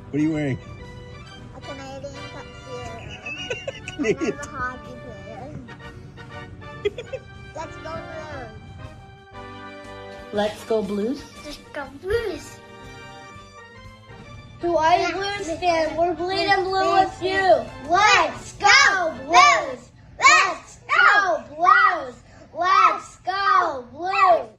What are you wearing? A Canadian tuxedo. Canadian I'm a hockey player. Let's go Blues. Let's go Blues. Let's go Blues. To all you Blues fans, we're bleeding blue with you. Let's go Blues. Let's go Blues. Let's go Blues.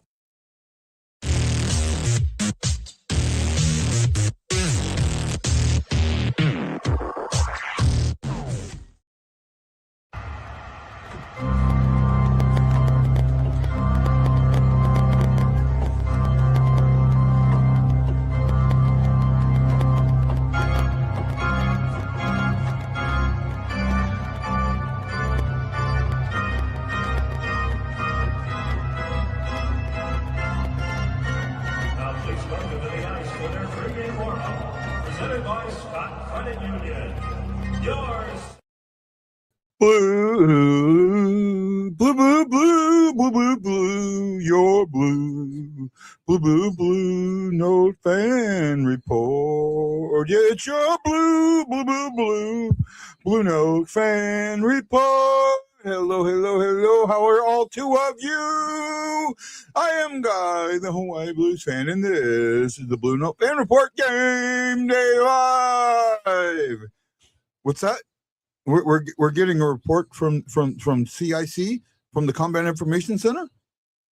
Blue, blue, blue, blue, blue, blue, blue, your blue, blue, blue, blue, note fan report. Yeah, it's your blue, blue, blue, blue, blue note fan report. Hello, hello, hello. How are all two of you? I am Guy, the Hawaii Blues fan, and this is the Blue Note fan report game day live. What's that? We're getting a report from CIC, from the Combat Information Center.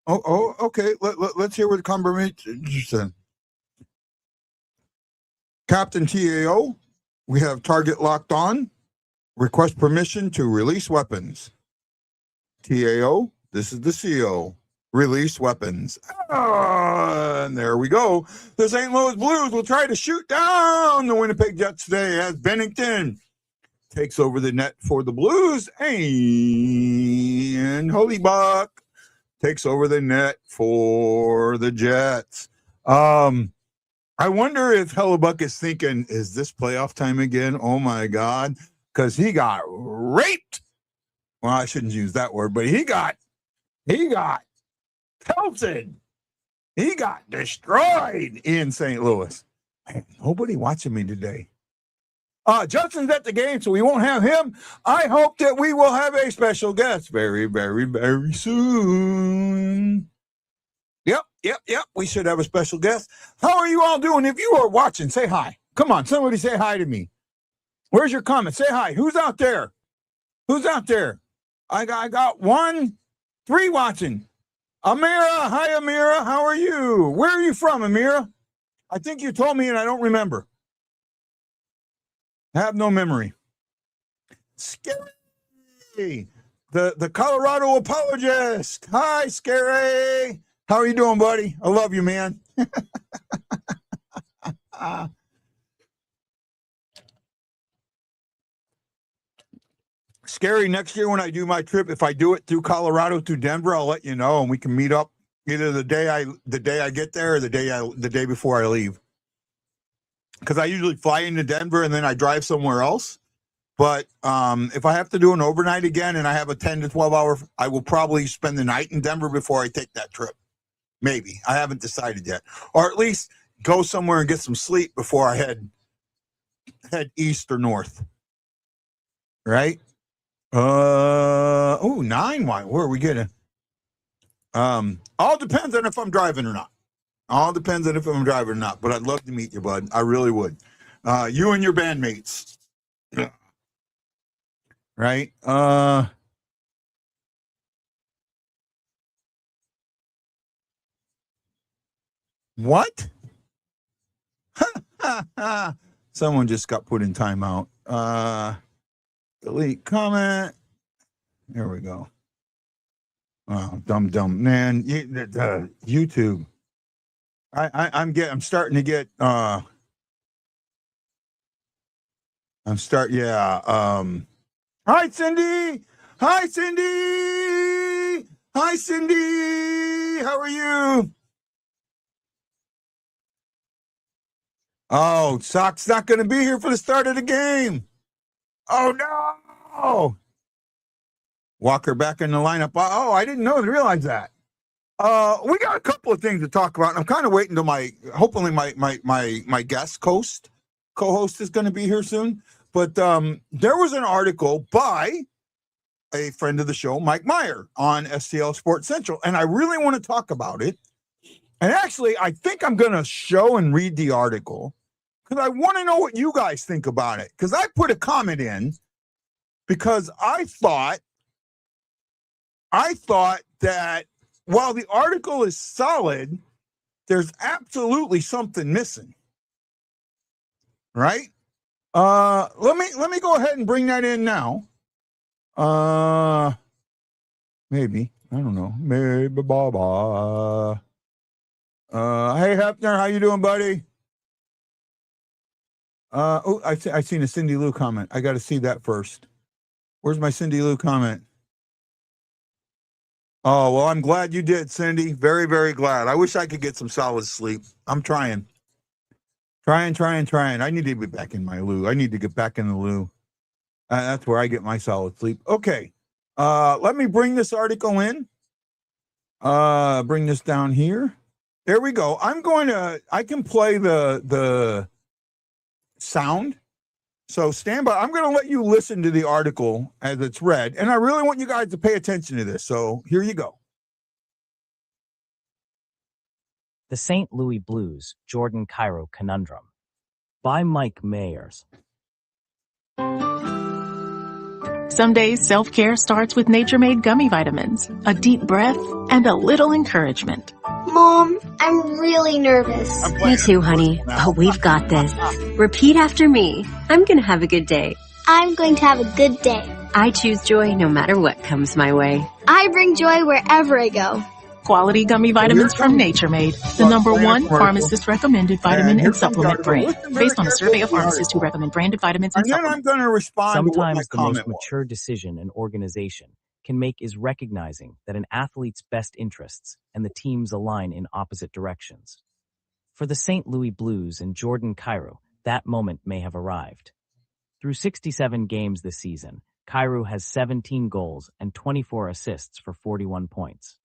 Oh, okay. Let's hear what the Combat said. Captain TAO, we have target locked on. Request permission to release weapons. TAO, this is the CO. Release weapons. And there we go. The St. Louis Blues will try to shoot down the Winnipeg Jets today as Bennington takes over the net for the Blues, and Holybuck takes over the net for the Jets. I wonder if Holybuck is thinking, is this playoff time again? Oh my God, because he got raped. Well, I shouldn't use that word, but he got pelted. He got destroyed in St. Louis. Man, nobody watching me today. Justin's at the game, so we won't have him. I hope that we will have a special guest very, very, very soon. Yep. We should have a special guest. How are you all doing? If you are watching, say hi. Come on, somebody say hi to me. Where's your comment? Say hi. Who's out there? I got 3 watching. Amira. Hi, Amira. How are you? Where are you from, Amira? I think you told me and I don't remember. Have no memory. Scary, the Colorado apologist. Hi, Scary. How are you doing, buddy? I love you, man. Scary, next year when I do my trip, if I do it through Colorado to Denver, I'll let you know, and we can meet up either the day I get there or the day before I leave. Because I usually fly into Denver and then I drive somewhere else. But if I have to do an overnight again and I have a 10 to 12 hour, I will probably spend the night in Denver before I take that trip. Maybe. I haven't decided yet. Or at least go somewhere and get some sleep before I head east or north. Right? 9. Why? Where are we getting? All depends on if I'm driving or not. All depends on if I'm driving or not, but I'd love to meet you, bud. I really would. You and your bandmates. Right? What? Someone just got put in timeout. Delete comment. There we go. Oh, dumb. Man, YouTube. I'm starting to get hi Cindy. Hi Cindy. How are you? Oh, Sock's not going to be here for the start of the game. Oh no. Walker back in the lineup. Oh, I didn't realize that. We got a couple of things to talk about. I'm kind of waiting till hopefully my guest host co-host is going to be here soon. But there was an article by a friend of the show, Mike Meyer, on STL Sports Central, and I really want to talk about it. And actually, I think I'm going to show and read the article because I want to know what you guys think about it. Because I put a comment in because I thought that while the article is solid, there's absolutely something missing. Right? Let me go ahead and bring that in now. Maybe. I don't know. Maybe Baba. Hey Hefner, how you doing, buddy? I seen a Cindy Lou comment. I got to see that first. Where's my Cindy Lou comment? Oh, well, I'm glad you did, Cindy. Very, very glad. I wish I could get some solid sleep. I'm trying. Trying. I need to be back in my loo. I need to get back in the loo. That's where I get my solid sleep. Okay. Let me bring this article in. Bring this down here. There we go. I can play the sound. So stand by. I'm going to let you listen to the article as it's read. And I really want you guys to pay attention to this. So here you go. The St. Louis Blues Jordan Cairo Conundrum by Mike Mayers. Some days self-care starts with Nature-Made gummy vitamins, a deep breath, and a little encouragement. Mom, I'm really nervous. Me too, honey, but we've got this. Repeat after me. I'm gonna have a good day. I'm going to have a good day. I choose joy no matter what comes my way. I bring joy wherever I go. Quality gummy vitamins from Nature-Made, the #1 pharmacist-recommended vitamin and supplement brand, based on a survey of pharmacists who recommend branded vitamins and And then I'm supplements. going to respond to what my Sometimes the most comment was. mature decision an organization can make is recognizing that an athlete's best interests and the teams align in opposite directions. For the St. Louis Blues and Jordan Cairo, that moment may have arrived. Through 67 games this season, Cairo has 17 goals and 24 assists for 41 points.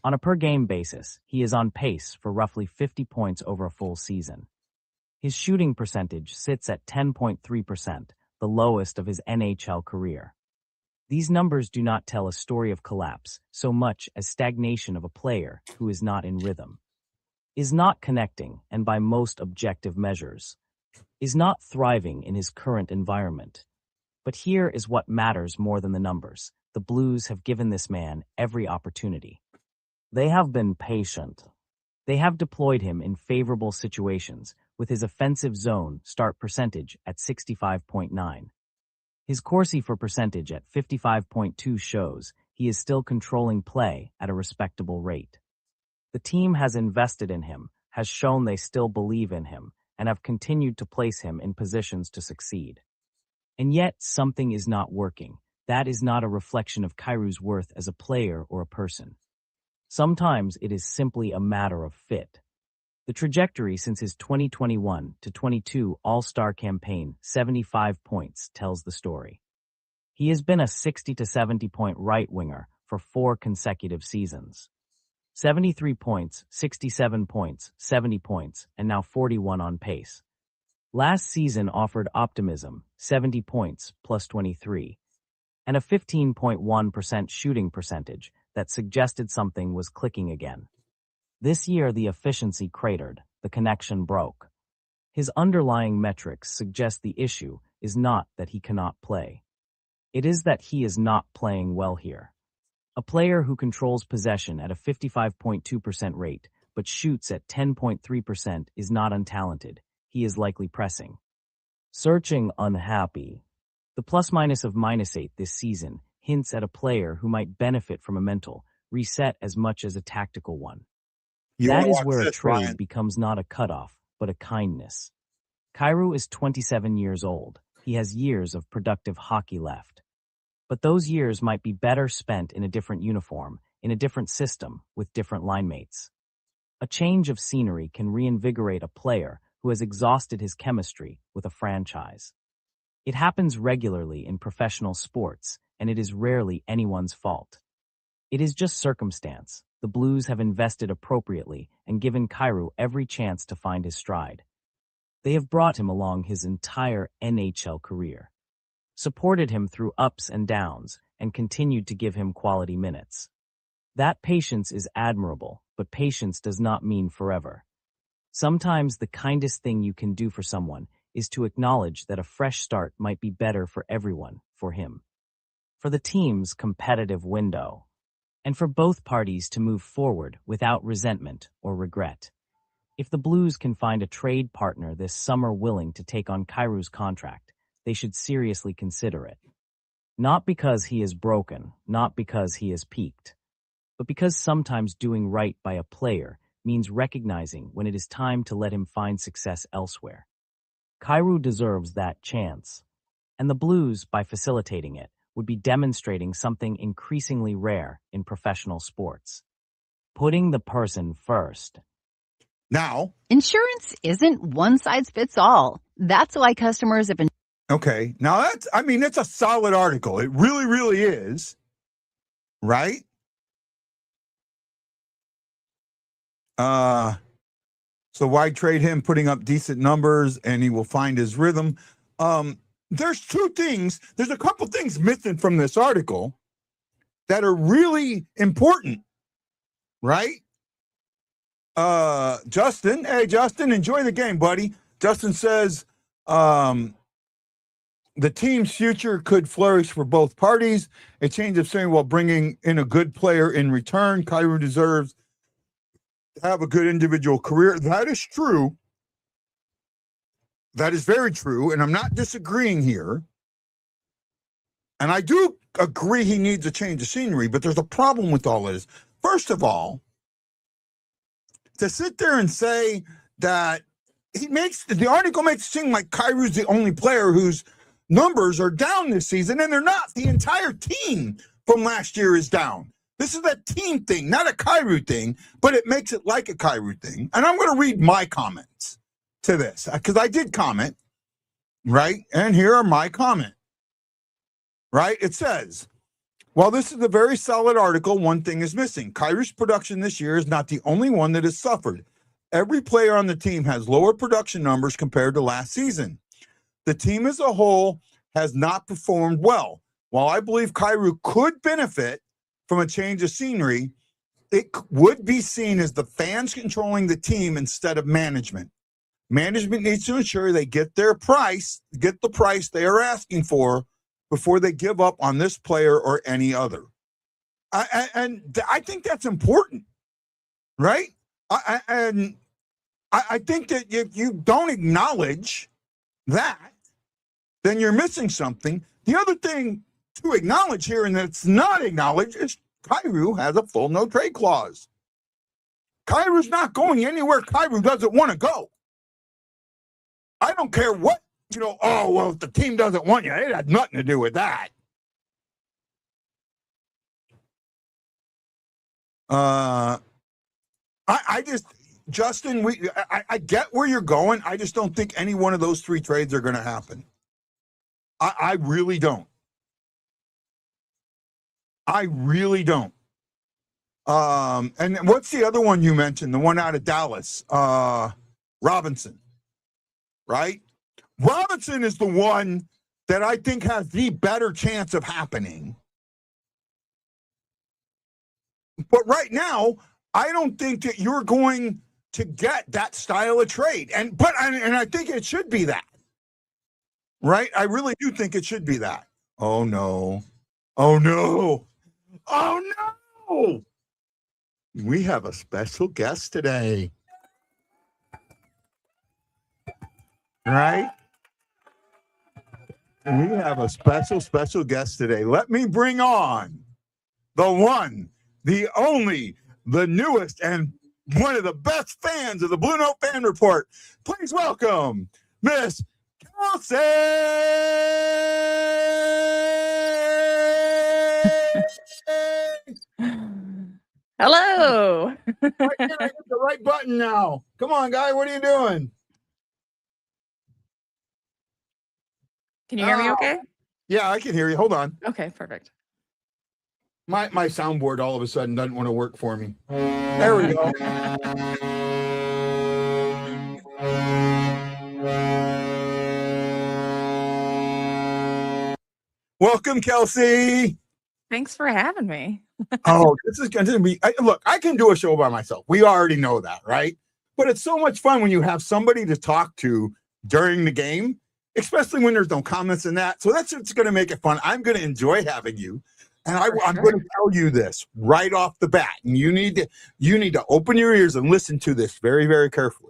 On a per-game basis, he is on pace for roughly 50 points over a full season. His shooting percentage sits at 10.3%, the lowest of his NHL career. These numbers do not tell a story of collapse so much as stagnation of a player who is not in rhythm, is not connecting, and by most objective measures, is not thriving in his current environment. But here is what matters more than the numbers. The Blues have given this man every opportunity. They have been patient. They have deployed him in favorable situations with his offensive zone start percentage at 65.9. His Corsi for percentage at 55.2 shows he is still controlling play at a respectable rate. The team has invested in him, has shown they still believe in him, and have continued to place him in positions to succeed. And yet something is not working. That is not a reflection of Cairo's worth as a player or a person. Sometimes it is simply a matter of fit. The trajectory since his 2021 to 22 All-Star campaign, 75 points, tells the story. He has been a 60 to 70 point right winger for 4 consecutive seasons. 73 points, 67 points, 70 points, and now 41 on pace. Last season offered optimism, 70 points plus 23, and a 15.1% shooting percentage that suggested something was clicking again. This year, the efficiency cratered, the connection broke. His underlying metrics suggest the issue is not that he cannot play. It is that he is not playing well here. A player who controls possession at a 55.2% rate but shoots at 10.3% is not untalented. He is likely pressing. Searching unhappy. The plus-minus of -8 this season hints at a player who might benefit from a mental reset as much as a tactical one. That is where a trade becomes not a cutoff, but a kindness. Cairo is 27 years old. He has years of productive hockey left. But those years might be better spent in a different uniform, in a different system, with different linemates. A change of scenery can reinvigorate a player who has exhausted his chemistry with a franchise. It happens regularly in professional sports, and it is rarely anyone's fault. It is just circumstance. The Blues have invested appropriately and given Cairo every chance to find his stride. They have brought him along his entire NHL career, supported him through ups and downs, and continued to give him quality minutes. That patience is admirable, but patience does not mean forever. Sometimes the kindest thing you can do for someone is to acknowledge that a fresh start might be better for everyone, for him, for the team's competitive window, and for both parties to move forward without resentment or regret. If the Blues can find a trade partner this summer willing to take on Kairu's contract, they should seriously consider it. Not because he is broken, not because he is peaked, but because sometimes doing right by a player means recognizing when it is time to let him find success elsewhere. Kairu deserves that chance, and the Blues, by facilitating it, would be demonstrating something increasingly rare in professional sports: putting the person first. Now, insurance isn't one size fits all. That's why customers have been. okay. Now it's a solid article. It really, really is. Right? So why trade him, putting up decent numbers, and he will find his rhythm? There's a couple things missing from this article that are really important, right? Justin, hey, Justin, enjoy the game, buddy. Justin says, the team's future could flourish for both parties. A change of scenery while bringing in a good player in return. Kairu deserves to have a good individual career. That is true. That is very true, and I'm not disagreeing here. And I do agree he needs a change of scenery, but there's a problem with all of this. First of all, to sit there and say that the article makes it seem like Kairu's the only player whose numbers are down this season, and they're not. The entire team from last year is down. This is a team thing, not a Kairu thing, but it makes it like a Kairu thing. And I'm going to read my comments to this, because I did comment, right? And here are my comments, right? It says, while this is a very solid article, one thing is missing. Kairu's production this year is not the only one that has suffered. Every player on the team has lower production numbers compared to last season. The team as a whole has not performed well. While I believe Kairu could benefit from a change of scenery, it would be seen as the fans controlling the team instead of management. Management needs to ensure they get the price they are asking for before they give up on this player or any other. And I think that's important, right? I think that if you don't acknowledge that, then you're missing something. The other thing to acknowledge here, and that's not acknowledged, is Kairu has a full no trade clause. Kairu's not going anywhere Kairu doesn't want to go. I don't care what, if the team doesn't want you, it had nothing to do with that. Justin, I get where you're going. I just don't think any one of those three trades are going to happen. I really don't. I really don't. And what's the other one you mentioned? The one out of Dallas, Robinson, right? Robinson is the one that I think has the better chance of happening. But right now, I don't think that you're going to get that style of trade. And I think it should be that. Right? I really do think it should be that. Oh no. Oh no. Oh no. We have a special guest today. Right? We have a special guest today. Let me bring on the one, the only, the newest, and one of the best fans of the BlueNote Fan Report. Please welcome Miss Kelsey. Hello. Right here, I hit the right button now. Come on, guy. What are you doing? Can you hear me okay? Yeah, I can hear you. Hold on. Okay, perfect. My soundboard all of a sudden doesn't want to work for me. There we go. Welcome, Kelsey. Thanks for having me. Oh, this is going to be. Look, I can do a show by myself. We already know that, right? But it's so much fun when you have somebody to talk to during the game, especially when there's no comments in that. So that's what's going to make it fun. I'm going to enjoy having you. And I'm going to tell you this right off the bat. And you need to open your ears and listen to this very, very carefully.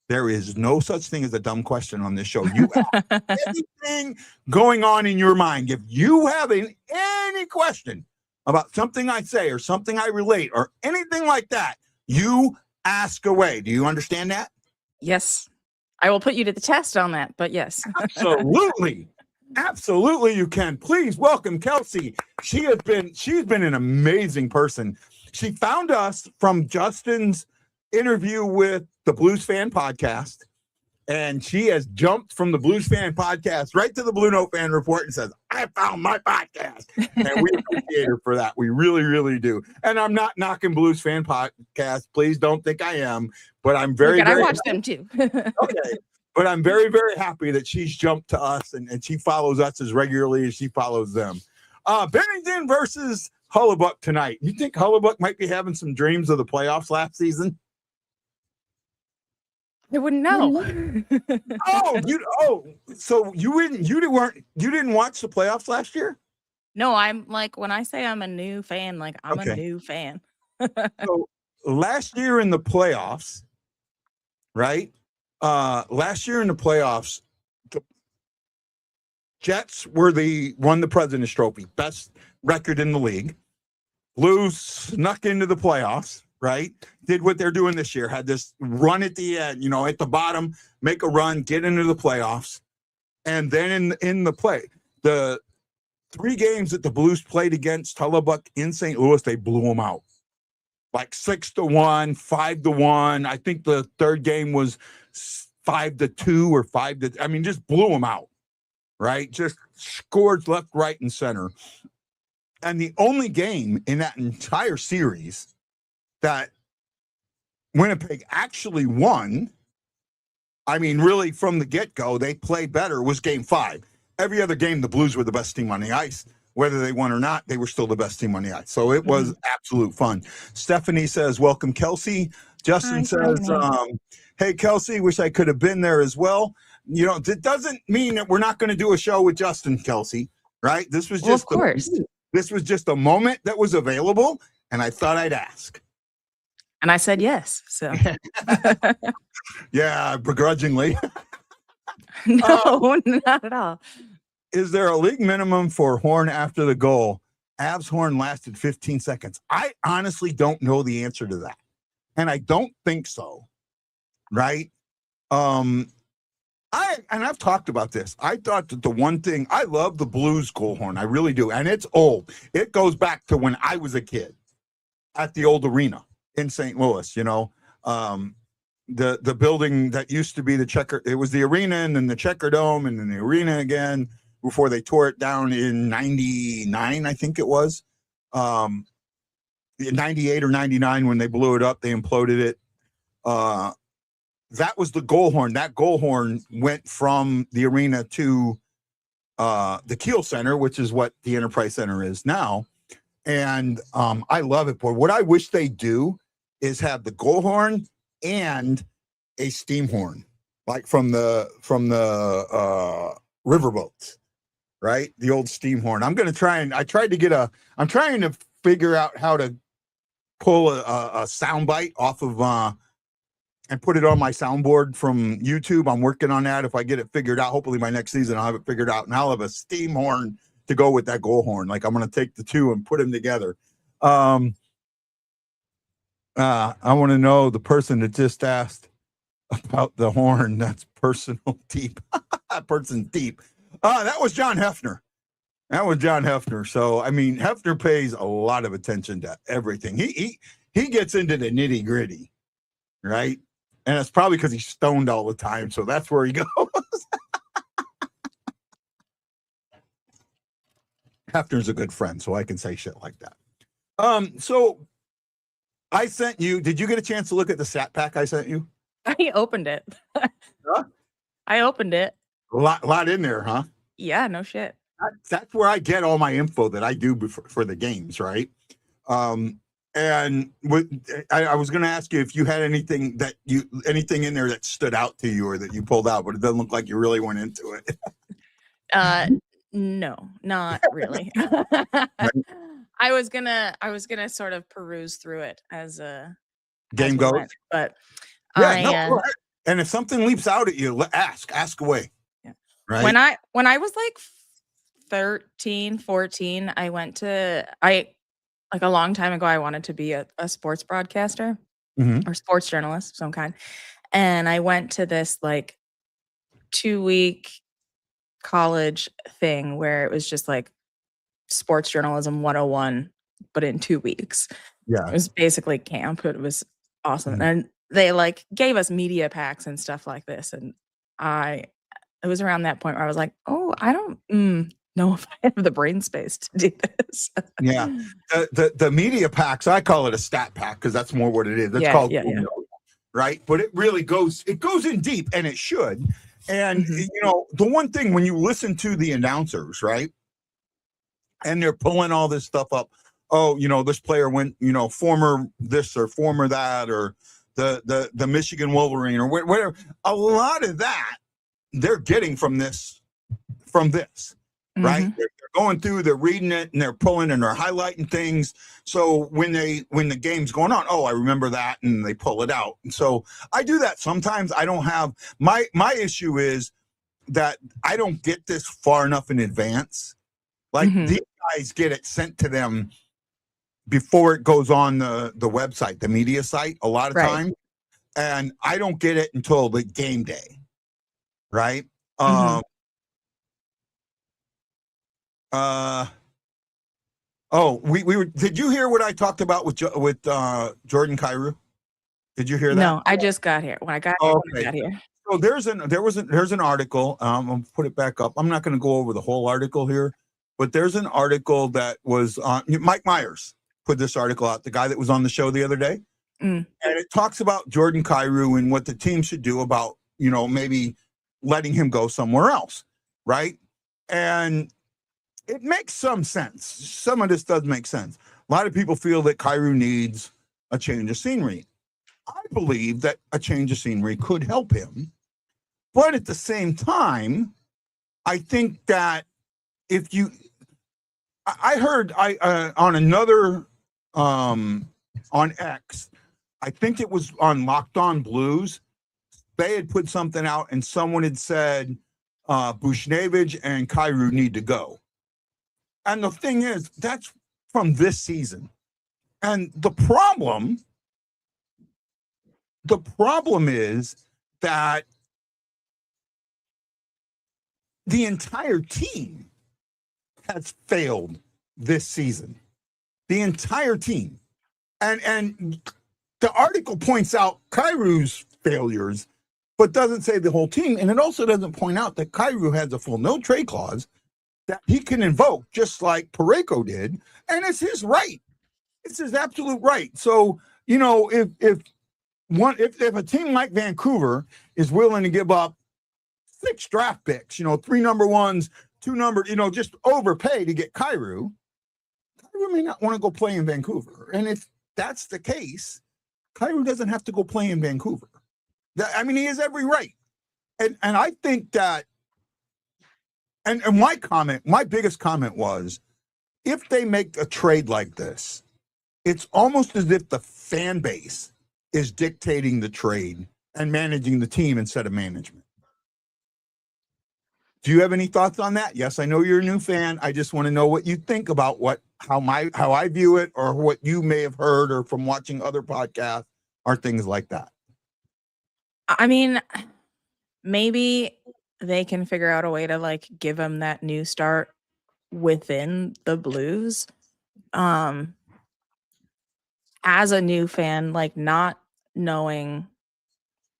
There is no such thing as a dumb question on this show. You have anything going on in your mind. If you have any question about something I say or something I relate or anything like that, you ask away. Do you understand that? Yes. I will put you to the test on that, but yes. Absolutely. Absolutely you can. Please welcome Kelsey. She's been an amazing person. She found us from Justin's interview with the Blues Fan Podcast, and she has jumped from the Blues Fan Podcast right to the BlueNote Fan Report and says, I found my podcast. And we appreciate her for that. We really, really do. And I'm not knocking Blues Fan Podcast. Please don't think I am, but I'm very, I watch them too. Okay. But I'm very, very happy that she's jumped to us and she follows us as regularly as she follows them. Bennington versus Hullabuck tonight. You think Hullabuck might be having some dreams of the playoffs last season? I wouldn't know. So you didn't watch the playoffs last year? No, I'm like, when I say I'm a new fan, like I'm a new fan. So last year in the playoffs, right? Last year in the playoffs, the Jets won the President's Trophy, best record in the league. Blues snuck into the playoffs, right? Did what they're doing this year, had this run at the end, at the bottom, make a run, get into the playoffs. And then in the 3 games that the Blues played against Hullabuck in St. Louis, they blew them out. Like 6-1, 5-1. I think the third game was 5-2 or 5. I mean, just blew them out, right? Just scored left, right, and center. And the only game in that entire series that Winnipeg actually won, I mean, really from the get-go, they played better, was Game 5. Every other game, the Blues were the best team on the ice. Whether they won or not, they were still the best team on the ice. So it was absolute fun. Stephanie says, welcome, Kelsey. Justin says, hey, Kelsey, wish I could have been there as well. It doesn't mean that we're not going to do a show with Justin, Kelsey, right? This was just, of course. This was just a moment that was available, and I thought I'd ask. And I said yes. So yeah, begrudgingly. No, not at all. Is there a league minimum for horn after the goal? Avs horn lasted 15 seconds. I honestly don't know the answer to that. And I don't think so. Right? I've talked about this. I thought that the one thing, I love the Blues goal horn. I really do. And it's old. It goes back to when I was a kid at the old arena in St. Louis, the building that used to be it was the arena and then the Checker Dome and then the arena again before they tore it down in 99, I think it was. 98 or 99 when they blew it up, they imploded it. That was the goal horn. That goal horn went from the arena to the Kiel Center, which is what the Enterprise Center is now. And I love it. But what I wish they do is have the goal horn and a steam horn, like from the riverboats, right? The old steam horn. I'm trying to figure out how to pull a sound bite off of and put it on my soundboard from YouTube. I'm working on that. If I get it figured out, hopefully by next season, I'll have it figured out. And I'll have a steam horn to go with that goal horn. Like I'm going to take the two and put them together. I want to know the person that just asked about the horn. That's personal deep. Person's deep. That was John Hefner. So, I mean, Hefner pays a lot of attention to everything. He gets into the nitty gritty, right? And it's probably because he's stoned all the time. So that's where he goes. Hefner's a good friend, so I can say shit like that. So I sent you, did you get a chance to look at the stat pack I sent you? I opened it. Huh? I opened it. A lot in there, huh? Yeah, no shit. That's where I get all my info that I do for the games, right? And I was going to ask you if you had anything in there that stood out to you or that you pulled out, but it doesn't look like you really went into it. No, not really. I was gonna sort of peruse through it as Game goes, went, but yeah, no. Go ahead. And if something leaps out at you, ask away. Yeah. Right. When I was like 13, 14, I went to like a long time ago. I wanted to be a sports broadcaster or sports journalist of some kind, and I went to this like 2-week college thing where it was just like sports journalism 101, but in 2 weeks. Yeah. It was basically camp. It was awesome. And they like gave us media packs and stuff like this. And it was around that point where I was like, oh, I don't know if I have the brain space to do this. Yeah. The media packs, I call it a stat pack because that's more what it is. It's called BueNote, right? But it really goes in deep, and it should. And the one thing when you listen to the announcers, right? And they're pulling all this stuff up. Oh, this player went, former this or former that, or the Michigan Wolverine or whatever. A lot of that they're getting from this, right? They're going through, they're reading it, and they're pulling and they're highlighting things. So when the game's going on, oh, I remember that, and they pull it out. And so I do that sometimes. I don't have my issue is that I don't get this far enough in advance. Like these guys get it sent to them before it goes on the website, the media site, a lot of times. And I don't get it until the game day. Right. We were, did you hear what I talked about with Jordan Kyrou? Did you hear that? No, I just got here. When I got here. So there's an article. I'll put it back up. I'm not going to go over the whole article here, but there's an article that was on Mike Myers put this article out, the guy that was on the show the other day. And it talks about Jordan Kyrou and what the team should do about, maybe letting him go somewhere else. Right. And it makes some sense. Some of this does make sense. A lot of people feel that Kyrou needs a change of scenery. I believe that a change of scenery could help him. But at the same time, I think that I heard on another, on X, I think it was on Locked On Blues, they had put something out and someone had said, Bushnevich and Kyrou need to go. And the thing is, that's from this season. And the problem is that the entire team has failed this season. The entire team. And the article points out Kyrou's failures, but doesn't say the whole team. And it also doesn't point out that Kyrou has a full no trade clause that he can invoke, just like Parayko did, and it's his right. It's his absolute right. So, if a team like Vancouver is willing to give up 6 draft picks, 3 number ones, 2 number, just overpay to get Kyrou may not want to go play in Vancouver. And if that's the case, Kyrou doesn't have to go play in Vancouver. He has every right. And I think that, and my biggest comment was, if they make a trade like this, it's almost as if the fan base is dictating the trade and managing the team instead of management. Do you have any thoughts on that? Yes, I know you're a new fan. I just want to know what you think about how I view it, or what you may have heard or from watching other podcasts or things like that. Maybe they can figure out a way to like give him that new start within the Blues. As a new fan, like not knowing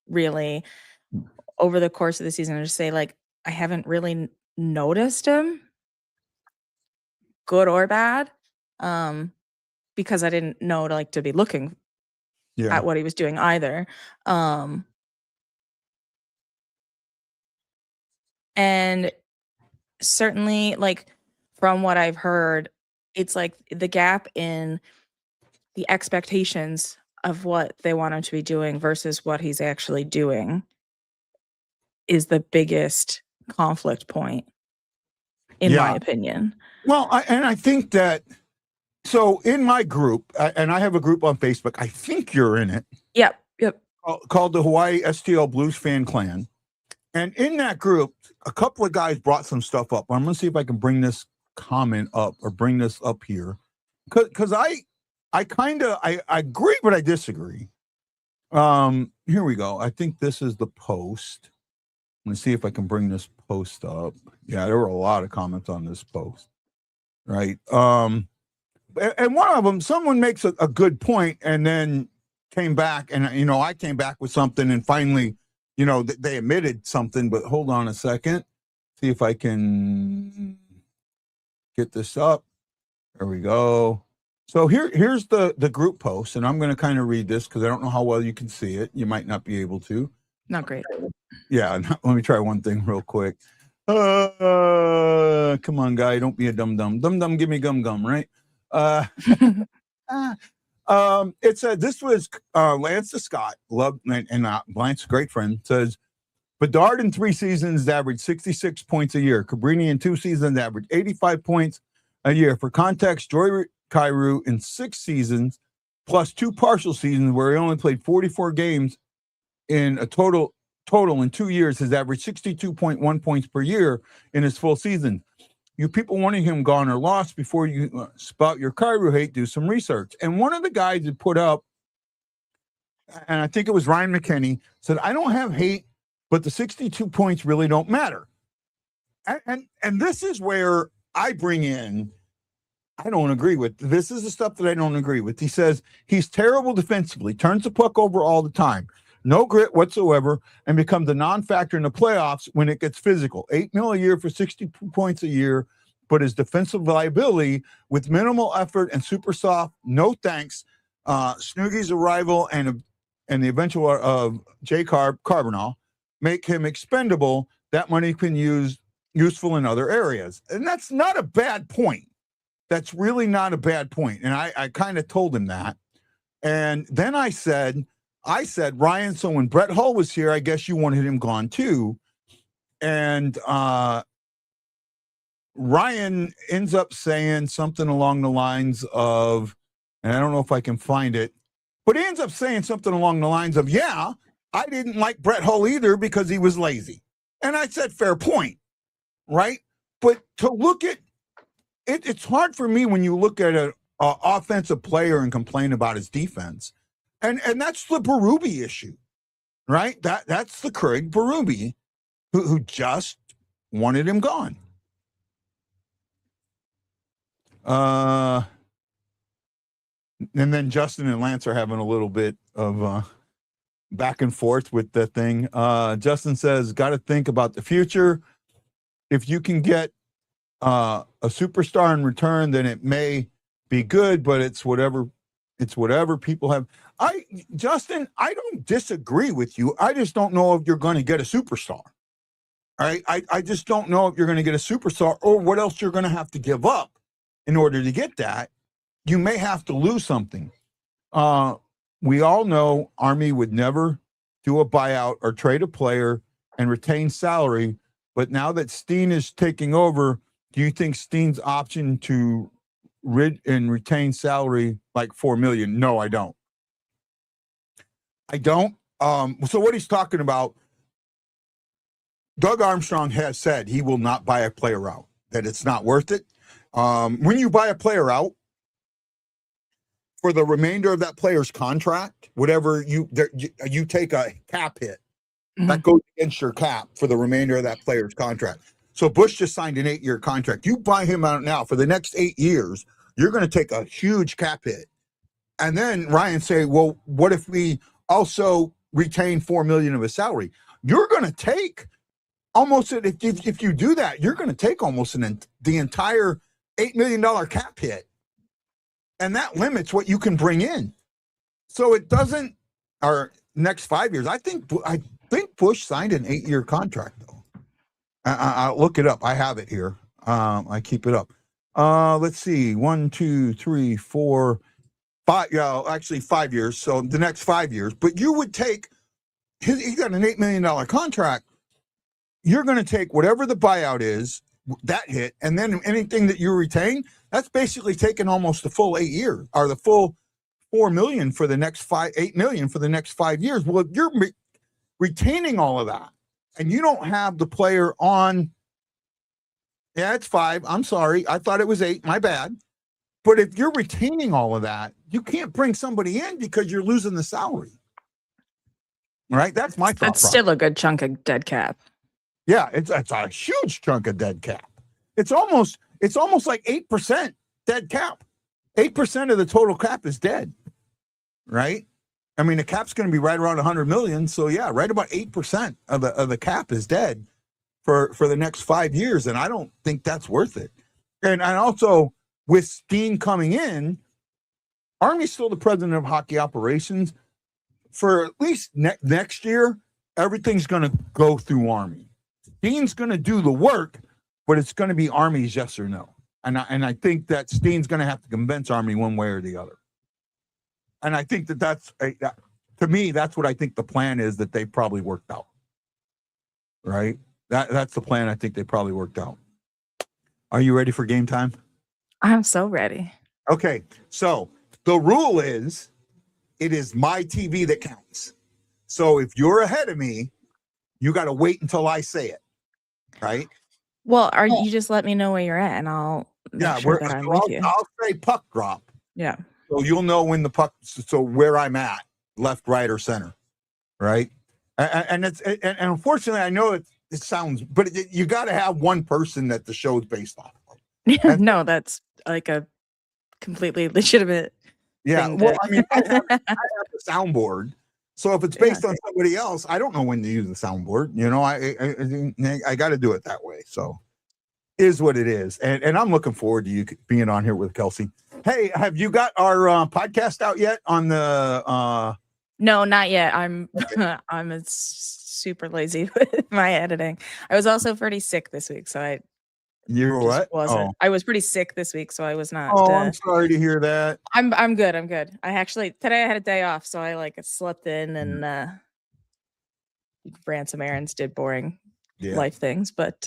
really over the course of the season, I just say like, I haven't really noticed him, good or bad, because I didn't know to be looking at what he was doing either. And certainly, like, from what I've heard, it's like the gap in the expectations of what they want him to be doing versus what he's actually doing is the biggest conflict point, in my opinion. Well, I think that, so in my group, and I have a group on Facebook, I think you're in it. Yep. Called the Hawaii STL Blues Fan Clan. And in that group, a couple of guys brought some stuff up. I'm going to see if I can bring this comment up or bring this up here. Because I agree, but I disagree. Here we go. I think this is the post. Let me see if I can bring this post up. Yeah, there were a lot of comments on this post. Right. And one of them, someone makes a good point and then came back, and I came back with something, and finally, they admitted something. But hold on a second, see if I can get this up. There we go. So here's the group post, and I'm going to kind of read this because I don't know how well you can see it. You might not be able to. Not great. Yeah, let me try one thing real quick. Come on, guy, don't be a dum-dum. Dum-dum, give me gum-gum, right? It said, this was Lance Scott, love, and Blanche's a great friend, says, Bedard in 3 seasons averaged 66 points a year. Cabrini in 2 seasons averaged 85 points a year. For context, Joy Kyrou in 6 seasons plus 2 partial seasons where he only played 44 games in a total in 2 years has averaged 62.1 points per year in his full season. You people wanting him gone or lost, before you spout your Kyrou hate, do some research. And one of the guys that put up, and I think it was Ryan McKinney, said, I don't have hate, but the 62 points really don't matter. And this is where I bring in, I don't agree with. This is the stuff that I don't agree with. He says he's terrible defensively, turns the puck over all the time, no grit whatsoever, and becomes a non-factor in the playoffs when it gets physical. $8 million a year for 60 points a year, but his defensive liability with minimal effort and super soft, no thanks. Snoogy's arrival and the eventual of J. Carbonell make him expendable. That money can use useful in other areas. And that's not a bad point. That's really not a bad point. And I kind of told him that. And then I said, Ryan, so when Brett Hull was here, I guess you wanted him gone too. And Ryan ends up saying something along the lines of, and I don't know if I can find it, but he ends up saying something along the lines of, yeah, I didn't like Brett Hull either because he was lazy. And I said, fair point, right? But to look at it, it's hard for me when you look at an offensive player and complain about his defense. And that's the Berube issue, right? That's the Craig Berube who just wanted him gone. And then Justin and Lance are having a little bit of back and forth with the thing. Justin says, got to think about the future. If you can get a superstar in return, then it may be good, but it's whatever people have. Justin, I don't disagree with you. I just don't know if you're going to get a superstar. All right. I just don't know if you're going to get a superstar or what else you're going to have to give up in order to get that. You may have to lose something. We all know Army would never do a buyout or trade a player and retain salary. But now that Steen is taking over, do you think Steen's option to retain salary like $4 million? No, I don't. So what he's talking about, Doug Armstrong has said he will not buy a player out, that it's not worth it. When you buy a player out for the remainder of that player's contract, whatever you take a cap hit, that goes against your cap for the remainder of that player's contract. So Bush just signed an 8-year contract. You buy him out now for the next 8 years, you're going to take a huge cap hit. And then Ryan say, well, what if we also retain $4 million of his salary? You're going to take almost, if you do that, you're going to take almost the entire $8 million cap hit. And that limits what you can bring in. So it doesn't, our next 5 years, I think Bush signed an 8-year contract though. I'll look it up. I have it here. I keep it up. Let's see. 1, 2, 3, 4, 5. Yeah, actually 5 years. So the next 5 years. But you would take. He got an $8 million contract. You're going to take whatever the buyout is, that hit, and then anything that you retain. That's basically taking almost the full 8 years, or the full $4 million for the next 8 million for the next 5 years. Well, if you're retaining all of that, and you don't have the player on. Yeah, it's 5. I'm sorry. I thought it was 8. My bad. But if you're retaining all of that, you can't bring somebody in because you're losing the salary. Right? That's my thought. That's still a good chunk of dead cap. Yeah, it's a huge chunk of dead cap. It's almost like 8% dead cap. 8% of the total cap is dead. Right? I mean, the cap's going to be right around 100 million. So yeah, right about 8% of the cap is dead for the next 5 years, and I don't think that's worth it. And also with Steen coming in, Army's still the president of hockey operations. For at least next year, everything's going to go through Army. Steen's going to do the work, but it's going to be Army's yes or no. And I think that Steen's going to have to convince Army one way or the other. And I think to me, that's what I think the plan is that they probably worked out. Right? That's the plan I think they probably worked out. Are you ready for game time? I'm so ready. Okay. So the rule is it is my TV that counts. So if you're ahead of me, you got to wait until I say it. Right? Well, you just let me know where you're at, and I'll make sure that I'm with you. I'll say puck drop. Yeah. So you'll know when the puck, so where I'm at, left, right, or center. Right? And unfortunately, I know it sounds, but you got to have one person that the show's based off of. Yeah, no, that's like a completely legitimate. Yeah, well, I mean, I have the soundboard, so if it's based on somebody else, I don't know when to use the soundboard. You know, I got to do it that way. So, is what it is, and I'm looking forward to you being on here with Kelsey. Hey, have you got our podcast out yet on the? No, not yet. I'm super lazy with my editing. I was also pretty sick this week, so You were what? Wasn't. I was pretty sick this week, so I was not. Oh, I'm sorry to hear that. I'm good. I'm good. Today I had a day off, so I slept in and ran some errands, did boring life things, but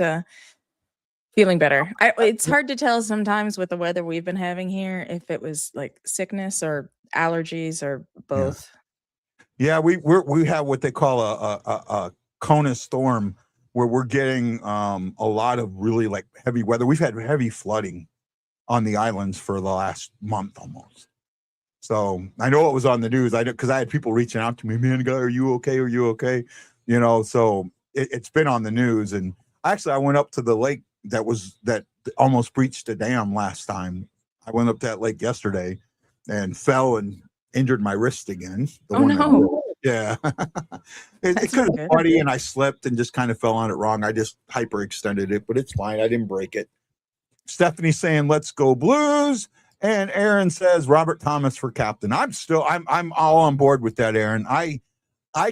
feeling better. It's hard to tell sometimes with the weather we've been having here if it was like sickness or allergies or both. Yeah, we have what they call a Kona storm, where we're getting a lot of really like heavy weather. We've had heavy flooding on the islands for the last month almost. So I know it was on the news. Because I had people reaching out to me, man, guy, are you okay? Are you okay? You know, so it's been on the news. And actually, I went up to the lake that almost breached a dam last time. I went up that lake yesterday and fell and injured my wrist again. Yeah. It could have been muddy and I slipped and just kind of fell on it wrong. I just hyperextended it, but it's fine. I didn't break it. Stephanie's saying, let's go Blues. And Aaron says Robert Thomas for captain. I'm all on board with that, Aaron. I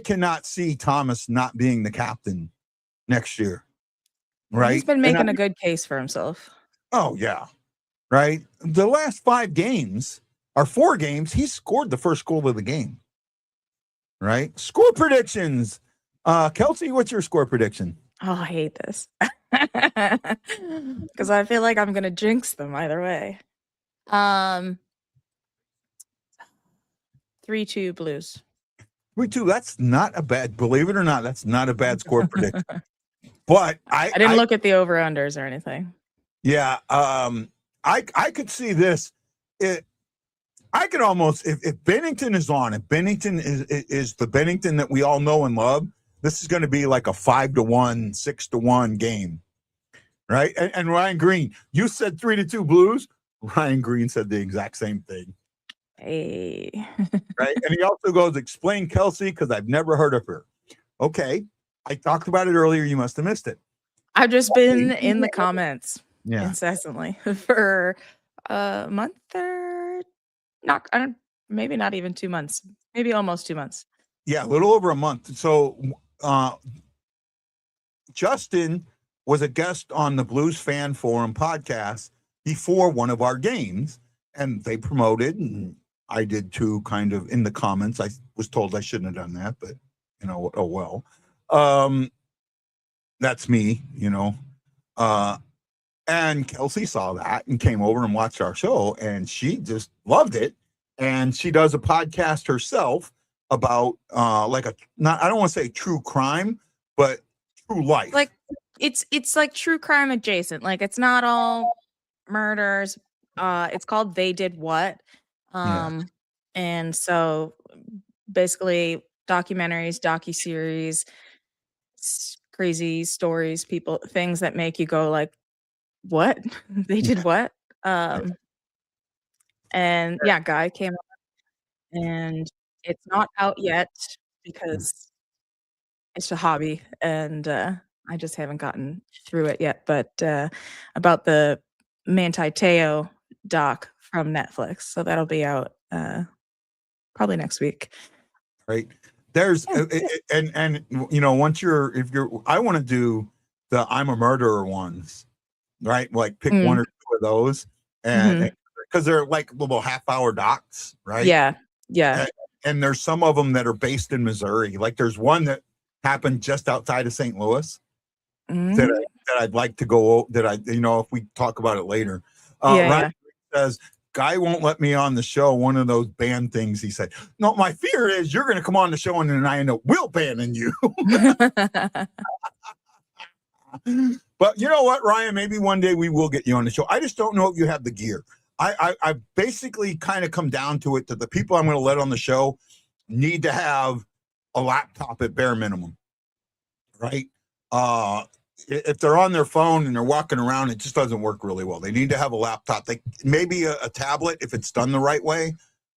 cannot see Thomas not being the captain next year. Right? He's been making a good case for himself. Oh, yeah. Right? The last 5 games or 4 games, he scored the first goal of the game. Right? Score predictions. Kelsey, what's your score prediction? Oh, I hate this. Because I feel like I'm going to jinx them either way. 3-2 Blues. 3-2. That's not a bad, believe it or not, that's not a bad score prediction. But I didn't look at the over-unders or anything. Yeah. I could see this. I could almost, if Bennington is on, if Bennington is the Bennington that we all know and love, this is going to be like a 5-1, 6-1 game. Right? And Ryan Green, you said 3-2 Blues. Ryan Green said the exact same thing. Hey. Right? And he also goes, explain Kelsey, because I've never heard of her. Okay. I talked about it earlier. You must have missed it. I've just been in the comments incessantly for a month or maybe not even 2 months, maybe almost 2 months. Yeah, a little over a month. So Justin was a guest on the Blues Fan Forum podcast before one of our games, and they promoted, and I did too, kind of in the comments. I was told I shouldn't have done that, but oh well. That's me, and Kelsey saw that and came over and watched our show, and she just loved it. And she does a podcast herself about I don't want to say true crime, but true life. Like it's like true crime adjacent. Like it's not all murders. It's called They Did What. And so basically documentaries, docuseries, crazy stories, things that make you go like, what? They did what? And yeah, Guy came on, and it's not out yet because it's a hobby, and I just haven't gotten through it yet. But about the Manti Te'o doc from Netflix, so that'll be out probably next week. Right. There's and once I want to do the I'm a murderer ones, right? Like pick one or two of those, and because they're like little half-hour docs, right? Yeah. And there's some of them that are based in Missouri. Like there's one that happened just outside of St. Louis that I'd like to go. If we talk about it later. Ryan says, Guy won't let me on the show. One of those ban things. He said, no, my fear is you're going to come on the show and then I end up will banning you. But you know what, Ryan? Maybe one day we will get you on the show. I just don't know if you have the gear. I basically kind of come down to it that the people I'm going to let on the show need to have a laptop at bare minimum, right? If they're on their phone and they're walking around, it just doesn't work really well. They need to have a laptop. Maybe a tablet if it's done the right way.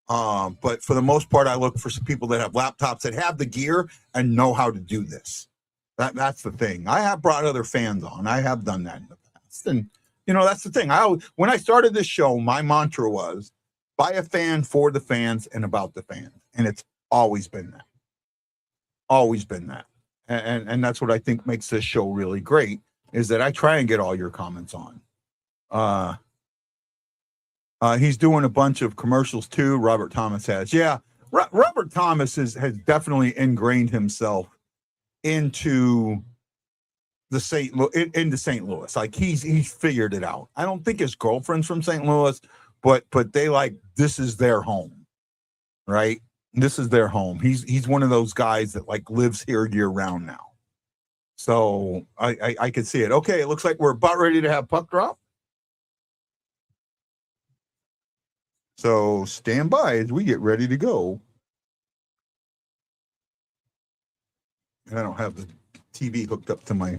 But for the most part, I look for some people that have laptops that have the gear and know how to do this. That's the thing. I have brought other fans on. I have done that in the past. And, that's the thing. When I started this show, my mantra was by a fan, for the fans, and about the fans. And it's always been that. Always been that. And that's what I think makes this show really great, is that I try and get all your comments on. He's doing a bunch of commercials too. Robert Thomas has. Yeah, Robert Thomas has definitely ingrained himself into St. Louis. Like he's figured it out. I don't think his girlfriend's from St. Louis, but they this is their home, right? This is their home. He's one of those guys that lives here year round now. So I could see it. Okay, it looks like we're about ready to have puck drop. So stand by as we get ready to go. And I don't have the TV hooked up to my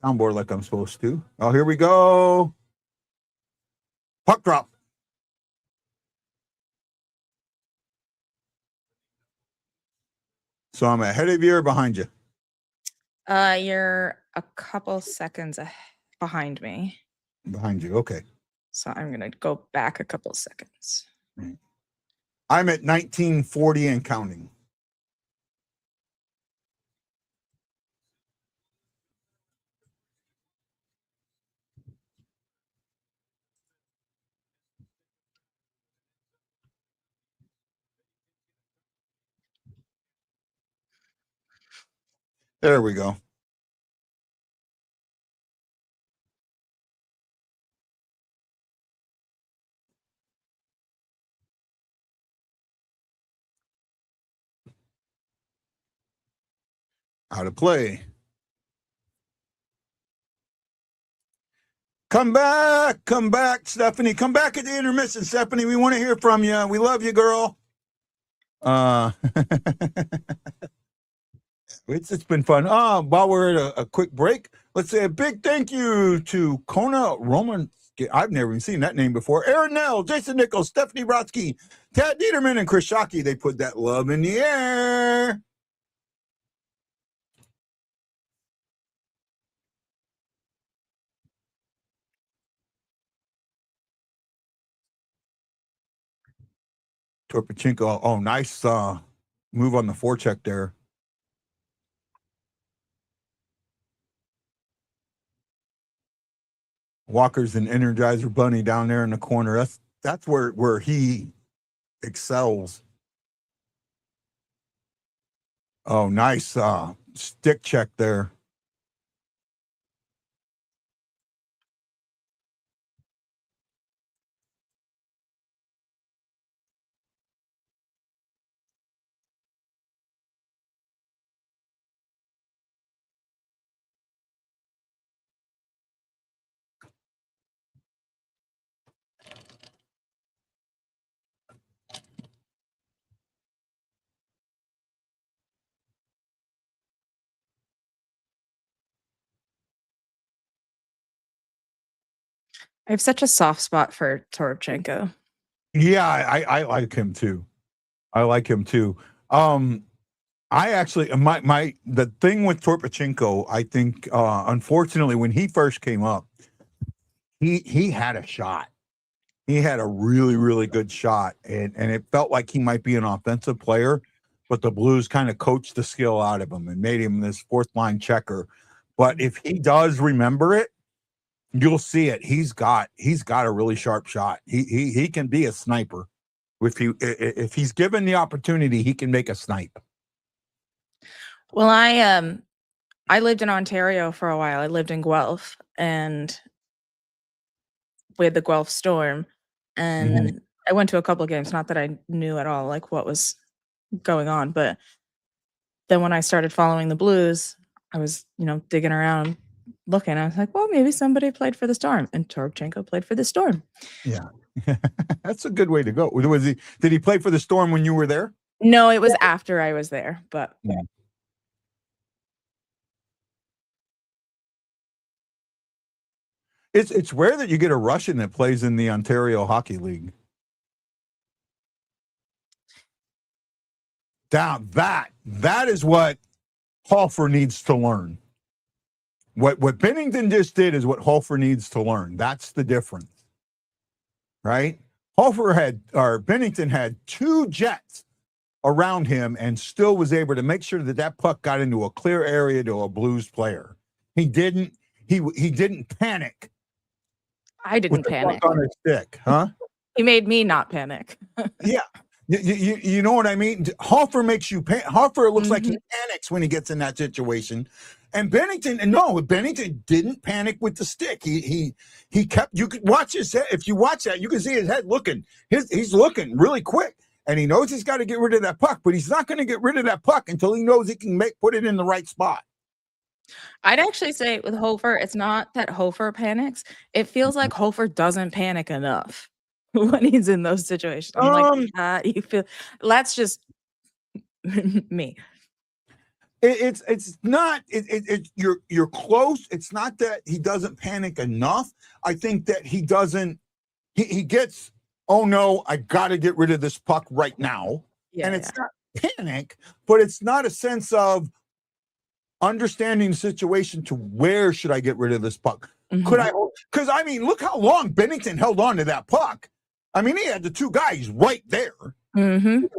soundboard like I'm supposed to. Oh, here we go. Puck drop. So I'm ahead of you or behind you? You're a couple seconds behind me. Behind you, okay. So I'm going to go back a couple seconds. I'm at 1940 and counting. There we go. Out of play. Come back, Stephanie. Come back at the intermission, Stephanie. We want to hear from you. We love you, girl. It's been fun. While we're at a quick break, let's say a big thank you to Kona Roman. I've never even seen that name before. Aaron Nell, Jason Nichols, Stephanie Brodsky, Tad Dieterman, and Chris Shockey. They put that love in the air. Torpachenko. Oh, nice move on the forecheck there. Walker's an Energizer Bunny down there in the corner. That's where he excels. Oh, nice stick check there. I have such a soft spot for Toropchenko. Yeah, I like him too. I like him too. I actually the thing with Toropchenko, I think unfortunately when he first came up, he had a shot. He had a really, really good shot, and it felt like he might be an offensive player, but the Blues kind of coached the skill out of him and made him this fourth line checker. But if he does remember it, you'll see it. He's got a really sharp shot. He can be a sniper. If he's given the opportunity, he can make a snipe. Well, I lived in Ontario for a while. I lived in Guelph, and we had the Guelph Storm, and I went to a couple of games. Not that I knew at all like what was going on, but then when I started following the Blues, I was digging around, looking. I was like, well, maybe somebody played for the Storm, and Toropchenko played for the Storm. Yeah, that's a good way to go. Did he play for the Storm when you were there? No, it was after I was there, but. Yeah. It's rare that you get a Russian that plays in the Ontario Hockey League. Now that is what Hofer needs to learn. What Bennington just did is what Hofer needs to learn. That's the difference, right? Bennington had 2 Jets around him and still was able to make sure that puck got into a clear area to a Blues player. He didn't panic. I didn't panic. On his stick, huh? He made me not panic. Yeah. You know what I mean? Hofer makes you panic. Hofer looks like he panics when he gets in that situation. And Bennington didn't panic with the stick. He kept, you could watch his head. If you watch that, you can see his head looking. He's looking really quick. And he knows he's got to get rid of that puck, but he's not going to get rid of that puck until he knows he can put it in the right spot. I'd actually say with Hofer, it's not that Hofer panics. It feels like Hofer doesn't panic enough when he's in those situations. I'm you feel that's just me. It's not. You're close. It's not that he doesn't panic enough. I think that he doesn't. He gets. Oh no! I got to get rid of this puck right now. Yeah, and it's not panic, but it's not a sense of understanding the situation to where should I get rid of this puck? Could I? Because I mean, look how long Bennington held on to that puck. I mean, he had the 2 guys right there. Either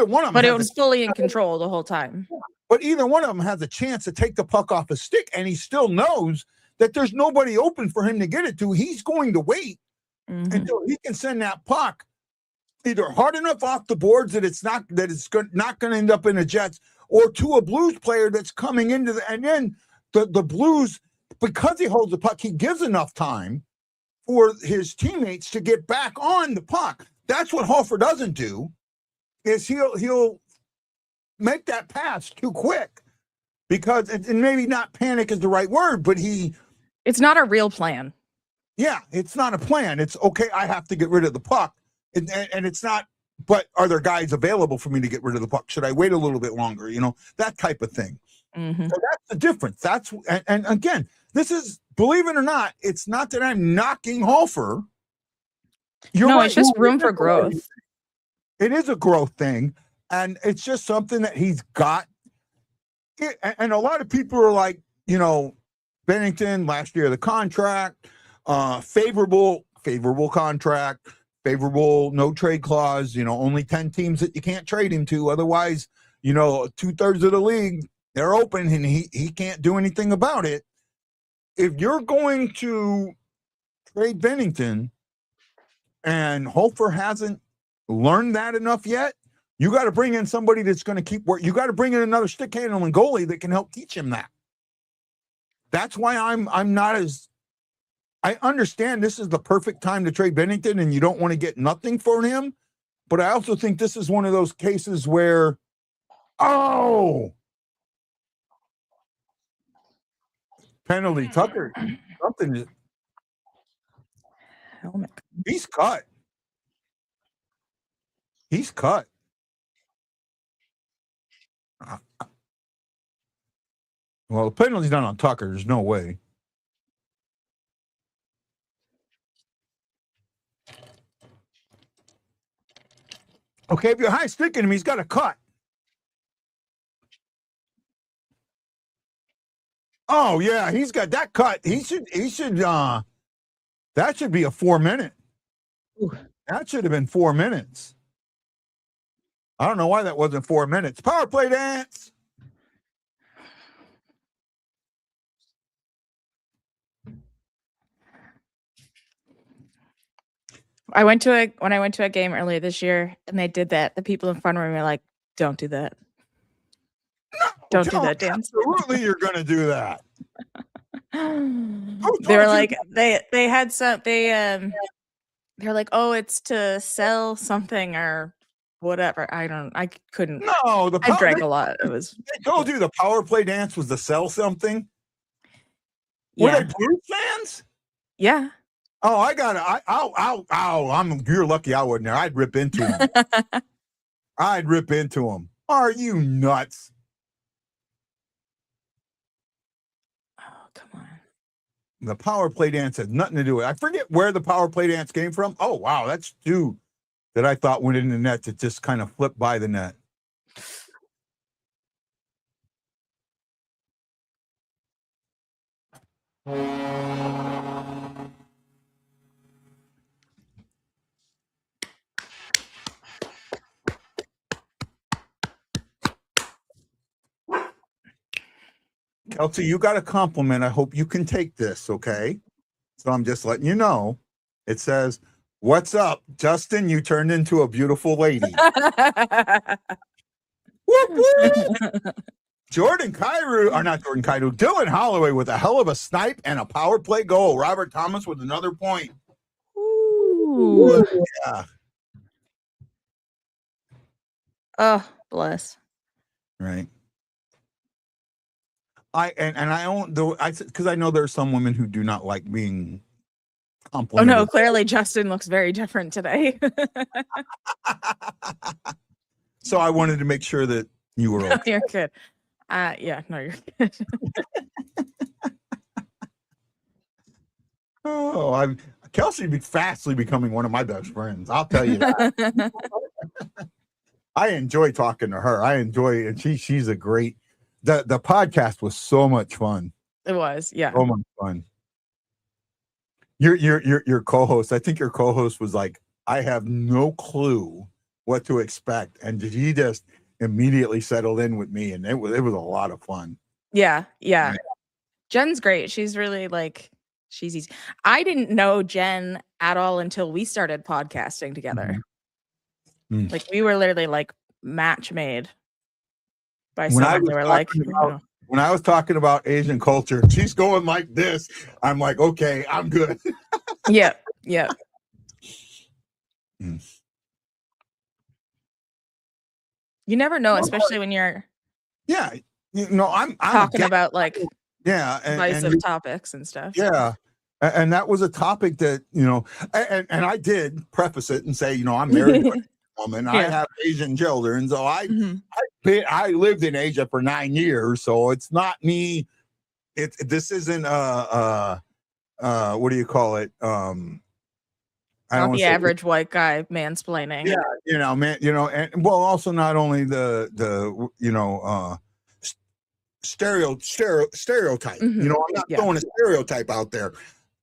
one of them. But it was fully in control the whole time. But either one of them has a chance to take the puck off his stick, and he still knows that there's nobody open for him to get it to. He's going to wait until he can send that puck either hard enough off the boards that it's not going to end up in the Jets, or to a Blues player that's coming into and then the Blues, because he holds the puck, he gives enough time for his teammates to get back on the puck. That's what Hofer doesn't do, is he'll make that pass too quick, because, and maybe not panic is the right word, but it's not a real plan. Yeah, it's not a plan. It's okay, I have to get rid of the puck. And it's not, but are there guys available for me to get rid of the puck? Should I wait a little bit longer? That type of thing. So that's the difference. And again, this is, believe it or not, it's not that I'm knocking Hofer. It's just room for growth. It is a growth thing. And it's just something that he's got. And a lot of people are like, Bennington, last year, the contract, favorable contract, favorable no trade clause, only 10 teams that you can't trade him to. Otherwise, 2/3 of the league, they're open and he can't do anything about it. If you're going to trade Bennington, and Hofer hasn't learned that enough yet, you got to bring in somebody that's going to keep work. You got to bring in another stick handling goalie that can help teach him that. That's why I'm not as. I understand this is the perfect time to trade Bennington, and you don't want to get nothing for him. But I also think this is one of those cases where, penalty, Tucker, something. Helmet. He's cut. He's cut. Well, the penalty's not on Tucker. There's no way. Okay, if you're high sticking him, he's got a cut. Oh yeah, he's got that cut. He should that should be a 4-minute. That should have been 4 minutes. I don't know why that wasn't 4 minutes. Power play dance. When I went to a game earlier this year and they did that, the people in front of me were like, "Don't do that. No, don't do that dance." Absolutely, you're going to do that. They were like, they had some, they're like, "Oh, it's to sell something or whatever." I couldn't. No, I drank a lot. It was. They told you the power play dance was to sell something. Yeah. Were they Blues fans? Yeah. Oh, you're lucky I wasn't there. I'd rip into him. I'd rip into him. Are you nuts? Oh, come on. The power play dance had nothing to do with it. I forget where the power play dance came from. Oh, wow. That's two that I thought went in the net that just kind of flipped by the net. Kelsey, you got a compliment. I hope you can take this, okay? So I'm just letting you know. It says, "What's up, Justin? You turned into a beautiful lady." Whoop, whoop. Jordan Kyrou, or not Jordan Kyrou, Dylan Holloway with a hell of a snipe and a power play goal. Robert Thomas with another point. Ooh. Yeah. Oh, bless. Right. Because I know there are some women who do not like being complimented. Oh no, clearly Justin looks very different today. So I wanted to make sure that you were okay. You're good. Yeah, no, you're good. Oh, Kelsey be fastly becoming one of my best friends. I'll tell you that. I enjoy talking to her. And she's a great. The podcast was so much fun. It was, yeah. So much fun. Your co-host, I think your co-host was like, I have no clue what to expect. And he just immediately settled in with me, and it was a lot of fun. Yeah. Jen's great. She's really she's easy. I didn't know Jen at all until we started podcasting together. Mm-hmm. Like we were literally match made by someone. They were like, when I was talking about Asian culture, she's going like this. I'm like, okay, I'm good. Yeah. You never know, especially when you're I'm talking about divisive topics and stuff. Yeah. And that was a topic that, and I did preface it and say, I'm married to a woman. Yeah. I have Asian children. So I lived in Asia for 9 years. So it's not me. This isn't what do you call it? Not the average white guy mansplaining. Yeah, and also not only the stereotype. Mm-hmm. I'm not throwing a stereotype out there.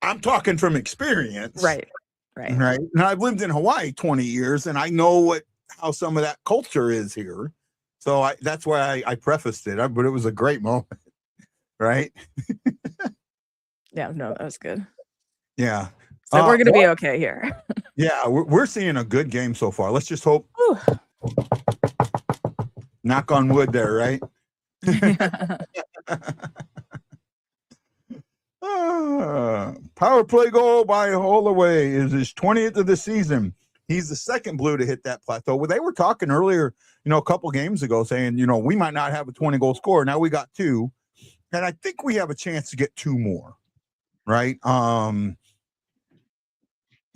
I'm talking from experience. Right. Now I've lived in Hawaii 20 years, and I know how some of that culture is here. So that's why I prefaced it. But it was a great moment, right? Yeah, no, that was good. Yeah. So we're going to be okay here. Yeah, we're seeing a good game so far. Let's just hope. Whew. Knock on wood there, right? Power play goal by Holloway is his 20th of the season. He's the second Blue to hit that plateau. Well, they were talking earlier, a couple games ago saying, we might not have a 20-goal scorer. Now we got 2. And I think we have a chance to get 2 more, right?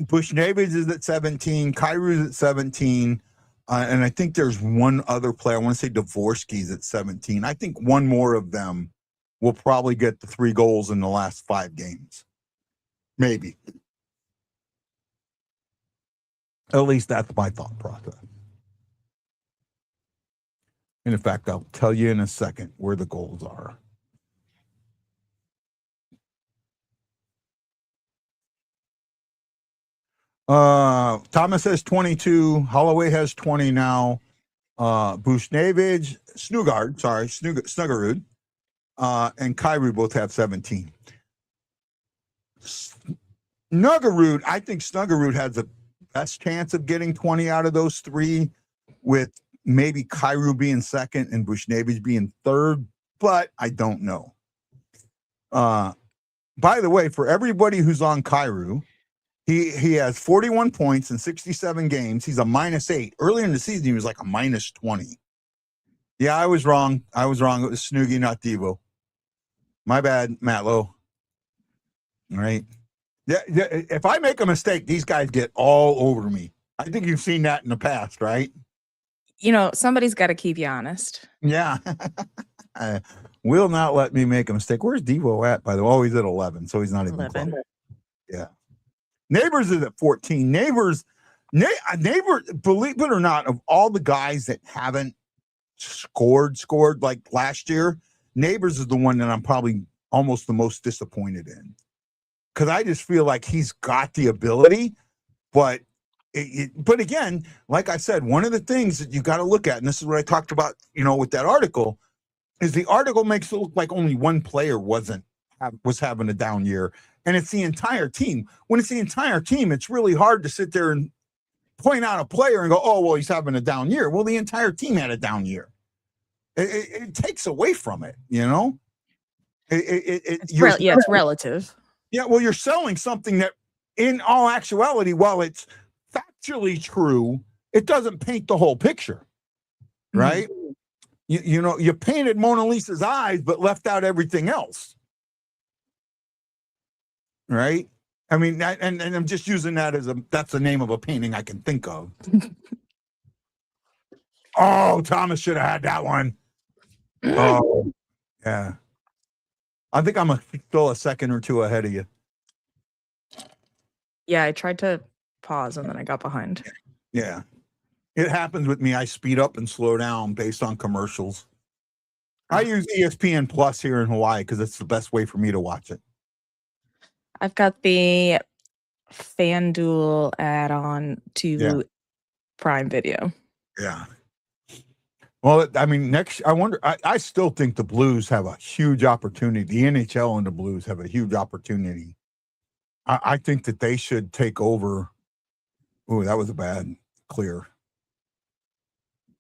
Buchnevich is at 17. Kairu's at 17. And I think there's one other player. I want to say Dvorsky's at 17. I think one more of them will probably get the 3 goals in the last 5 games. Maybe. At least that's my thought process. And in fact, I'll tell you in a second where the goals are. Thomas has 22. Holloway has 20 now. Buchnevich, Snuggerud, and Kairu both have 17. Snuggerud, I think Snuggerud has the best chance of getting 20 out of those 3, with maybe Kairu being second and Buchnevich being third, but I don't know. By the way, for everybody who's on Kairu, he has 41 points in 67 games. He's a -8. Earlier in the season, he was like a -20. Yeah, I was wrong. It was Snoogie, not Devo. My bad, Matlow. All right. Yeah, if I make a mistake, these guys get all over me. I think you've seen that in the past, right? Somebody's got to keep you honest. Yeah. Will not let me make a mistake. Where's Devo at, by the way? Oh, he's at 11, so he's not even 11. Close. Yeah. Neighbors is at 14. Neighbors, believe it or not, of all the guys that haven't scored like last year, Neighbors is the one that I'm probably almost the most disappointed in. Because I just feel like he's got the ability, but again, like I said, one of the things that you got to look at, and this is what I talked about, with that article, is the article makes it look like only one player was having a down year, and it's the entire team. When it's the entire team, it's really hard to sit there and point out a player and go, oh, well, he's having a down year. Well, the entire team had a down year. It takes away from it, It's relative. Yeah, well, you're selling something that, in all actuality, while it's factually true, it doesn't paint the whole picture, right? Mm-hmm. You painted Mona Lisa's eyes, but left out everything else, right? I mean, and I'm just using that that's the name of a painting I can think of. Oh, Thomas should have had that one. Oh, yeah. I think I'm still a second or two ahead of you. Yeah, I tried to pause and then I got behind. Yeah. It happens with me. I speed up and slow down based on commercials. I use ESPN Plus here in Hawaii because it's the best way for me to watch it. I've got the FanDuel add-on to Prime Video. Yeah. Well, I mean, I still think the Blues have a huge opportunity. The NHL and the Blues have a huge opportunity. I think that they should take over. Oh, that was a bad clear.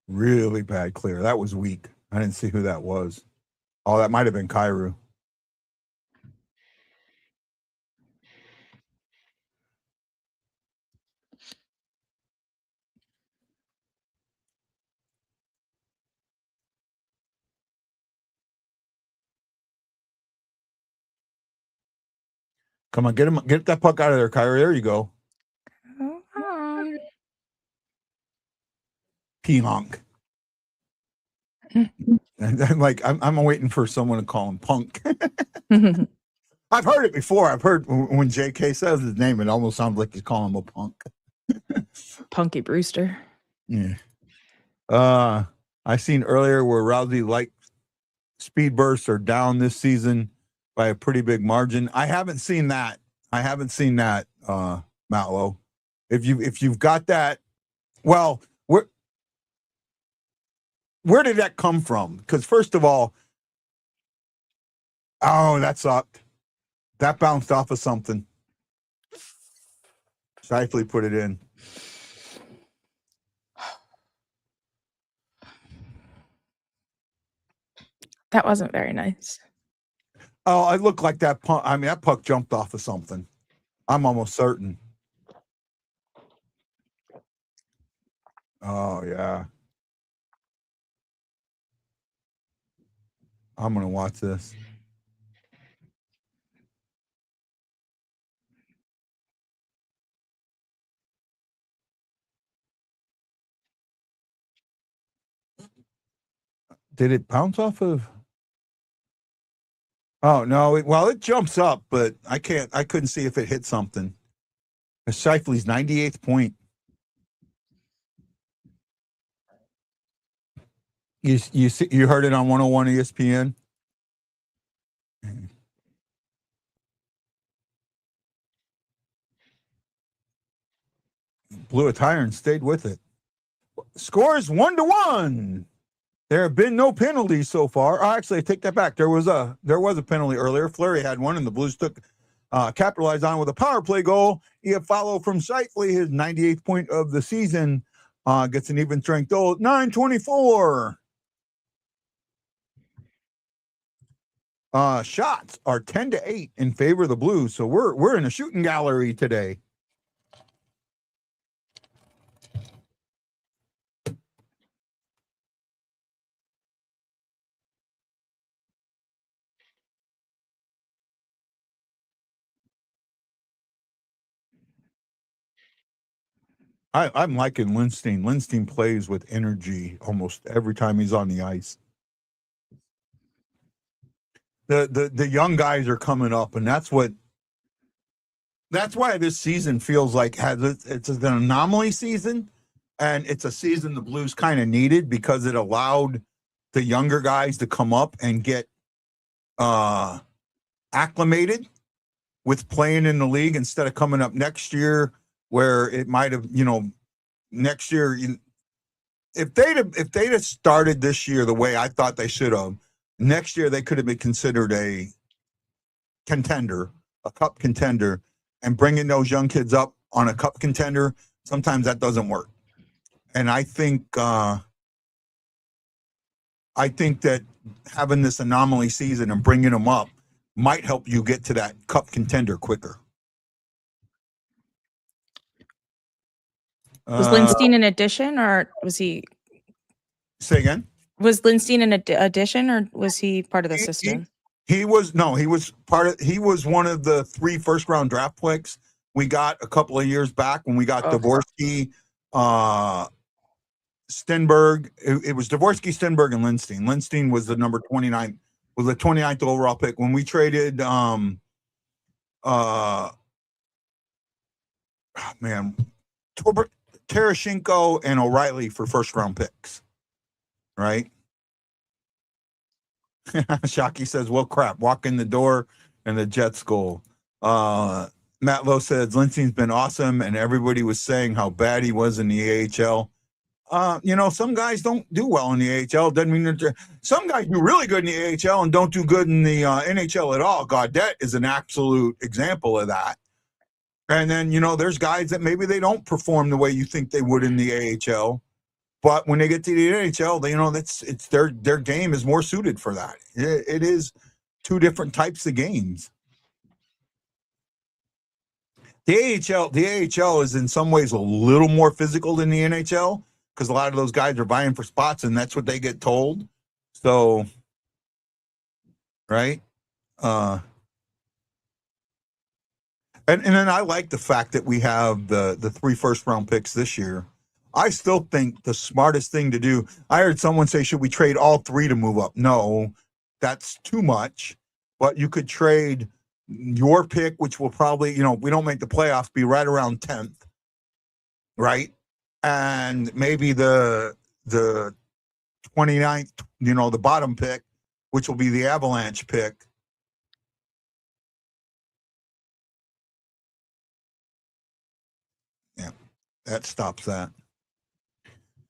Really bad clear. That was weak. I didn't see who that was. Oh, that might have been Kairu. Come on, get that puck out of there, Kyrie. There you go. Come on. P-honk. And I'm like, I'm waiting for someone to call him Punk. I've heard it before. I've heard when JK says his name, it almost sounds like he's calling him a punk. Punky Brewster. Yeah. I seen earlier where Rousey like speed bursts are down this season by a pretty big margin. I haven't seen that. Matlow. If you've got that, well, where did that come from? Because first of all, oh, that sucked. That bounced off of something. Shifley put it in. That wasn't very nice. Oh, I look like that puck. I mean, that puck jumped off of something. I'm almost certain. Oh, yeah. I'm going to watch this. Did it bounce off of? Oh, no. It jumps up, but I couldn't see if it hit something. Shifley's 98th point. You heard it on 101 ESPN? Blew a tire and stayed with it. Scores 1-1. There have been no penalties so far. Oh, actually, I take that back. There was a penalty earlier. Fleury had one, and the Blues capitalized on with a power play goal. Iafallo from Shifley, his 98th point of the season, gets an even strength goal. 9:24. Shots are 10-8 in favor of the Blues. So we're in a shooting gallery today. I'm liking Lindstein. Lindstein plays with energy almost every time he's on the ice. The young guys are coming up, and that's why this season feels like it's an anomaly season, and it's a season the Blues kind of needed because it allowed the younger guys to come up and get acclimated with playing in the league instead of coming up next year where it might have, next year, if they'd have started this year the way I thought they should have, next year they could have been considered a contender, a cup contender, and bringing those young kids up on a cup contender, sometimes that doesn't work. And I think that having this anomaly season and bringing them up might help you get to that cup contender quicker. Was Lindstein an addition, or was he? Say again? Was Lindstein an addition, or was he part of the system? He was one of the 3 first-round draft picks we got a couple of years back when we got Dvorsky, Stenberg. It was Dvorsky, Stenberg, and Lindstein. Lindstein was the number 29, was the 29th overall pick. When we traded Tereshchenko and O'Reilly for first-round picks, right? Shockey says, well, crap, walk in the door and the Jets goal. Matt Lowe says, Lindstein's been awesome, and everybody was saying how bad he was in the AHL. Some guys don't do well in the AHL. Doesn't mean that some guys do really good in the AHL and don't do good in the NHL at all. Gaudette is an absolute example of that. And then, there's guys that maybe they don't perform the way you think they would in the AHL. But when they get to the NHL, it's their game is more suited for that. It is 2 different types of games. The AHL is in some ways a little more physical than the NHL because a lot of those guys are vying for spots, and that's what they get told. So, right? And then I like the fact that we have the 3 first-round picks this year. I still think the smartest thing to do, I heard someone say, should we trade all 3 to move up? No, that's too much. But you could trade your pick, which will probably, we don't make the playoffs, be right around 10th, right? And maybe the 29th, the bottom pick, which will be the Avalanche pick. Yeah, that stops that.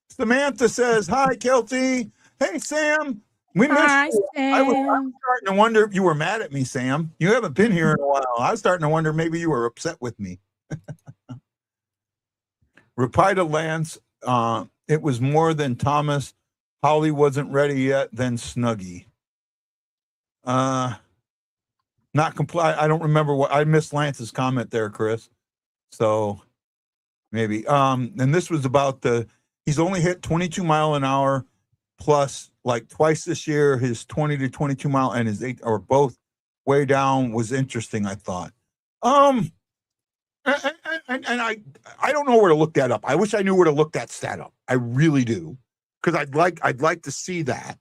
Samantha says, hi, Kelsey. Hey, Sam. We missed you. I was starting to wonder if you were mad at me, Sam. You haven't been here in a while. I was starting to wonder maybe you were upset with me. Reply to Lance. It was more than Thomas. Holly wasn't ready yet. Then Snuggie. Not comply. I don't remember what I missed Lance's comment there, Chris. So maybe. And this was about he's only hit 22 mile an hour plus like twice this year. His 20 to 22 mile and his 8 or both way down was interesting, I thought. And I don't know where to look that up. I wish I knew where to look that stat up. I really do. Because I'd like to see that.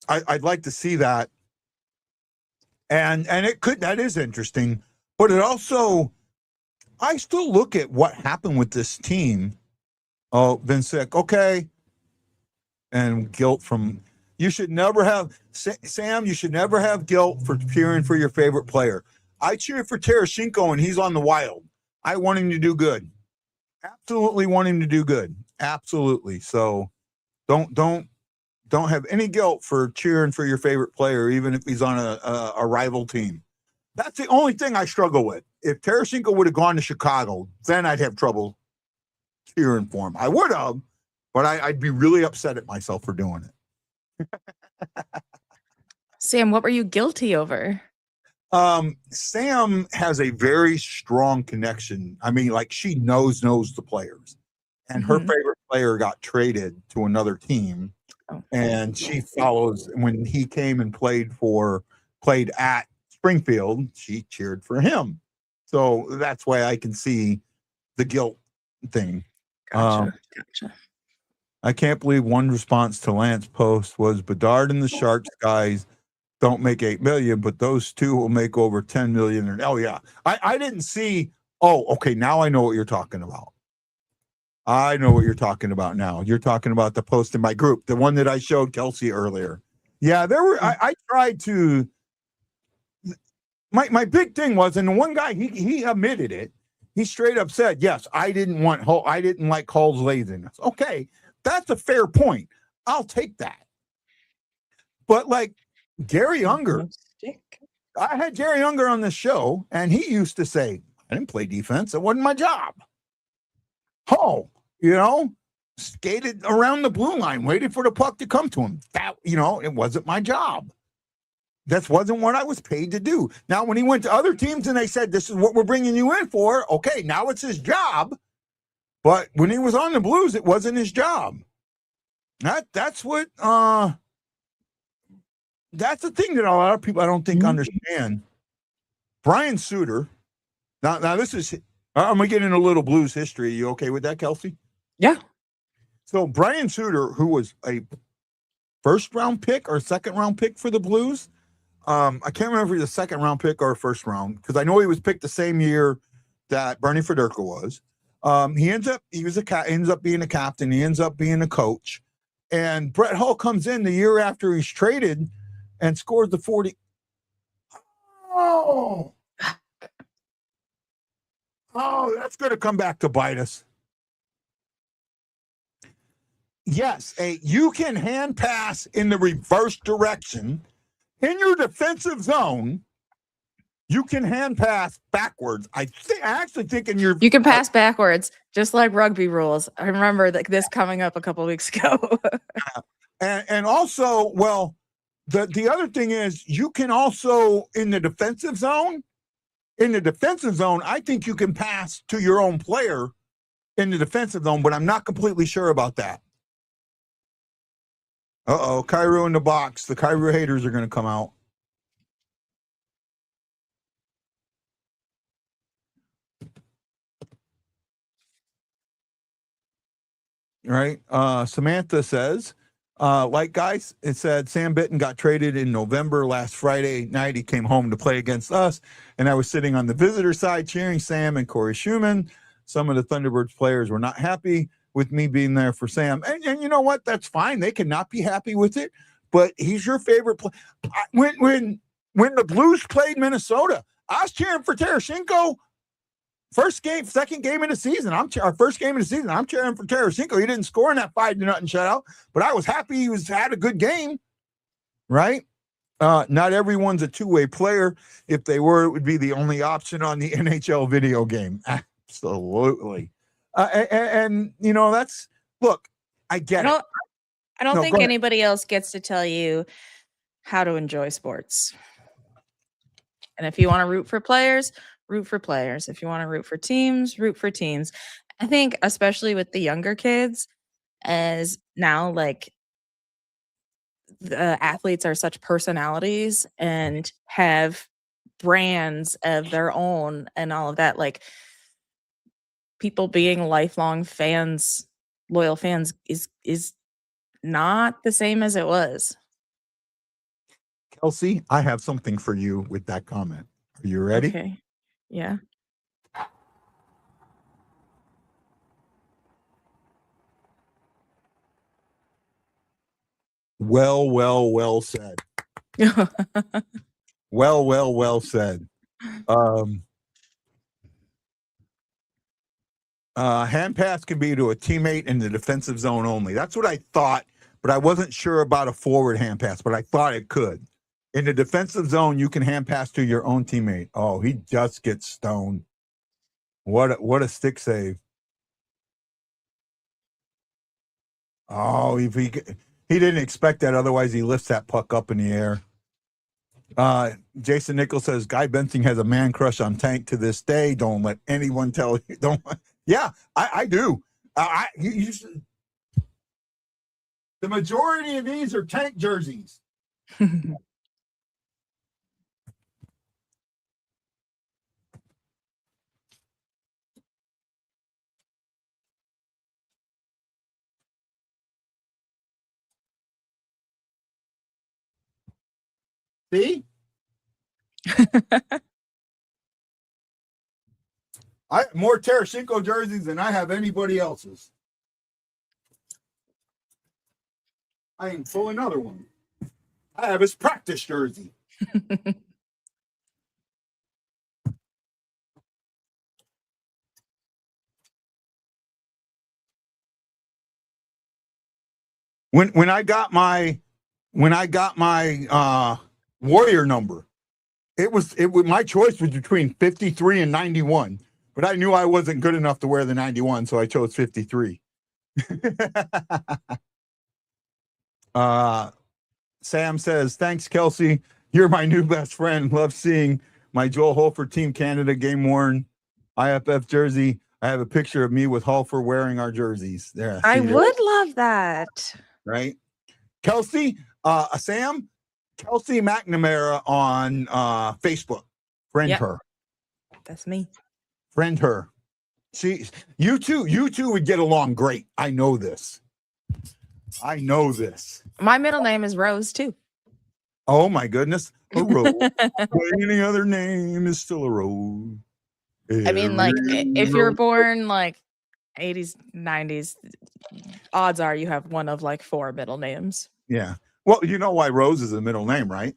I'd like to see that. And that is interesting. But it also, I still look at what happened with this team. Oh, Vincent, okay. And guilt from, you should never have, Sam, you should never have guilt for cheering for your favorite player. I cheer for Tarasenko and he's on the Wild. I want him to do good. Absolutely want him to do good. Absolutely. So don't have any guilt for cheering for your favorite player, even if he's on a rival team. That's the only thing I struggle with. If Tarasenko would have gone to Chicago, then I'd have trouble cheering for him. I would have, but I'd be really upset at myself for doing it. Sam, what were you guilty over? Sam has a very strong connection. I mean, like she knows the players, and her favorite player got traded to another team, and she follows when he came and played at Springfield. She cheered for him, so that's why I can see the guilt thing. Gotcha. I can't believe one response to Lance's post was Bedard and the Sharks guys don't make 8 million, but those two will make over 10 million. And oh yeah, I didn't see. Oh, okay. Now I know what you're talking about. I know what you're talking about now. You're talking about the post in my group, the one that I showed Kelsey earlier. Yeah, there were. I tried to. My big thing was, and the one guy he admitted it. He straight up said, "Yes, I didn't like Hull's laziness." Okay, that's a fair point. I'll take that. But like. Gary Unger, I had Gary Unger on the show, and he used to say, I didn't play defense. It wasn't my job. Oh, skated around the blue line, waited for the puck to come to him. That, it wasn't my job. That wasn't what I was paid to do. Now, when he went to other teams and they said, this is what we're bringing you in for, okay, now it's his job. But when he was on the Blues, it wasn't his job. That's what... That's the thing that a lot of people I don't think understand. Brian Suter. Now this is I'm gonna get into a little Blues history. Are you okay with that, Kelsey? Yeah. So Brian Suter, who was a first round pick or second round pick for the Blues, I can't remember if he was a second round pick or a first round because I know he was picked the same year that Bernie Federico was. He ends up being a captain. He ends up being a coach, and Brett Hull comes in the year after he's traded. And scored the 40. Oh, that's going to come back to bite us. Yes, you can hand pass in the reverse direction. In your defensive zone, you can hand pass backwards. I actually think you can pass backwards, just like rugby rules. I remember this coming up a couple of weeks ago. and also, well, The other thing is you can also in the defensive zone, I think you can pass to your own player in the defensive zone, but I'm not completely sure about that. Cairo in the box. The Cairo haters are going to come out. Right. Samantha says, guys, it said Sam Bitten got traded in November last Friday night. He came home to play against us, and I was sitting on the visitor side cheering Sam and Corey Schumann. Some of the Thunderbirds players were not happy with me being there for Sam. And you know what? That's fine. They cannot be happy with it, but he's your favorite player. When the Blues played Minnesota, I was cheering for Tarasenko. Second game of the season. Our first game of the season. I'm cheering for Tarasenko. He didn't score in that 5-0 shutout, but I was happy he had a good game. Right? Not everyone's a two-way player. If they were, it would be the only option on the NHL video game. Absolutely. And you know, that's look, I get it. I don't think anybody else gets to tell you how to enjoy sports. And if you want to root for players, root for players. If you want to root for teams, root for teams. I think especially with the younger kids, as now like the athletes are such personalities and have brands of their own and all of that, like people being lifelong fans, loyal fans is not the same as it was. Kelsey, I have something for you with that comment. Are you ready? Okay. Yeah. Well said. Well said. Hand pass can be to a teammate in the defensive zone only. That's what I thought, but I wasn't sure about a forward hand pass, but I thought it could. In the defensive zone, you can hand pass to your own teammate. Oh, he just gets stoned. What a stick save. Oh, he didn't expect that. Otherwise, he lifts that puck up in the air. Jason Nichols says, Guy Bensing has a man crush on Tank to this day. Don't let anyone tell you. Don't. Yeah, I do. The majority of these are Tank jerseys. See? I have more Tarasenko jerseys than I have anybody else's. I can pull another one. I have his practice jersey. When I got my Warrior number, it was my choice was between 53 and 91, but I knew I wasn't good enough to wear the 91, so I chose 53. Sam says, thanks, Kelsey. You're my new best friend. Love seeing my Joel Holford Team Canada game worn IFF jersey. I have a picture of me with Holford wearing our jerseys. There, I would love that. Right? Kelsey, Sam, Kelsey McNamara on Facebook. Friend her. That's me. Friend her. You two would get along great. I know this. My middle name is Rose too. Oh my goodness. A rose. Any other name is still a rose. I mean, like, if you're born like 80s, 90s, odds are you have one of like 4 middle names. Yeah. Well, you know why Rose is a middle name, right?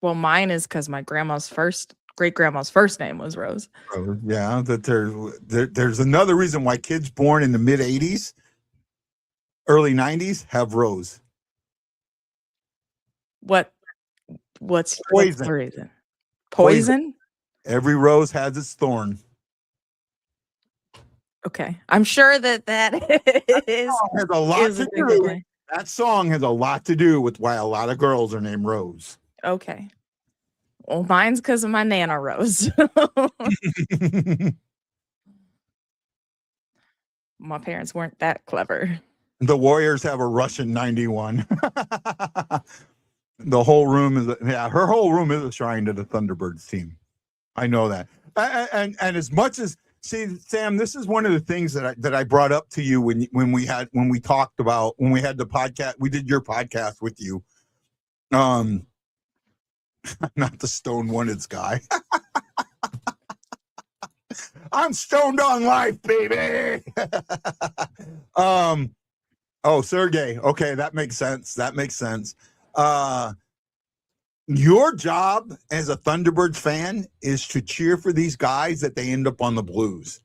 Well, mine is because my great grandma's first name was Rose. Yeah, that there's another reason why kids born in the mid 80s, early 90s have Rose. What's Poison? the reason? Poison? Every rose has its thorn. Okay, I'm sure that is has a lot to do. That song has a lot to do with why a lot of girls are named Rose. Okay. Well, mine's because of my Nana Rose. My parents weren't that clever. The Warriors have a Russian 91. The whole room is, her whole room is a shrine to the Thunderbirds team. I know that. And as much as, see, Sam, this is one of the things that I brought up to you when we had the podcast, we did your podcast with you. Not the Stone Wanted guy. I'm stoned on life, baby. Oh, Sergey. Okay, that makes sense. Your job as a Thunderbirds fan is to cheer for these guys that they end up on the Blues.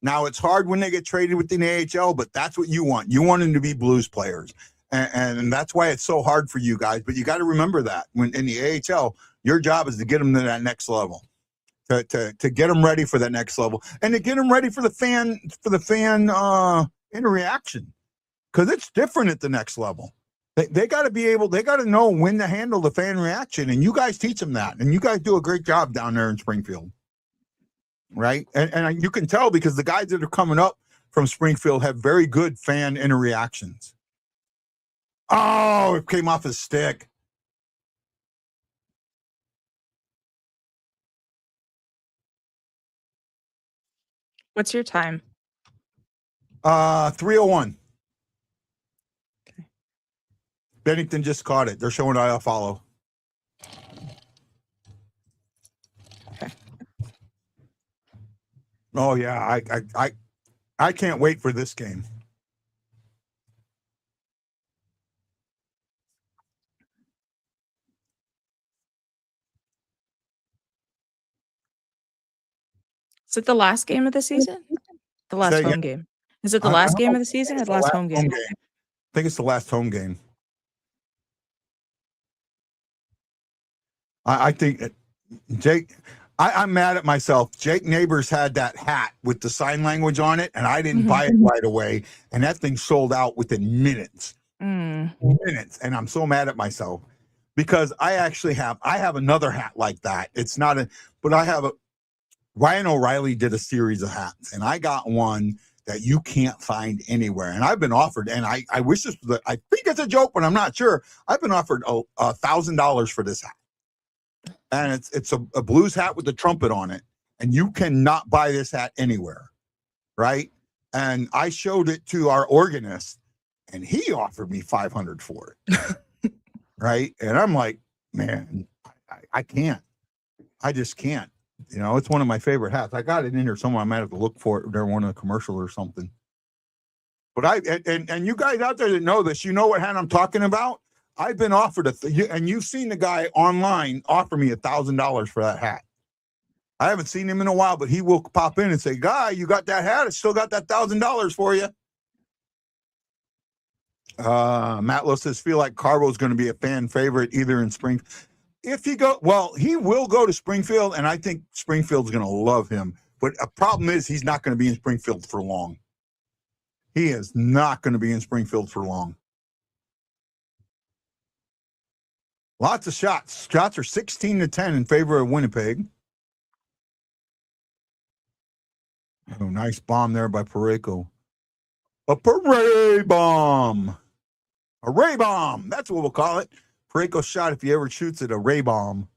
Now, it's hard when they get traded within the AHL, but that's what you want. You want them to be Blues players. And that's why it's so hard for you guys. But you got to remember that when in the AHL, your job is to get them to that next level, to get them ready for that next level and to get them ready for the fan interaction, because it's different at the next level. They got to be able, they got to know when to handle the fan reaction, and you guys teach them that, and you guys do a great job down there in Springfield, right? And you can tell because the guys that are coming up from Springfield have very good fan interactions. Oh, it came off his stick. What's your time? 3:01. Okay. Bennington just caught it. They're showing I'll follow. Okay. Oh yeah, I can't wait for this game. Is it the last game of the season? The last home game. Is it the last game of the season or the last home game? I think it's the last home game. I think Jake, I'm mad at myself. Jake Neighbors had that hat with the sign language on it, and I didn't buy it right away. And that thing sold out within minutes. Minutes. And I'm so mad at myself because I have another hat like that. It's not but I have Ryan O'Reilly did a series of hats, and I got one that you can't find anywhere. And I've been offered, and I wish this was I think it's a joke, but I'm not sure. I've been offered $1,000 for this hat. And it's a blues hat with a trumpet on it, and you cannot buy this hat anywhere, right? And I showed it to our organist, and he offered me $500 for it, right? And I'm like, man, I can't. I just can't. You know, it's one of my favorite hats. I got it in here somewhere. I might have to look for it during one of the commercials or something. But and you guys out there that know this, you know what hat I'm talking about. I've been offered and you've seen the guy online offer me $1,000 for that hat. I haven't seen him in a while, but he will pop in and say, "Guy, you got that hat? It's still got that $1,000 for you." Matt Lowe says, "Feel like Carbo's going to be a fan favorite either in spring. If he he will go to Springfield, and I think Springfield's going to love him. But a problem is he's not going to be in Springfield for long. He is not going to be in Springfield for long." Lots of shots. Shots are 16-10 in favor of Winnipeg. Oh, nice bomb there by Pareko. A parade bomb. A ray bomb. That's what we'll call it. Pareko shot, if he ever shoots it, a ray bomb.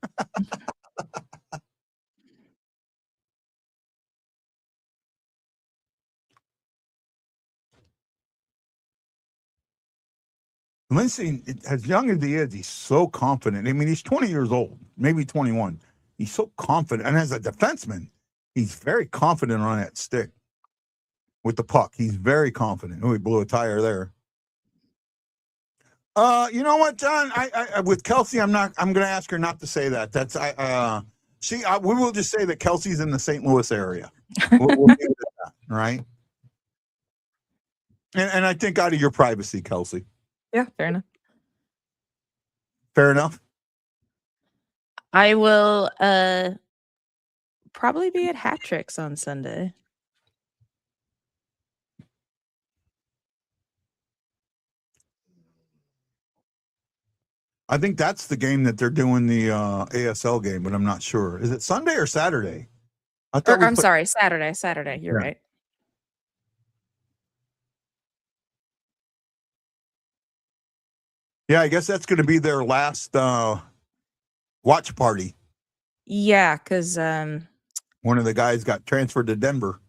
Lindsay, as young as he is, he's so confident. I mean, he's 20 years old, maybe 21. He's so confident. And as a defenseman, he's very confident on that stick with the puck. He's very confident. Oh, he blew a tire there. You know what, John? I with Kelsey, I'm going to ask her not to say that. That's we will just say that Kelsey's in the St. Louis area. We'll leave it at that, right? And I think out of your privacy, Kelsey. Yeah, fair enough. Fair enough. I will probably be at Hat Tricks on Sunday. I think that's the game that they're doing the ASL game, but I'm not sure. Is it Sunday or Saturday? Sorry, Saturday. Saturday. You're right. Yeah, I guess that's going to be their last watch party. Yeah, because one of the guys got transferred to Denver.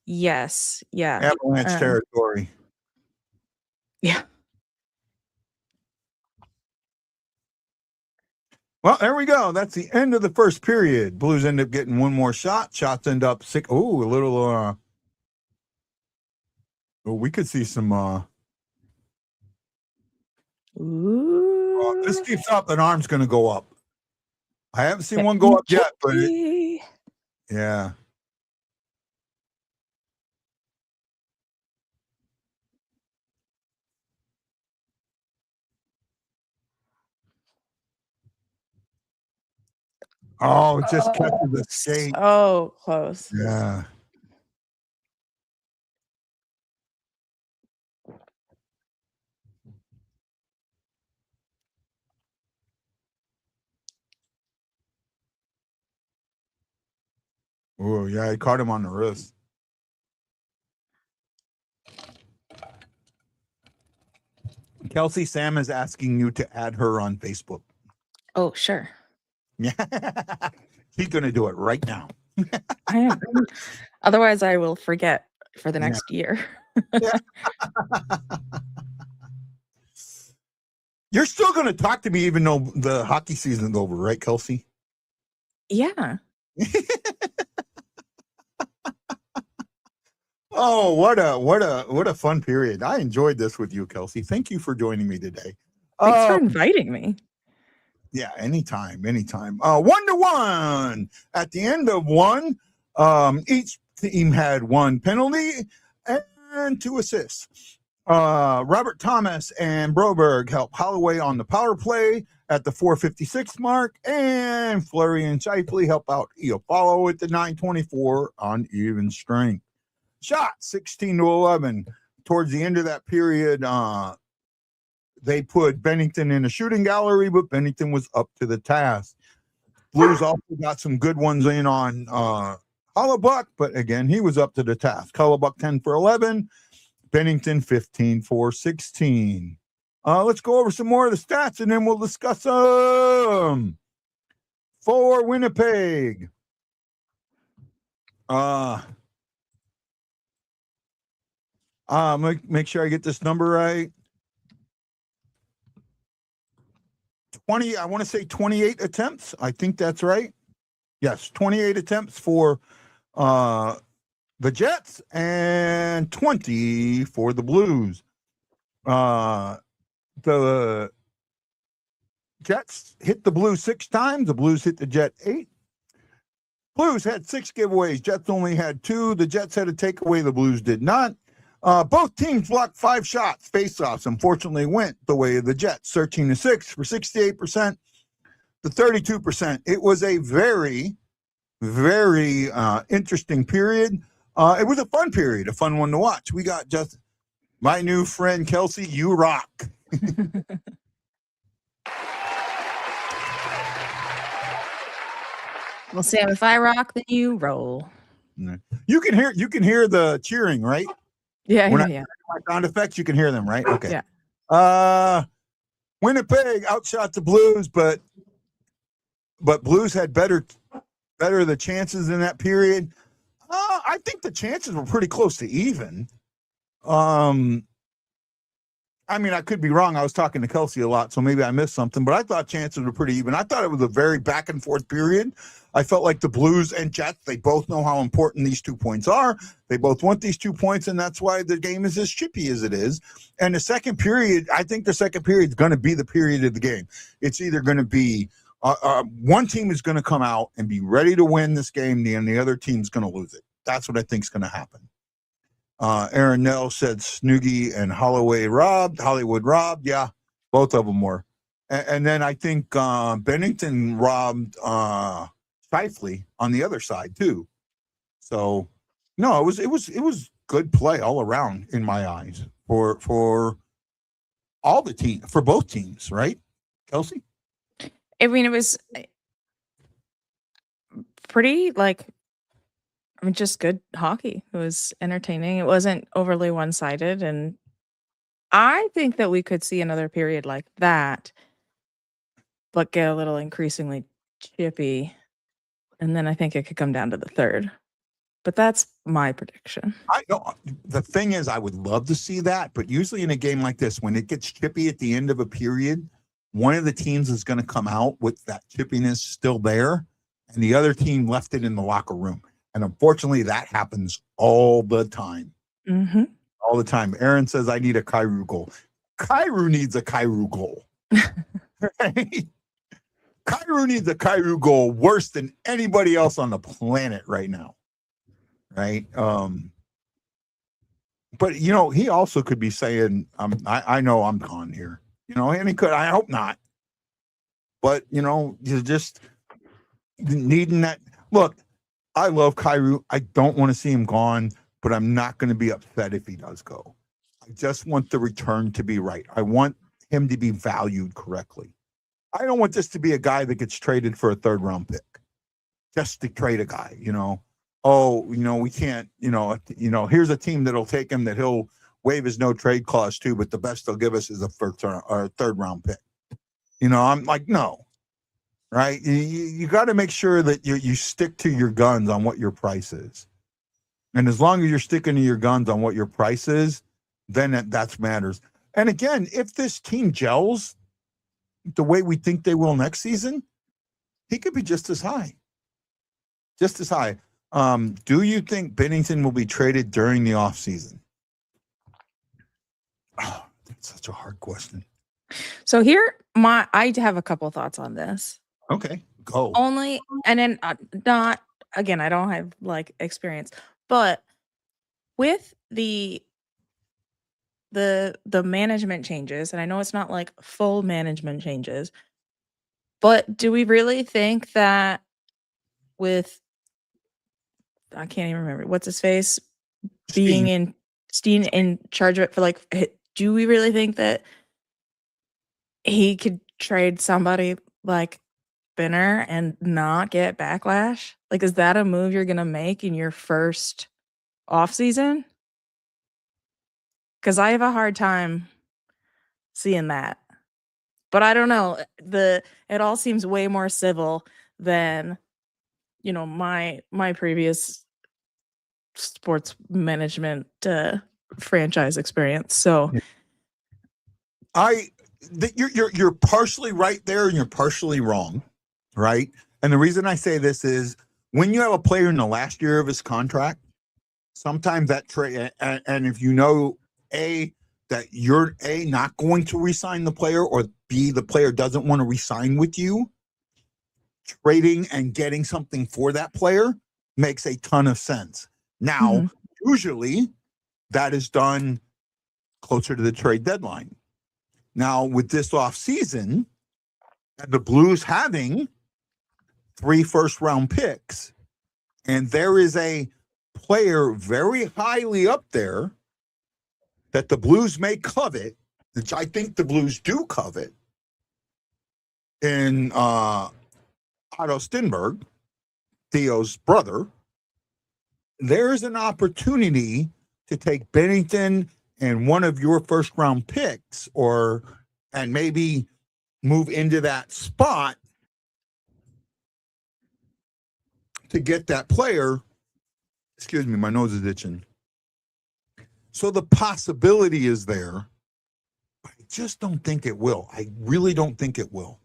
Yes. Yeah. Avalanche territory. Yeah. Well, there we go. That's the end of the first period. Blues end up getting one more shot. Shots end up sick. Oh, a little. We could see some. This keeps up, an arm's going to go up. I haven't seen one go up yet, but yeah. Oh, it just catches the skate. So close. Yeah. Oh, yeah, he caught him on the wrist. Kelsey, Sam is asking you to add her on Facebook. Oh, sure. Yeah. He's going to do it right now. I am. Otherwise, I will forget for the next year. Yeah. You're still going to talk to me even though the hockey season's over, right, Kelsey? Yeah. Oh, what a fun period. I enjoyed this with you, Kelsey. Thank you for joining me today. Thanks for inviting me. Yeah, anytime. 1-1. At the end of one, each team had one penalty and 2 assists. Robert Thomas and Broberg helped Holloway on the power play at the 4:56 mark, and Fleury and Shifley help out Iafallo at the 9:24 on even strength. Shots 16-11. Towards the end of that period, they put Bennington in a shooting gallery, but Bennington was up to the task. Blues also got some good ones in on Hollebuck, but again, he was up to the task. Hollebuck 10 for 11, Bennington 15 for 16. Let's go over some more of the stats, and then we'll discuss them. For Winnipeg, make sure I get this number right. 20, I want to say 28 attempts. I think that's right. Yes, 28 attempts for the Jets and 20 for the Blues. The Jets hit the Blues 6 times. The Blues hit the Jet 8. Blues had 6 giveaways. Jets only had 2. The Jets had a takeaway. The Blues did not. Both teams blocked 5 shots. Faceoffs, unfortunately, went the way of the Jets, 13-6 for 68% to 32%. It was a very, very interesting period. It was a fun period, a fun one to watch. We got just my new friend, Kelsey, you rock. Well, Sam, if I rock, then you roll. You can hear the cheering, right? Yeah. My sound effects, you can hear them, right? Okay. Yeah. Winnipeg outshot the Blues, but Blues had better the chances in that period. I think the chances were pretty close to even. I mean, I could be wrong. I was talking to Kelsey a lot, so maybe I missed something, but I thought chances were pretty even. I thought it was a very back and forth period. I felt like the Blues and Jets, they both know how important these 2 points are. They both want these 2 points, and that's why the game is as chippy as it is. And the second period, I think the second period is going to be the period of the game. It's either going to be one team is going to come out and be ready to win this game, and the other team's going to lose it. That's what I think is going to happen. Aaron Nell said Snoogie and Hollywood robbed. Yeah, both of them were. And then I think Bennington robbed Shifley on the other side too. So no, it was good play all around in my eyes for all the team, for both teams, right, Kelsey? I mean, it was pretty just good hockey. It was entertaining. It wasn't overly one-sided, and I think that we could see another period like that, but get a little increasingly chippy, and then I think it could come down to the third. But that's my prediction. I know. The thing is, I would love to see that, but usually in a game like this, when it gets chippy at the end of a period, one of the teams is going to come out with that chippiness still there, and the other team left it in the locker room. And unfortunately, that happens all the time. Mm-hmm. All the time. Aaron says, I need a Kyrou goal. Kyrou needs a Kyrou goal. Right? Kyrou needs a Kyrou goal worse than anybody else on the planet right now. Right? But, he also could be saying, I know I'm gone here. And he could. I hope not. But, you just needing that. Look, I love Kyrie. I don't want to see him gone, but I'm not going to be upset if he does go. I just want the return to be right. I want him to be valued correctly. I don't want this to be a guy that gets traded for a 3rd round pick just to trade a guy, we can't, here's a team that'll take him that he'll waive his no trade clause too, but the best they'll give us is a 3rd round pick. I'm like, no, right? You got to make sure that you stick to your guns on what your price is. And as long as you're sticking to your guns on what your price is, then that matters. And again, if this team gels the way we think they will next season, he could be just as high. Just as high. Do you think Binnington will be traded during the offseason? Oh, that's such a hard question. So I have a couple thoughts on this. Okay, go. Only, and then not, again, I don't have like experience, but with the management changes, and I know it's not like full management changes, but do we really think that with, I can't even remember what's his face being in charge of it for like, do we really think that he could trade somebody like Binner and not get backlash? Like, is that a move you're gonna make in your first off season? Because I have a hard time seeing that. But I don't know. It all seems way more civil than my previous sports management franchise experience. So you're partially right there and you're partially wrong, right? And the reason I say this is when you have a player in the last year of his contract, sometimes that trade, and if that you're not going to re-sign the player, or B, the player doesn't want to re-sign with you, trading and getting something for that player makes a ton of sense. Now, usually that is done closer to the trade deadline. Now, with this offseason, and the Blues having 3 first-round picks, and there is a player very highly up there that the Blues may covet, which I think the Blues do covet, in Otto Stenberg, Theo's brother, there's an opportunity to take Binnington and one of your first-round picks, and maybe move into that spot to get that player. Excuse me, my nose is itching. So the possibility is there. I just don't think it will. I really don't think it will.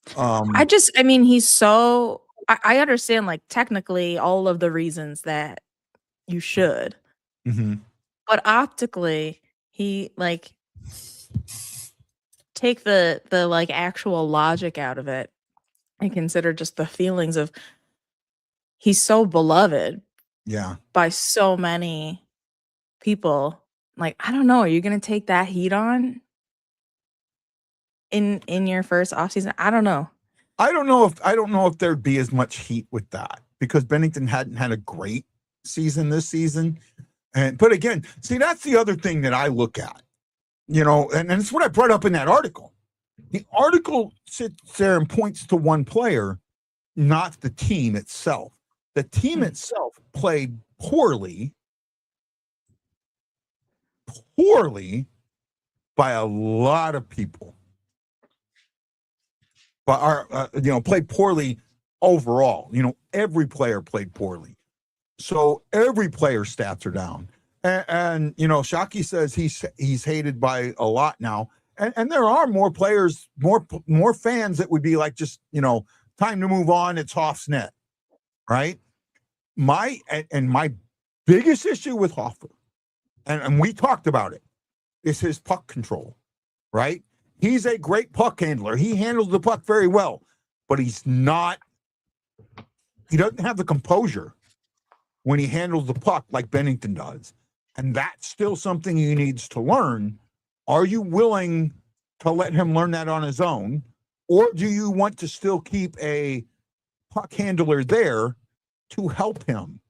He's so, I understand like technically all of the reasons that you should, but optically he like take the like actual logic out of it and consider just the feelings of he's so beloved by so many people. Like, I don't know, are you gonna take that heat on in your first offseason? I don't know. I don't know if there'd be as much heat with that, because Binnington hadn't had a great season this season. But again, see, that's the other thing that I look at, and it's what I brought up in that article. The article sits there and points to one player, not the team itself. The team itself played poorly by a lot of people. But played poorly overall. Every player played poorly. So every player's stats are down. And Shockey says he's hated by a lot now. And there are more players, more fans that would be like, just, time to move on. It's Hoff's net, right? My biggest issue with Hoffer, and we talked about it, is his puck control, right? He's a great puck handler. He handles the puck very well, but he doesn't have the composure when he handles the puck like Binnington does. And that's still something he needs to learn. Are you willing to let him learn that on his own? Or do you want to still keep a puck handler there to help him.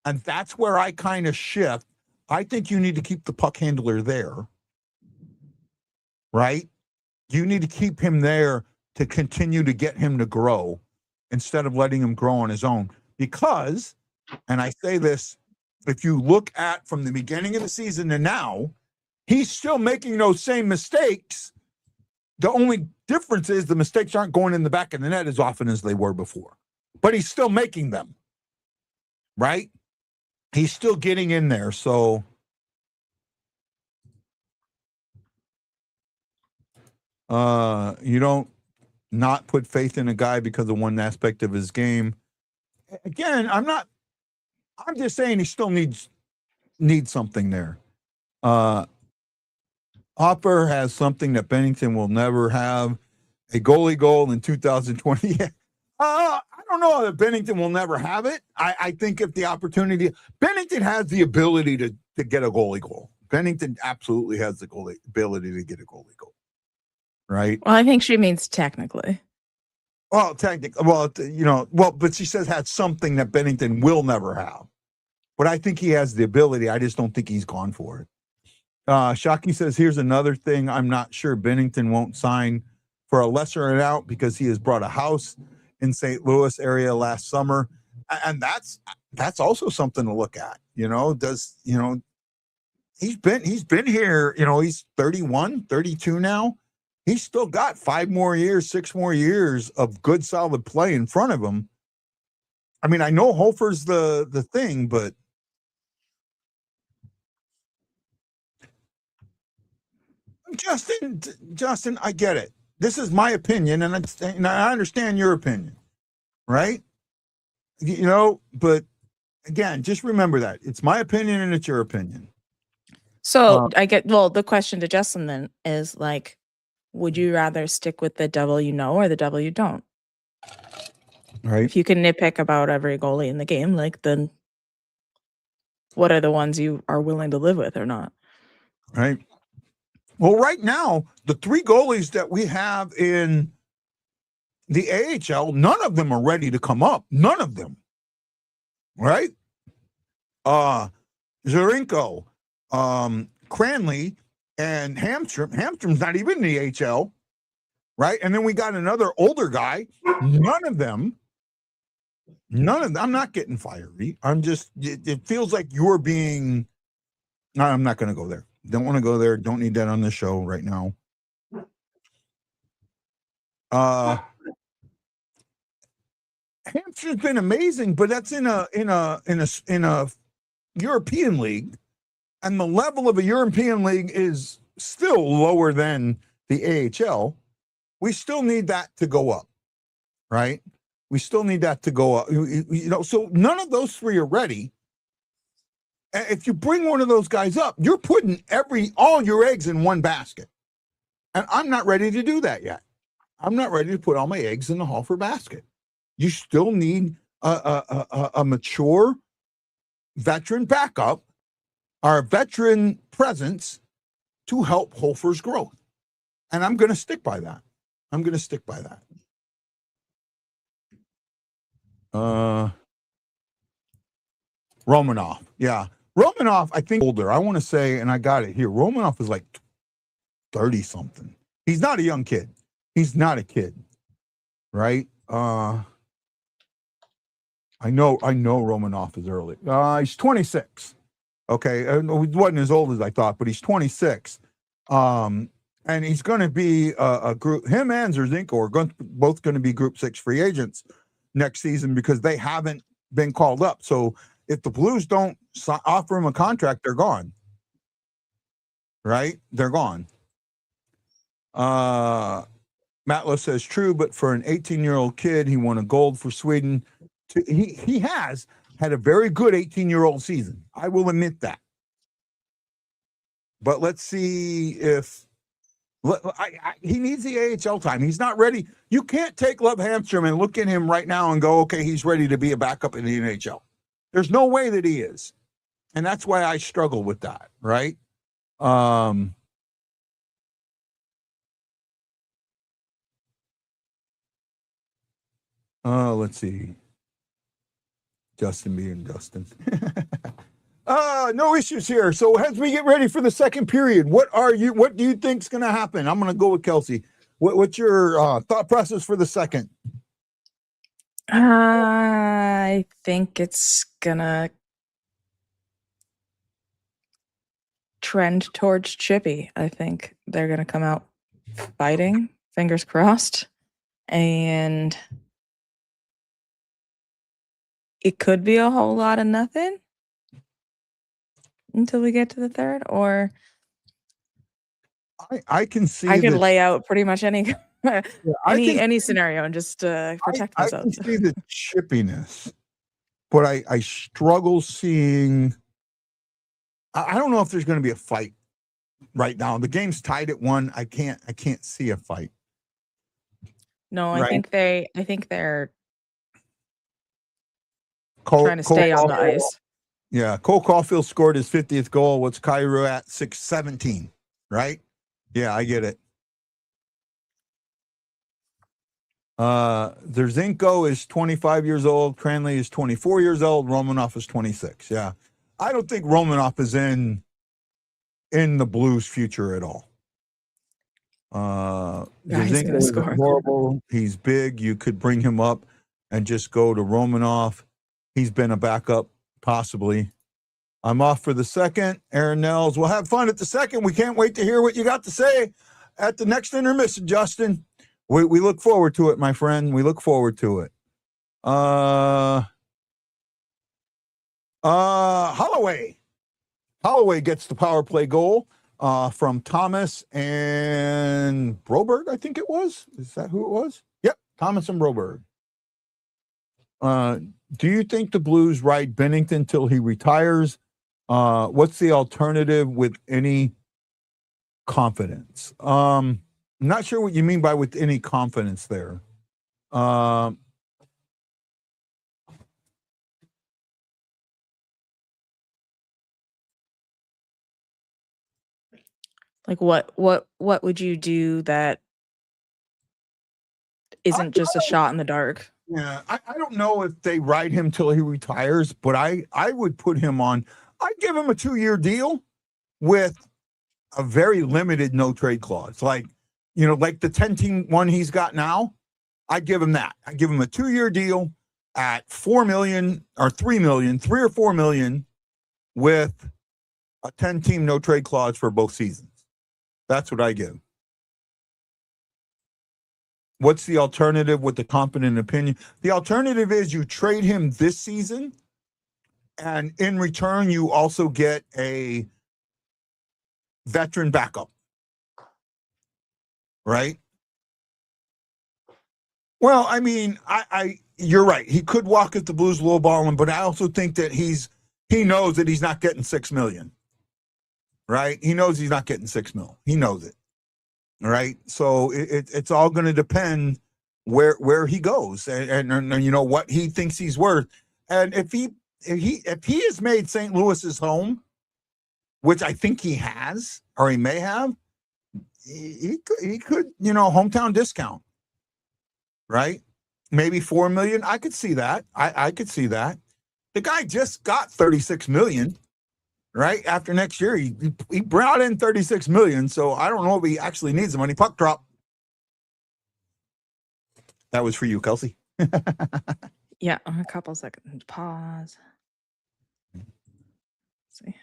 And that's where I kind of shift. I think you need to keep the puck handler there, right? You need to keep him there to continue to get him to grow instead of letting him grow on his own. Because, and I say this, if you look at from the beginning of the season to now, he's still making those same mistakes. The only difference is the mistakes aren't going in the back of the net as often as they were before. But he's still making them, right? He's still getting in there. So you don't not put faith in a guy because of one aspect of his game. Again, I'm just saying he still needs something there. Hopper has something that Bennington will never have, a goalie goal in 2020. I don't know that Bennington will never have it. I think if the opportunity, Bennington has the ability to get a goalie goal. Bennington absolutely has the ability to get a goalie goal. Right? Well, I think she means technically. Well, technically, but she says had something that Bennington will never have. But I think he has the ability. I just don't think he's gone for it. Shockey says, here's another thing. I'm not sure Bennington won't sign for a lesser amount because he has brought a house in St. Louis area last summer. And that's also something to look at. He's been here, he's 31, 32 now. He's still got 5 more years, 6 more years of good, solid play in front of him. I mean, I know Hofer's the thing, but Justin, I get it. This is my opinion, and I understand your opinion, right? But again, just remember that it's my opinion and it's your opinion. So the question to Justin then is like, would you rather stick with the devil you know or the devil you don't? Right. If you can nitpick about every goalie in the game, like, then what are the ones you are willing to live with or not? Right. Well, right now, the 3 goalies that we have in the AHL, none of them are ready to come up. None of them. Right? Zarenko, Cranley, and Hamstrom. Hamstrom's not even in the AHL. Right? And then we got another older guy. None of them. I'm not getting fiery. It feels like you're being, no, I'm not going to go there. Don't want to go there. Don't need that on the show right now. Hampshire's been amazing, but that's in a European league, and the level of a European league is still lower than the AHL. We still need that to go up, right? We still need that to go up. So none of those 3 are ready. If you bring one of those guys up, you're putting all your eggs in one basket. And I'm not ready to do that yet. I'm not ready to put all my eggs in the Hofer basket. You still need a mature veteran backup, or veteran presence to help Hofer's growth. And I'm going to stick by that. Romanov. Yeah. Romanov, I think older. I want to say, and I got it here. Romanov is like 30 something. He's not a young kid. He's not a kid. Right? I know Romanov is early. He's 26. Okay. He wasn't as old as I thought, but he's 26. And he's going to be a group, him and Zerzinko are both going to be Group 6 free agents next season because they haven't been called up. So if the Blues don't offer him a contract, they're gone. Right? They're gone. Matlow says true, but for an 18-year-old kid, he won a gold for Sweden. He has had a very good 18-year-old season. I will admit that. But let's see if he needs the AHL time. He's not ready. You can't take Love Hamstrom and look at him right now and go, okay, he's ready to be a backup in the NHL. There's no way that he is. And that's why I struggle with that, right? Let's see. Justin being Justin. No issues here. So as we get ready for the second period, what do you think's going to happen? I'm going to go with Kelsey. What's your thought process for the second? I think it's gonna trend towards Chippy. I think they're gonna come out fighting, fingers crossed, and it could be a whole lot of nothing until we get to the third, or I can see. I could lay out pretty much any any see, scenario and just protect myself. I can see the chippiness, but I struggle seeing. I don't know if there's going to be a fight right now. The game's tied at 1. I can't see a fight. No, right? I think they're trying to stay on the ice. Yeah, Cole Caulfield scored his 50th goal. What's Cairo at? 617, right? Yeah, I get it. Zerzinko is 25 years old. Cranley is 24 years old. Romanoff is 26. Yeah. I don't think Romanoff is in the Blues' future at all. Zerzinko is horrible. He's big. You could bring him up and just go to Romanoff. He's been a backup, possibly. I'm off for the second. Aaron Nels. We'll have fun at the second. We can't wait to hear what you got to say at the next intermission, Justin. We look forward to it, my friend. We look forward to it. Holloway. Holloway gets the power play goal from Thomas and Broberg, I think it was. Is that who it was? Yep, Thomas and Broberg. Do you think the Blues ride Bennington till he retires? What's the alternative with any confidence? I'm not sure what you mean by with any confidence there. Like what would you do that isn't just a shot in the dark? Yeah, I don't know if they ride him till he retires, but I would put him on. I'd give him a 2-year deal with a very limited no trade clause. Like the 10-team one he's got now, I'd give him that. I'd give him a 2-year deal at $4 million or $3 million, $3 or $4 million with a 10-team no trade clause for both seasons. That's what I give. What's the alternative with the confident opinion? The alternative is you trade him this season, and in return, you also get a veteran backup. Right? Well, I mean, you're right. He could walk at the Blues lowball him, but I also think that he knows that he's not getting $6 million. Right? He knows he's not getting $6 million. He knows it. Right? So it's all going to depend where he goes and what he thinks he's worth. And if he has made St. Louis his home, which I think he has, or he may have, he could hometown discount, right? Maybe $4 million. I could see that. I could see that. The guy just got $36 million, right? After next year, he brought in $36 million. So I don't know if he actually needs the money. Puck drop. That was for you, Kelsey. Yeah, a couple seconds. Pause. Let's see.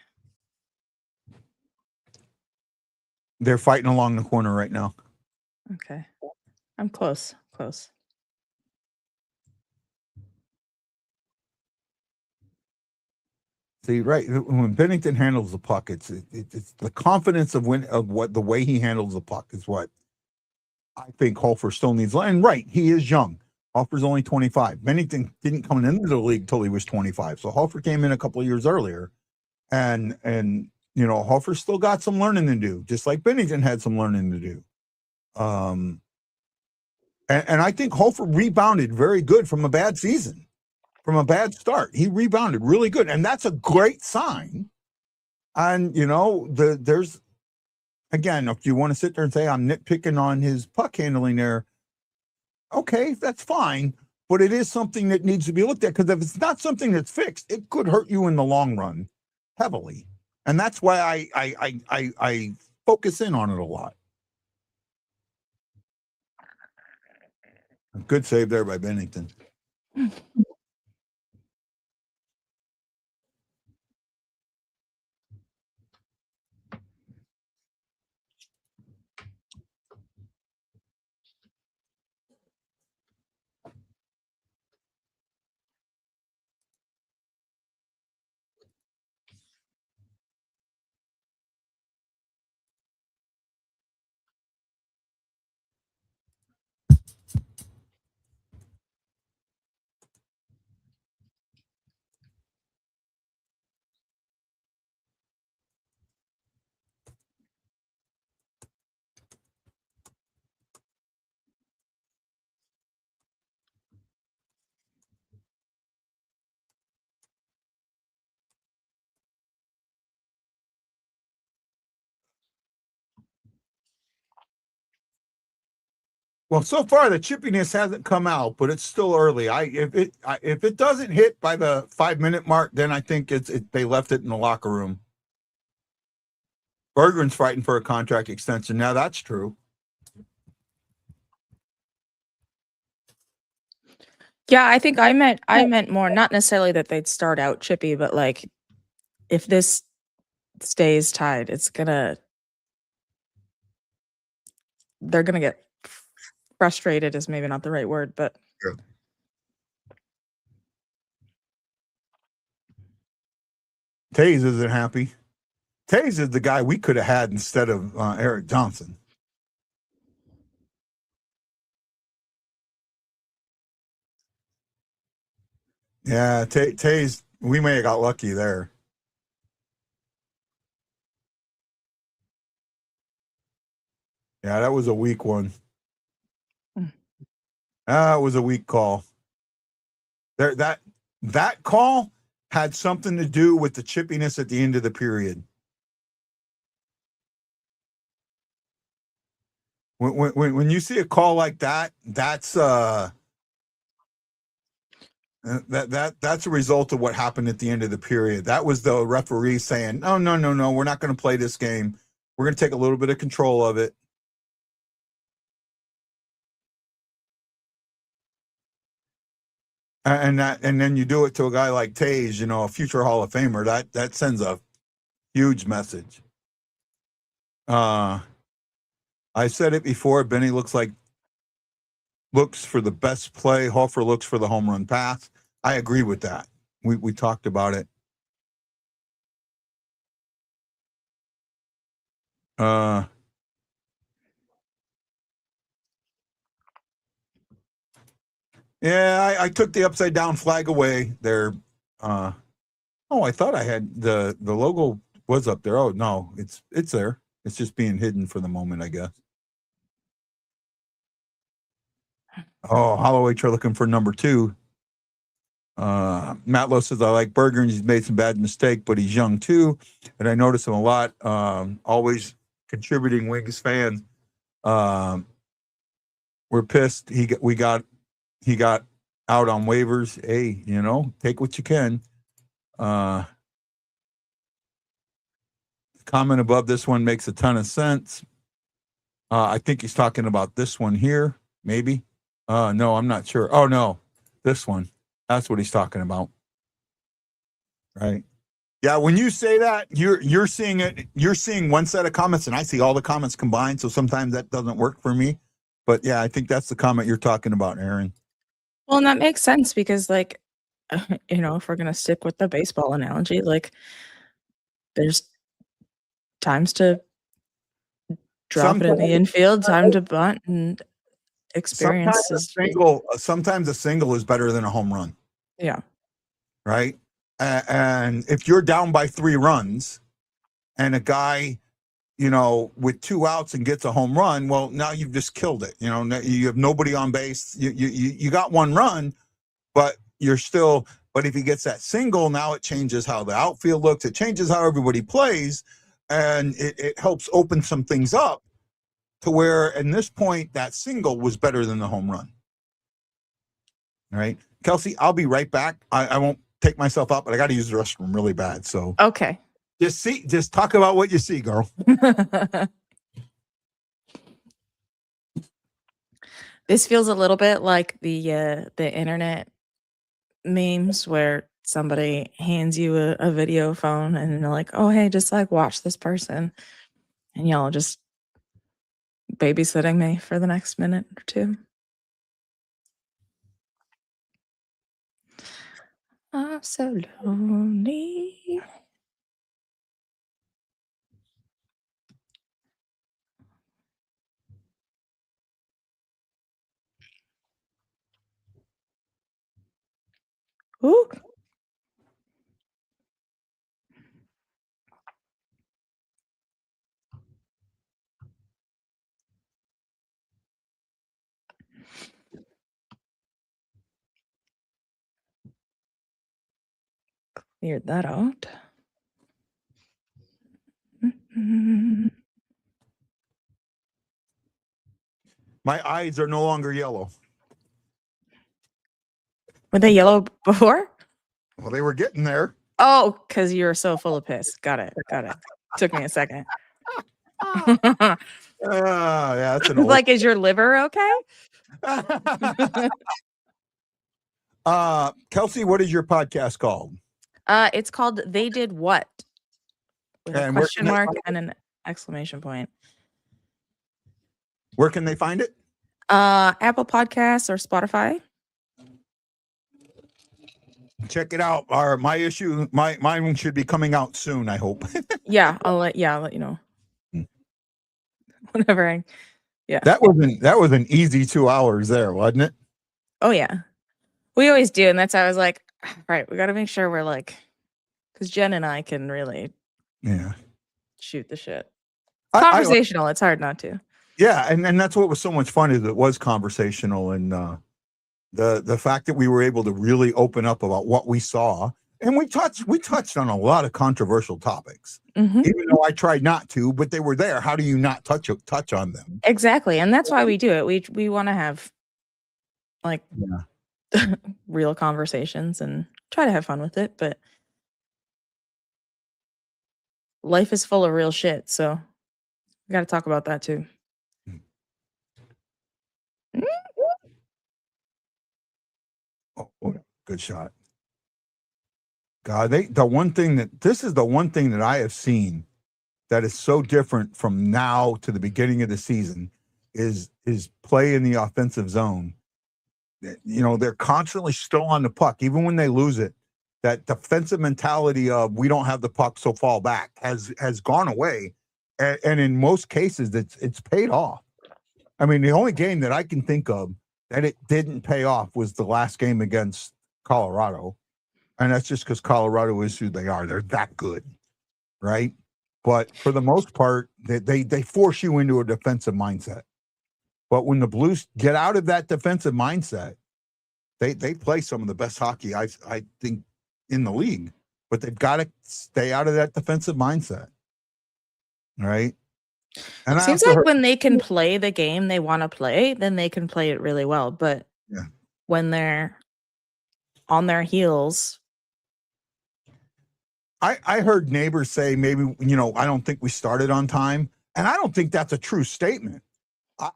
They're fighting along the corner right now. Okay. I'm close. See, right, when Bennington handles the puck, it's the confidence of what the way he handles the puck is what I think Hofer still needs. And right, he is young. Hofer's only 25. Bennington didn't come into the league till he was 25. So Hofer came in a couple of years earlier, and Hofer's still got some learning to do, just like Bennington had some learning to do. And I think Hofer rebounded very good from a bad season. From a bad start, he rebounded really good, and that's a great sign. And there's again, if you want to sit there and say I'm nitpicking on his puck handling there, okay, that's fine. but it is something that needs to be looked at, because if it's not something that's fixed, it could hurt you in the long run heavily. And that's why I focus in on it a lot. Good save there by Bennington. Well, so far the chippiness hasn't come out, but it's still early. If it doesn't hit by the 5-minute mark, then I think they left it in the locker room. Bergeron's fighting for a contract extension. Now that's true. Yeah, I think I meant more, not necessarily that they'd start out chippy, but like if this stays tied, they're gonna get frustrated is maybe not the right word, but yeah. Taze isn't happy. Taze is the guy we could have had instead of Eric Johnson. Yeah, Taze, we may have got lucky there. Yeah, that was a weak one. That was a weak call. That call had something to do with the chippiness at the end of the period. When you see a call like that, that's a result of what happened at the end of the period. That was the referee saying, "No, we're not going to play this game. We're going to take a little bit of control of it." And then you do it to a guy like Taze, a future Hall of Famer. That sends a huge message. I said it before. Benny looks for the best play. Hofer looks for the home run pass. I agree with that. We talked about it. Yeah, I took the upside down flag away there. I thought I had the logo was up there. Oh no, it's there. It's just being hidden for the moment, I guess. Oh, Holloway looking for number 2. Matlow says, I like Berger and he's made some bad mistake, but he's young too. And I notice him a lot. Always contributing. Wings fans. We're pissed. He got out on waivers. Hey, take what you can. Comment above this one makes a ton of sense. I think he's talking about this one here, maybe. No, I'm not sure. Oh no, this one. That's what he's talking about. Right. Yeah, when you say that, you're seeing it. You're seeing one set of comments, and I see all the comments combined. So sometimes that doesn't work for me. But yeah, I think that's the comment you're talking about, Aaron. Well, and that makes sense because, like, if we're gonna stick with the baseball analogy, like, there's times to drop it in the infield, time to bunt, and experience. Sometimes a single is better than a home run. Yeah. Right. And if you're down by 3 runs and a guy, with 2 outs and gets a home run, well, now you've just killed it. You have nobody on base. You got 1 run, but but if he gets that single, now it changes how the outfield looks. It changes how everybody plays, and it helps open some things up to where, at this point, that single was better than the home run. All right. Kelsey, I'll be right back. I won't take myself out, but I got to use the restroom really bad. So Okay. just talk about what you see, girl. This feels a little bit like the internet memes where somebody hands you a video phone and they're like, oh, hey, just like watch this person. And y'all just babysitting me for the next minute or two. I'm so lonely. Ooh. Cleared that out. My eyes are no longer yellow. Were they yellow before? Well, they were getting there. Oh, because you're so full of piss. Got it. Took me a second. Yeah, that's an old. Like, is your liver okay? Kelsey, what is your podcast called? It's called They Did What? With a question mark and an exclamation point. Where can they find it? Apple Podcasts or Spotify. Check it out. Mine should be coming out soon, I hope. Yeah, I'll let you know. Whenever That was an easy 2 hours there, wasn't it? Oh yeah. We always do, and that's how I was like, right, we gotta make sure we're like, because Jen and I can really shoot the shit. Conversational, it's hard not to. Yeah, and that's what was so much fun is it was conversational, and the fact that we were able to really open up about what we saw, and we touched on a lot of controversial topics, even though I tried not to, but they were there. How do you not touch on them? Exactly, and that's why we do it. We want to have like real conversations and try to have fun with it, but life is full of real shit, so we got to talk about that too. Oh, good shot. God, this is the one thing that I have seen that is so different from now to the beginning of the season is play in the offensive zone. You know, they're constantly still on the puck, even when they lose it. That defensive mentality of we don't have the puck, so fall back has gone away, and in most cases, it's paid off. I mean, the only game that I can think of that it didn't pay off was the last game against Colorado, and that's just because Colorado is who they are. They're that good, right? But for the most part, they force you into a defensive mindset. But when the Blues get out of that defensive mindset, they play some of the best hockey I think in the league. But they've got to stay out of that defensive mindset, right? And it seems like when they can play the game they want to play, then they can play it really well. But when they're on their heels, I heard neighbors say maybe, I don't think we started on time. And I don't think that's a true statement.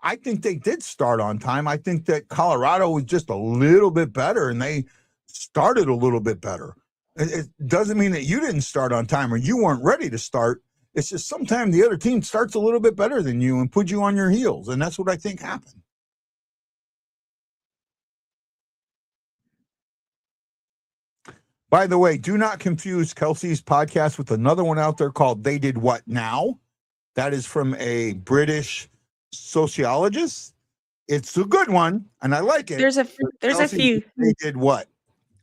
I think they did start on time. I think that Colorado was just a little bit better and they started a little bit better. It doesn't mean that you didn't start on time or you weren't ready to start. It's just sometimes the other team starts a little bit better than you and put you on your heels. And that's what I think happened. By the way, do not confuse Kelsey's podcast with another one out there called They Did What Now? That is from a British sociologist. It's a good one, and I like it. There's a few. They did what?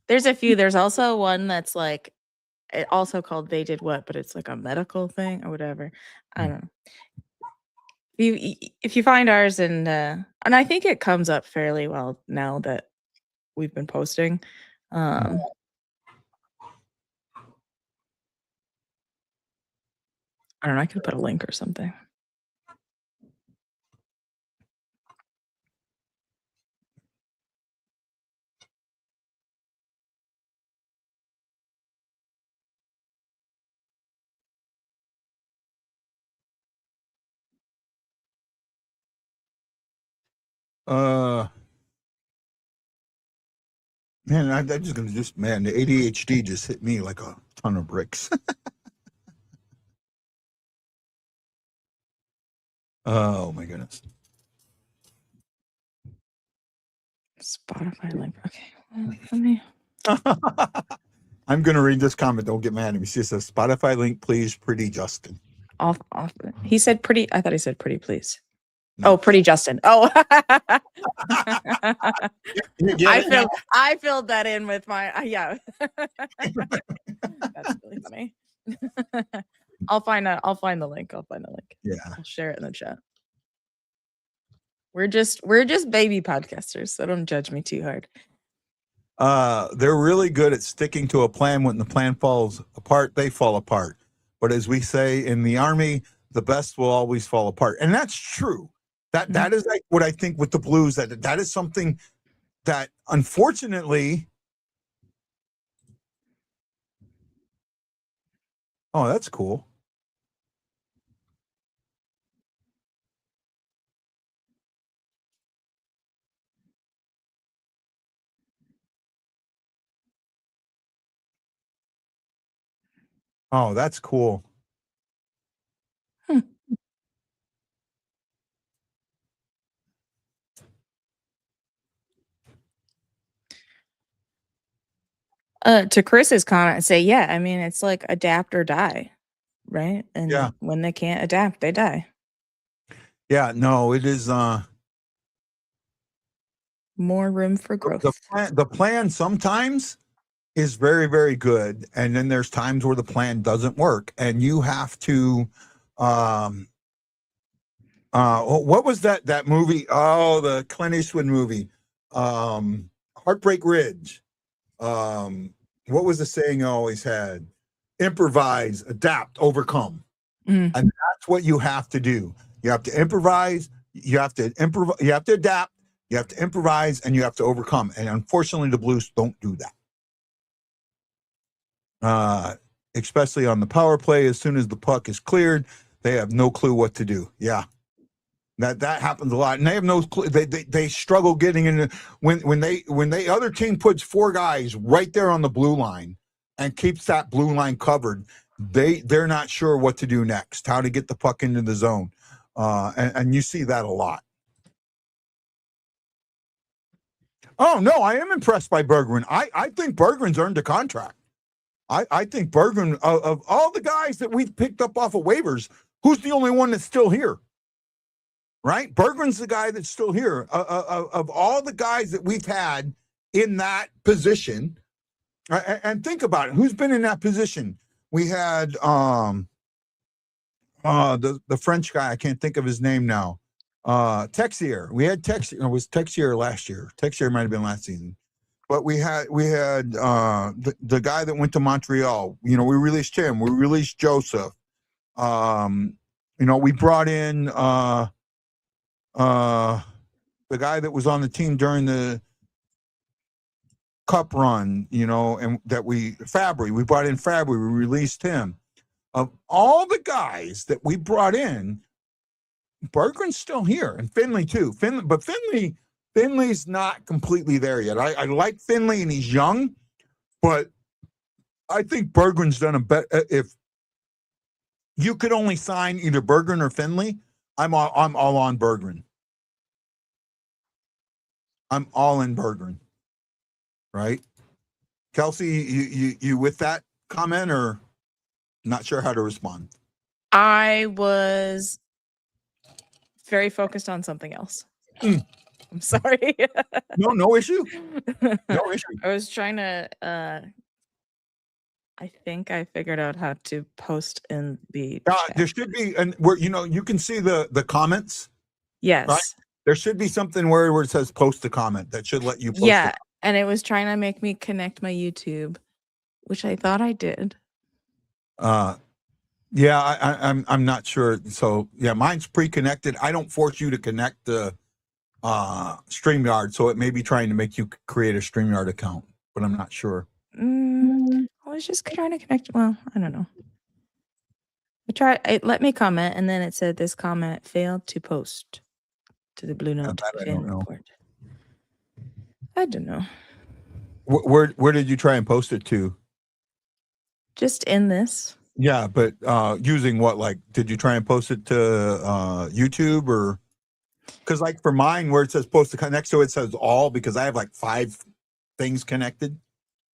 There's a few. There's also one that's like, it also called They Did What, but it's like a medical thing or whatever. I don't know. If you find ours and I think it comes up fairly well now that we've been posting. I don't know. I could put a link or something. Man, I'm just gonna the ADHD just hit me like a ton of bricks. Oh my goodness. Spotify link. Okay. Well, let me. I'm gonna read this comment. Don't get mad at me. She says, "Spotify link, please, pretty Justin." Off. He said pretty. I thought he said pretty, please. No. Oh, pretty Justin. Oh. I filled that in with my yeah. That's really funny. I'll find the link. Yeah. I'll share it in the chat. We're just baby podcasters, so don't judge me too hard. They're really good at sticking to a plan. When the plan falls apart, they fall apart. But as we say in the Army, the best will always fall apart. And that's true. That is like what I think with the Blues, that is something that unfortunately. Oh, that's cool. Oh, that's cool. To Chris's comment, say, yeah, I mean, it's like adapt or die, right? And when they can't adapt, they die. Yeah, no, it is more room for growth. The plan sometimes is very, very good. And then there's times where the plan doesn't work. And you have to what was that movie? Oh, the Clint Eastwood movie. Heartbreak Ridge. What was the saying I always had? Improvise, adapt, overcome. And that's what you have to do. You have to improvise, you have to adapt, you have to improvise, and you have to overcome. And unfortunately, the Blues don't do that. Especially on the power play, as soon as the puck is cleared, they have no clue what to do. Yeah. That happens a lot, and they have no clue. They struggle getting into when they other team puts 4 guys right there on the blue line and keeps that blue line covered. They're not sure what to do next, how to get the puck into the zone, and you see that a lot. Oh no, I am impressed by Berggren. I think Berggren's earned a contract. I think Berggren, of all the guys that we've picked up off of waivers, who's the only one that's still here? Right? Berggren's the guy that's still here. Of all the guys that we've had in that position, and think about it, who's been in that position? We had the French guy, I can't think of his name now. Texier. We had Texier. It was Texier last year. Texier might have been last season. But we had the guy that went to Montreal. We released him. We released Joseph. We brought in the guy that was on the team during the cup run, and that Fabry, we brought in Fabry, we released him. Of all the guys that we brought in, Berggren's still here, and Finley too. But Finley's not completely there yet. I like Finley, and he's young, but I think Berggren's done a better. If you could only sign either Berggren or Finley, I'm all on Berggren. I'm all in Berggren. Right? Kelsey, you with that comment, or not sure how to respond? I was very focused on something else. I'm sorry. No issue. No issue. I was trying to I think I figured out how to post in the chat. There should be, and where you can see the comments. Yes. Right? There should be something where it says post a comment that should let you post. Yeah, and it was trying to make me connect my YouTube, which I thought I did. Yeah, I'm not sure. So yeah, mine's pre-connected. I don't force you to connect the StreamYard, so it may be trying to make you create a StreamYard account, but I'm not sure. I was just trying to connect. Well, I don't know. It let me comment, and then it said this comment failed to post. to the BlueNote that I fan don't know. report. I don't know. Where did you try and post it to? Just in this. Yeah, but using what? Like, did you try and post it to YouTube or? Because like for mine, where it says post to next to it says all, because I have like 5 things connected.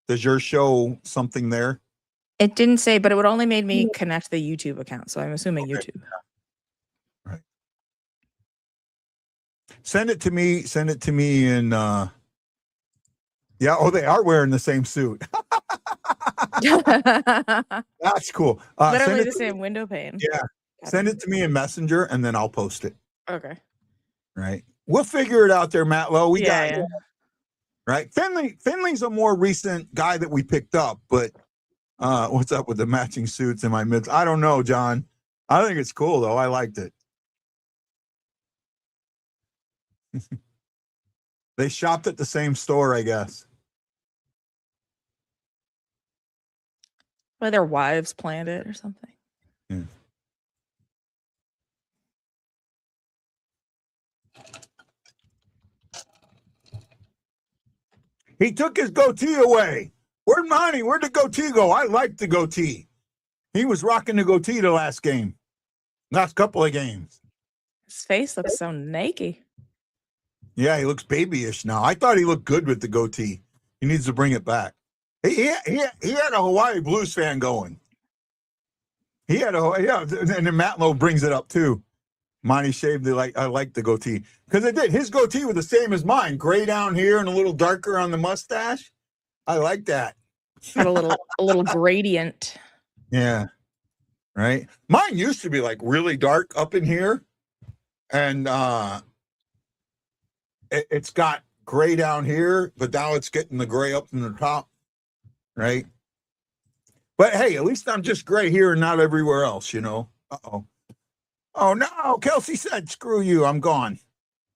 Does yours show something there? It didn't say, but it would only made me connect the YouTube account, so I'm assuming YouTube. Right. Send it to me. Send it to me in. Yeah. Oh, they are wearing the same suit. That's cool. Literally the same window pane. Yeah. Send it to me in Messenger, and then I'll post it. Okay. Right. We'll figure it out there, Matt Lowe. We got it. Right. Finley's a more recent guy that we picked up, but what's up with the matching suits in my midst? I don't know, John. I think it's cool though. I liked it. They shopped at the same store, I guess. Well, their wives planned it or something. Yeah. He took his goatee away. Where'd the goatee go? I like the goatee. He was rocking the goatee the last couple of games. His face looks so naked. Yeah, he looks babyish now. I thought he looked good with the goatee. He needs to bring it back. He had a Hawaii Blues fan going. And then Matt Lowe brings it up too. Monty shaved I like the goatee. Because it did. His goatee was the same as mine. Gray down here and a little darker on the mustache. I like that. Had a little gradient. Yeah. Right. Mine used to be like really dark up in here. And it's got gray down here, but now it's getting the gray up from the top. Right. But hey, at least I'm just gray here and not everywhere else, you know. Uh-oh. Oh, no. Kelsey said, screw you. I'm gone.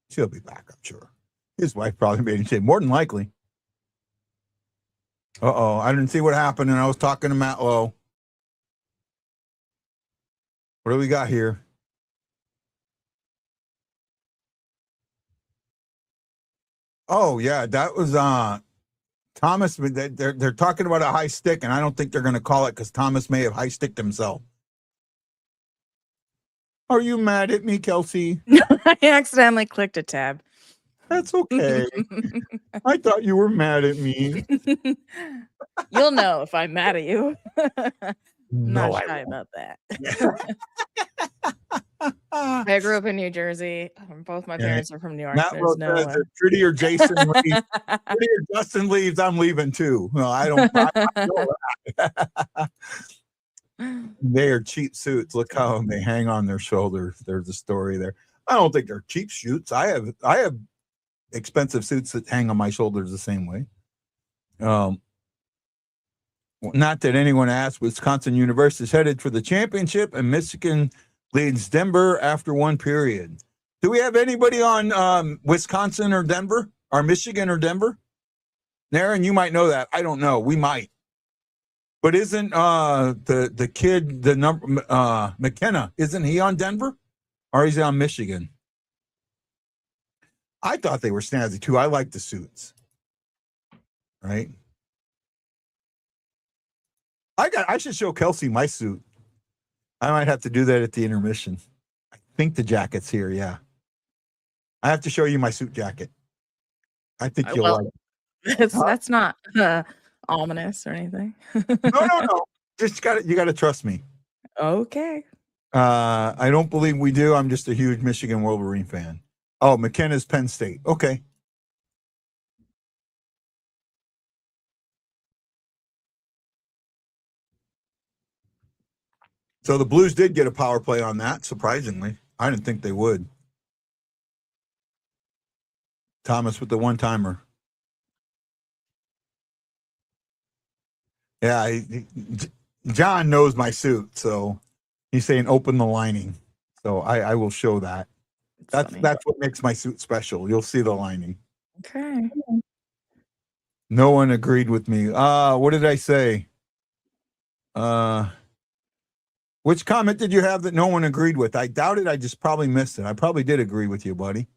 She'll be back, I'm sure. His wife probably made him say, more than likely. Uh-oh. I didn't see what happened, and I was talking to Matt Lowe. What do we got here? Oh, yeah. That was Thomas. They're talking about a high stick, and I don't think they're going to call it because Thomas may have high sticked himself. Are you mad at me, Kelsey? I accidentally clicked a tab. That's okay. I thought you were mad at me. You'll know if I'm mad at you. No, not shy about that. I grew up in New Jersey. Both my parents are from New York. There's no prettier Jason leaves, prettier Justin leaves, I'm leaving too. No, I don't know that. They are cheap suits. Look how they hang on their shoulders. There's a story there. I don't think they're cheap suits. I have expensive suits that hang on my shoulders the same way. Not that anyone asked, Wisconsin University is headed for the championship, and Michigan leads Denver after one period. Do we have anybody on Wisconsin or Denver, or Michigan or Denver? Naren, you might know that. I don't know. We might. But isn't the kid, the number McKenna, isn't he on Denver? Or is he on Michigan? I thought they were snazzy too. I like the suits. Right? I should show Kelsey my suit. I might have to do that at the intermission. I think the jacket's here, yeah. I have to show you my suit jacket. I think you'll like it. That's not ominous or anything. No. Just you gotta trust me. Okay. I don't believe we do. I'm just a huge Michigan Wolverine fan. Oh, McKenna's Penn State. Okay. So the Blues did get a power play on that, surprisingly. I didn't think they would. Thomas with the one-timer. Yeah, John knows my suit, so he's saying open the lining. So I will show that. That's what makes my suit special. You'll see the lining. Okay. No one agreed with me. What did I say? Which comment did you have that no one agreed with? I doubt it. I just probably missed it. I probably did agree with you, buddy.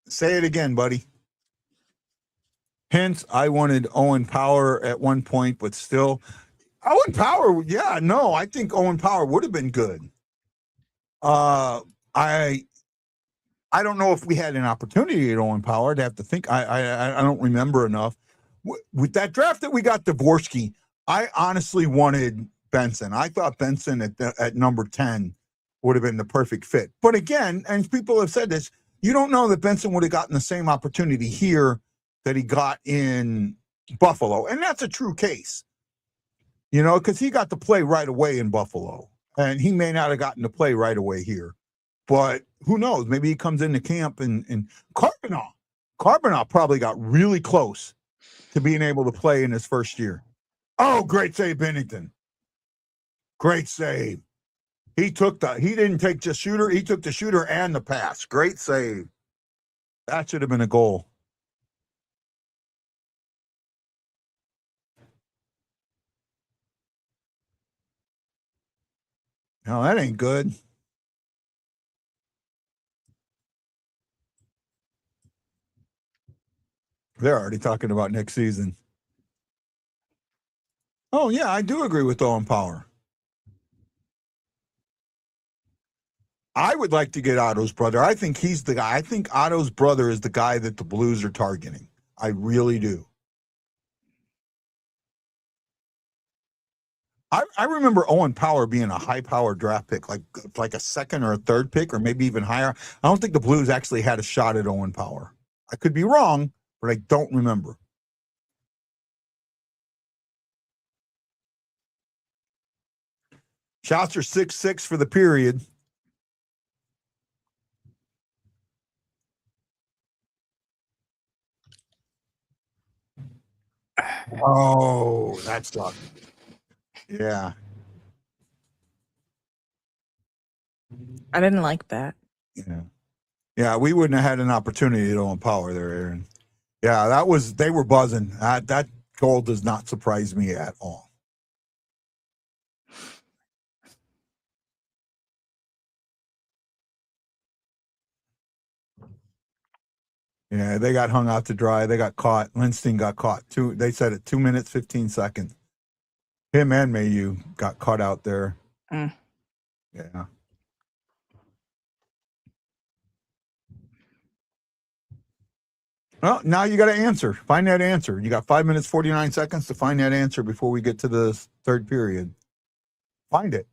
Say it again, buddy. Hence, I wanted Owen Power at one point, but still, Owen Power. Yeah, no, I think Owen Power would have been good. I don't know if we had an opportunity at Owen Power. I'd have to think. I don't remember enough. With that draft that we got Dvorsky, I honestly wanted Benson. I thought Benson at number 10 would have been the perfect fit. But again, and people have said this, you don't know that Benson would have gotten the same opportunity here that he got in Buffalo. And that's a true case, because he got to play right away in Buffalo. And he may not have gotten to play right away here. But who knows? Maybe he comes into camp and Carbonneau probably got really close to being able to play in his first year. Oh, great save, Bennington. Great save. He didn't take just shooter, he took the shooter and the pass. Great save. That should have been a goal. No, that ain't good. They're already talking about next season. Oh, yeah, I do agree with Owen Power. I would like to get Otto's brother. I think he's the guy. I think Otto's brother is the guy that the Blues are targeting. I really do. I remember Owen Power being a high-powered draft pick, like a second or a third pick, or maybe even higher. I don't think the Blues actually had a shot at Owen Power. I could be wrong, but I don't remember. Shots are 6-6 for the period. Oh, that sucked. Yeah. I didn't like that. Yeah. Yeah, we wouldn't have had an opportunity at Owen Power there, Aaron. Yeah, they were buzzing. That goal does not surprise me at all. Yeah, they got hung out to dry. They got caught. Lindstein got caught. They said it 2 minutes, 15 seconds. Him and Mayu got caught out there. Mm. Yeah. Well, now you got to answer. Find that answer. You got 5 minutes, 49 seconds to find that answer before we get to the third period. Find it.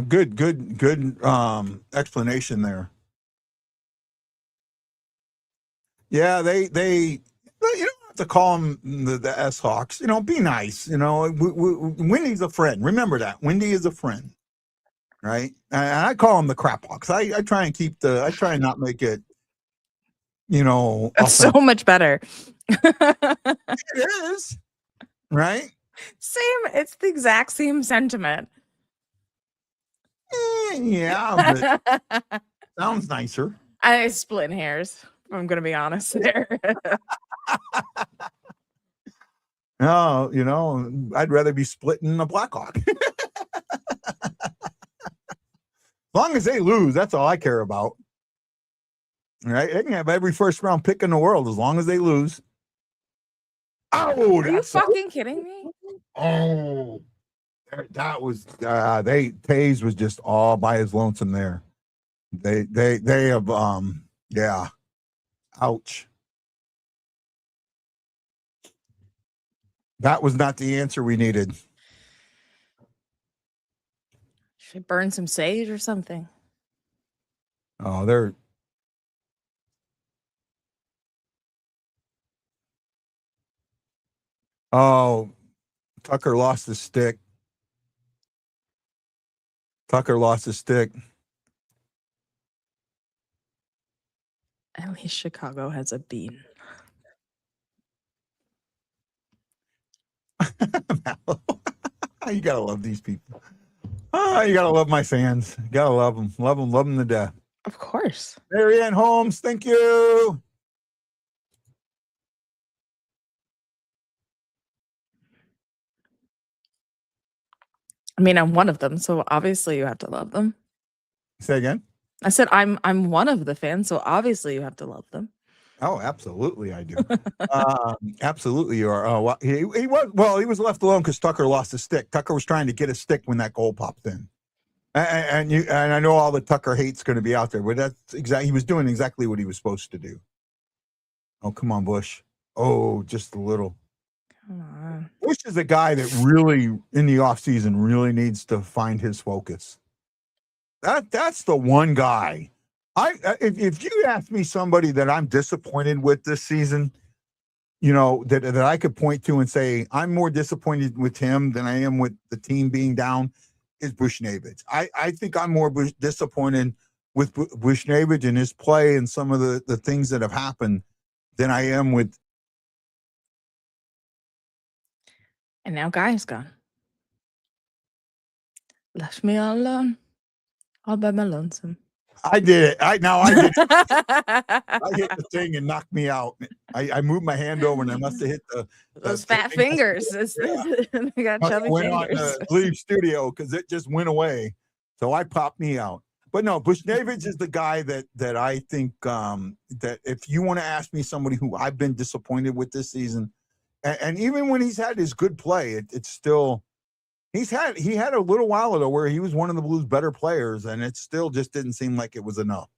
Good explanation there. Yeah, they you don't have to call them the S Hawks. Be nice. Wendy's a friend. Remember that. Wendy is a friend, right? And I call them the Crap Hawks. I try and I try and not make it. That's so much better. It is, right? Same. It's the exact same sentiment. Yeah, but sounds nicer. I split hairs. I'm going to be honest there. No, I'd rather be splitting a Blackhawk. As long as they lose, that's all I care about. Right? They can have every first round pick in the world as long as they lose. Oh, are you fucking kidding me? Oh, that was Taze was just all by his lonesome there. They have yeah. Ouch. That was not the answer we needed. Should I burn some sage or something? Oh, they're Oh, Tucker lost his stick. Tucker lost his stick. At least Chicago has a bean. You gotta love these people. You gotta love my fans. You gotta love them. Love them to death. Of course. Marianne Holmes, thank you. I mean, I'm one of them, so obviously you have to love them. Say again? I said I'm one of the fans, so obviously you have to love them. Oh, absolutely, I do. Absolutely, you are. He was left alone because Tucker lost his stick. Tucker was trying to get a stick when that goal popped in, and I know all the Tucker hate's going to be out there, but that's exactly, he was doing exactly what he was supposed to do. Oh, come on, Bush. Oh, just a little. Come on. Bush is a guy that really, in the offseason, really needs to find his focus. That's the one guy. If you ask me somebody that I'm disappointed with this season, that I could point to and say I'm more disappointed with him than I am with the team being down, is Bushnevich. I think I'm more disappointed with Bushnevich and his play and some of the things that have happened than I am with. And now Guy's gone. Left me all alone. All by my lonesome. I did it. I did it. I hit the thing and knocked me out. I moved my hand over and I must have hit those fat fingers. They got chubby went fingers. on Leave Studio because it just went away. So I popped me out. But no, Bushnevich is the guy that I think that if you want to ask me somebody who I've been disappointed with this season, and even when he's had his good play, it's still. He had a little while ago where he was one of the Blues' better players, and it still just didn't seem like it was enough.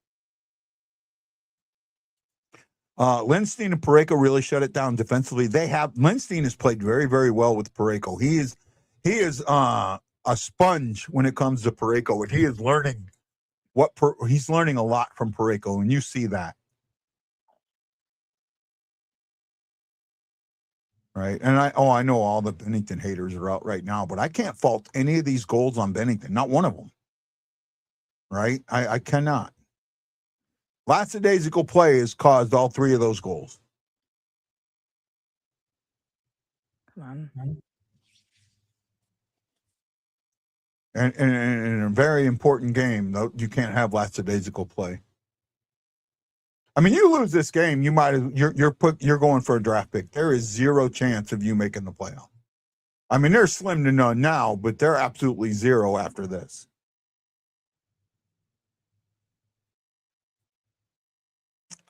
Lindstein and Parayko really shut it down defensively. Lindstein has played very, very well with Parayko. He is a sponge when it comes to Parayko, and he is learning he's learning a lot from Parayko, and you see that. Right. And I know all the Bennington haters are out right now, but I can't fault any of these goals on Bennington. Not one of them. Right. I cannot. Lackadaisical play has caused all three of those goals. Come on. And in a very important game, though, you can't have lackadaisical play. I mean, you lose this game, you're going for a draft pick. There is zero chance of you making the playoff. I mean, they're slim to none now, but they're absolutely zero after this.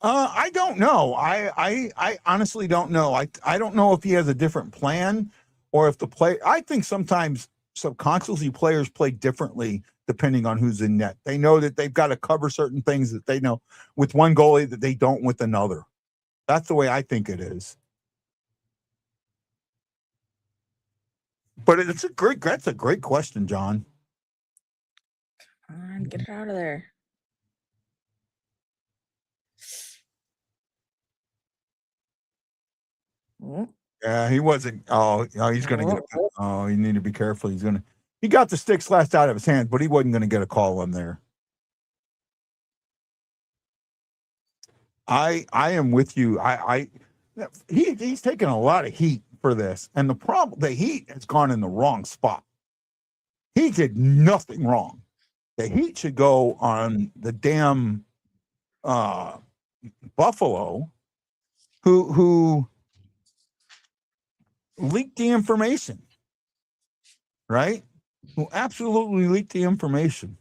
I don't know. I honestly don't know. I don't know if he has a different plan or if I think sometimes subconsciously players play differently depending on who's in net. They know that they've got to cover certain things that they know with one goalie that they don't with another. That's the way I think it is. But that's a great question, John. Come on, get it out of there. Oh. Yeah, he wasn't. Oh, he's going to get it. Oh, you need to be careful. He got the stick slashed out of his hands, but he wasn't going to get a call in there. I am with you. He's taken a lot of heat for this, and the heat has gone in the wrong spot. He did nothing wrong. The heat should go on the damn Buffalo, who leaked the information, right? Who absolutely leaked the information,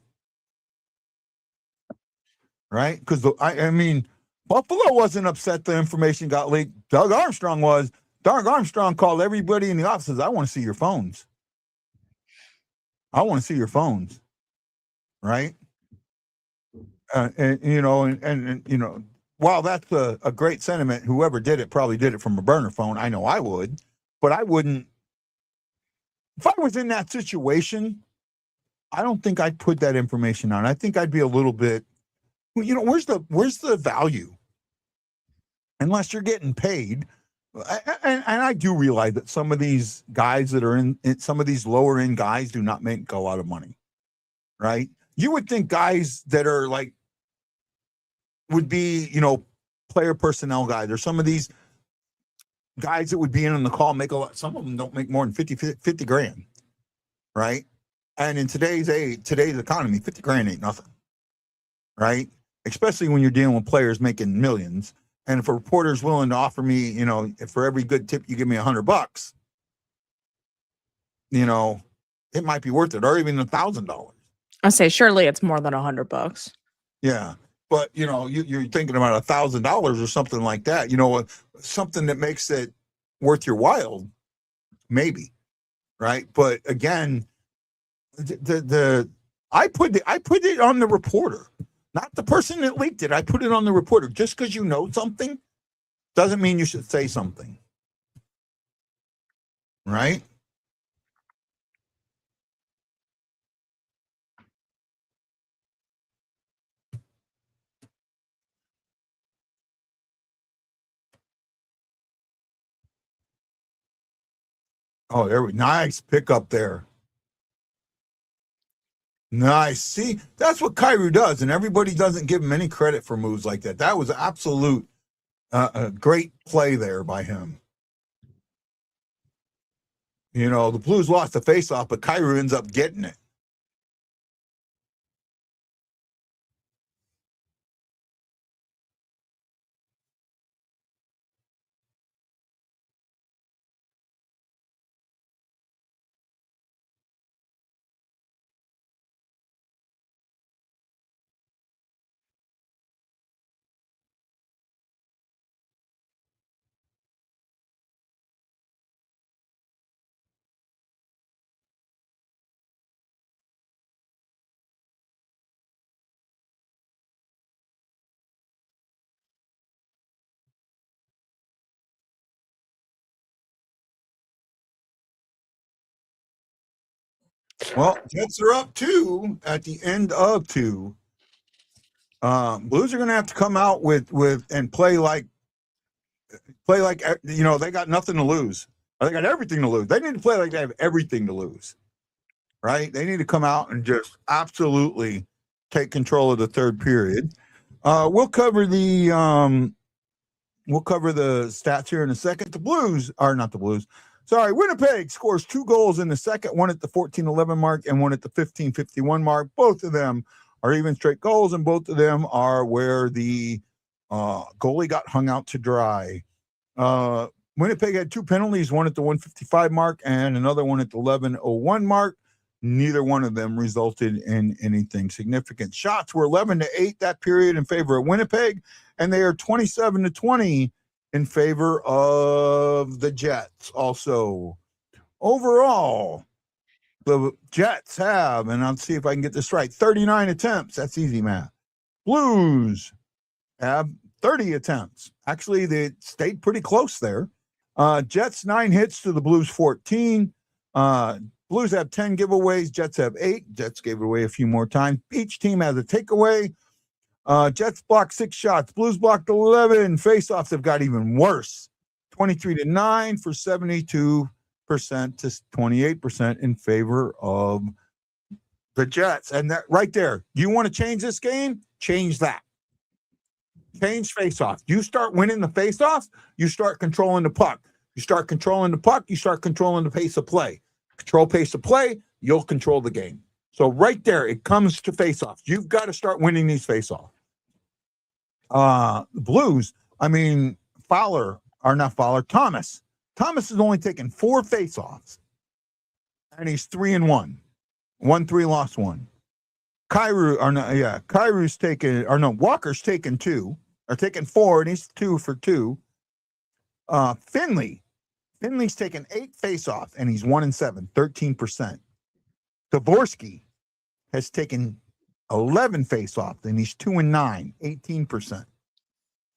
right? Because I mean, Buffalo wasn't upset the information got leaked. Doug Armstrong was. Doug Armstrong called everybody in the office. I want to see your phones. I want to see your phones, right? And while that's a great sentiment, whoever did it probably did it from a burner phone. I know I would, but I wouldn't. If I was in that situation, I don't think I'd put that information on. I think I'd be a little bit, where's the value? Unless you're getting paid, And I do realize that some of these guys that are in some of these lower end guys do not make a lot of money, right? You would think guys that are like would be, player personnel guys, or some of these guys that would be in on the call make a lot. Some of them don't make more than 50 grand, right? And in today's economy, 50 grand ain't nothing, right? Especially when you're dealing with players making millions. And if a reporter's willing to offer me, if for every good tip you give me $100, it might be worth it, or even $1,000. I say surely it's more than $100. Yeah, but you're thinking about $1,000 or something like that. Something that makes it worth your while, maybe, right? But again, I put it on the reporter, not the person that leaked it. I put it on the reporter. Just because you know something doesn't mean you should say something, right? Oh, nice pickup there. Nice. See, that's what Kyrou does, and everybody doesn't give him any credit for moves like that. That was an absolute a great play there by him. The Blues lost the faceoff, but Kyrou ends up getting it. Well, Jets are up 2 at the end of 2. Blues are going to have to come out with and play like they got nothing to lose. Or they got everything to lose. They need to play like they have everything to lose, right? They need to come out and just absolutely take control of the third period. We'll cover the stats here in a second. The Blues are not the Blues. Sorry, Winnipeg scores 2 goals in the second, one at the 14:11 mark and one at the 15:51 mark. Both of them are even straight goals, and both of them are where the goalie got hung out to dry. Winnipeg had 2 penalties, one at the 1:55 mark and another one at the 11:01 mark. Neither one of them resulted in anything significant. Shots were 11-8 that period in favor of Winnipeg, and they are 27-20 in favor of the Jets. Also, overall, the Jets have, and I'll see if I can get this right, 39 attempts. That's easy math. Blues have 30 attempts. Actually, they stayed pretty close there. Jets 9 hits to the Blues 14. Blues have 10 giveaways. Jets have 8. Jets gave it away a few more times. Each team has a takeaway. Jets blocked 6 shots. Blues blocked 11. Faceoffs have got even worse. 23-9 for 72% to 28% in favor of the Jets. And that right there, you want to change this game? Change that. Change faceoff. You start winning the faceoff, you start controlling the puck. You start controlling the puck, you start controlling the pace of play. Control pace of play, you'll control the game. So right there, it comes to faceoffs. You've got to start winning these faceoffs. The Blues, Thomas. Thomas has only taken 4 faceoffs, and he's 3-1. 1-3, lost 1. Walker's taken 2, or taken 4, and he's 2 for 2. Finley's taken 8 faceoffs, and he's 1-7, 13%. Dvorsky has taken 11 faceoffs, and he's 2-9, 18%.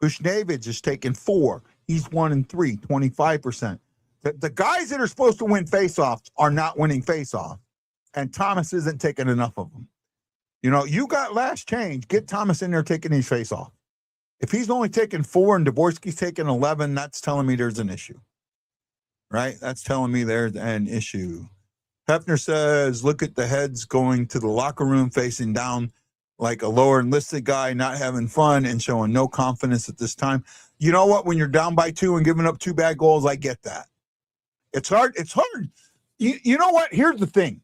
Bushnevich has taken 4. He's 1-3, 25%. The guys that are supposed to win faceoffs are not winning faceoffs, and Thomas isn't taking enough of them. You got last change. Get Thomas in there taking these faceoffs. If he's only taking 4 and Dvorsky's taking 11, that's telling me there's an issue. Right? That's telling me there's an issue. Hefner says, look at the heads going to the locker room facing down like a lower enlisted guy, not having fun and showing no confidence at this time. You know what? When you're down by 2 and giving up 2 bad goals, I get that. It's hard. It's hard. You know what? Here's the thing.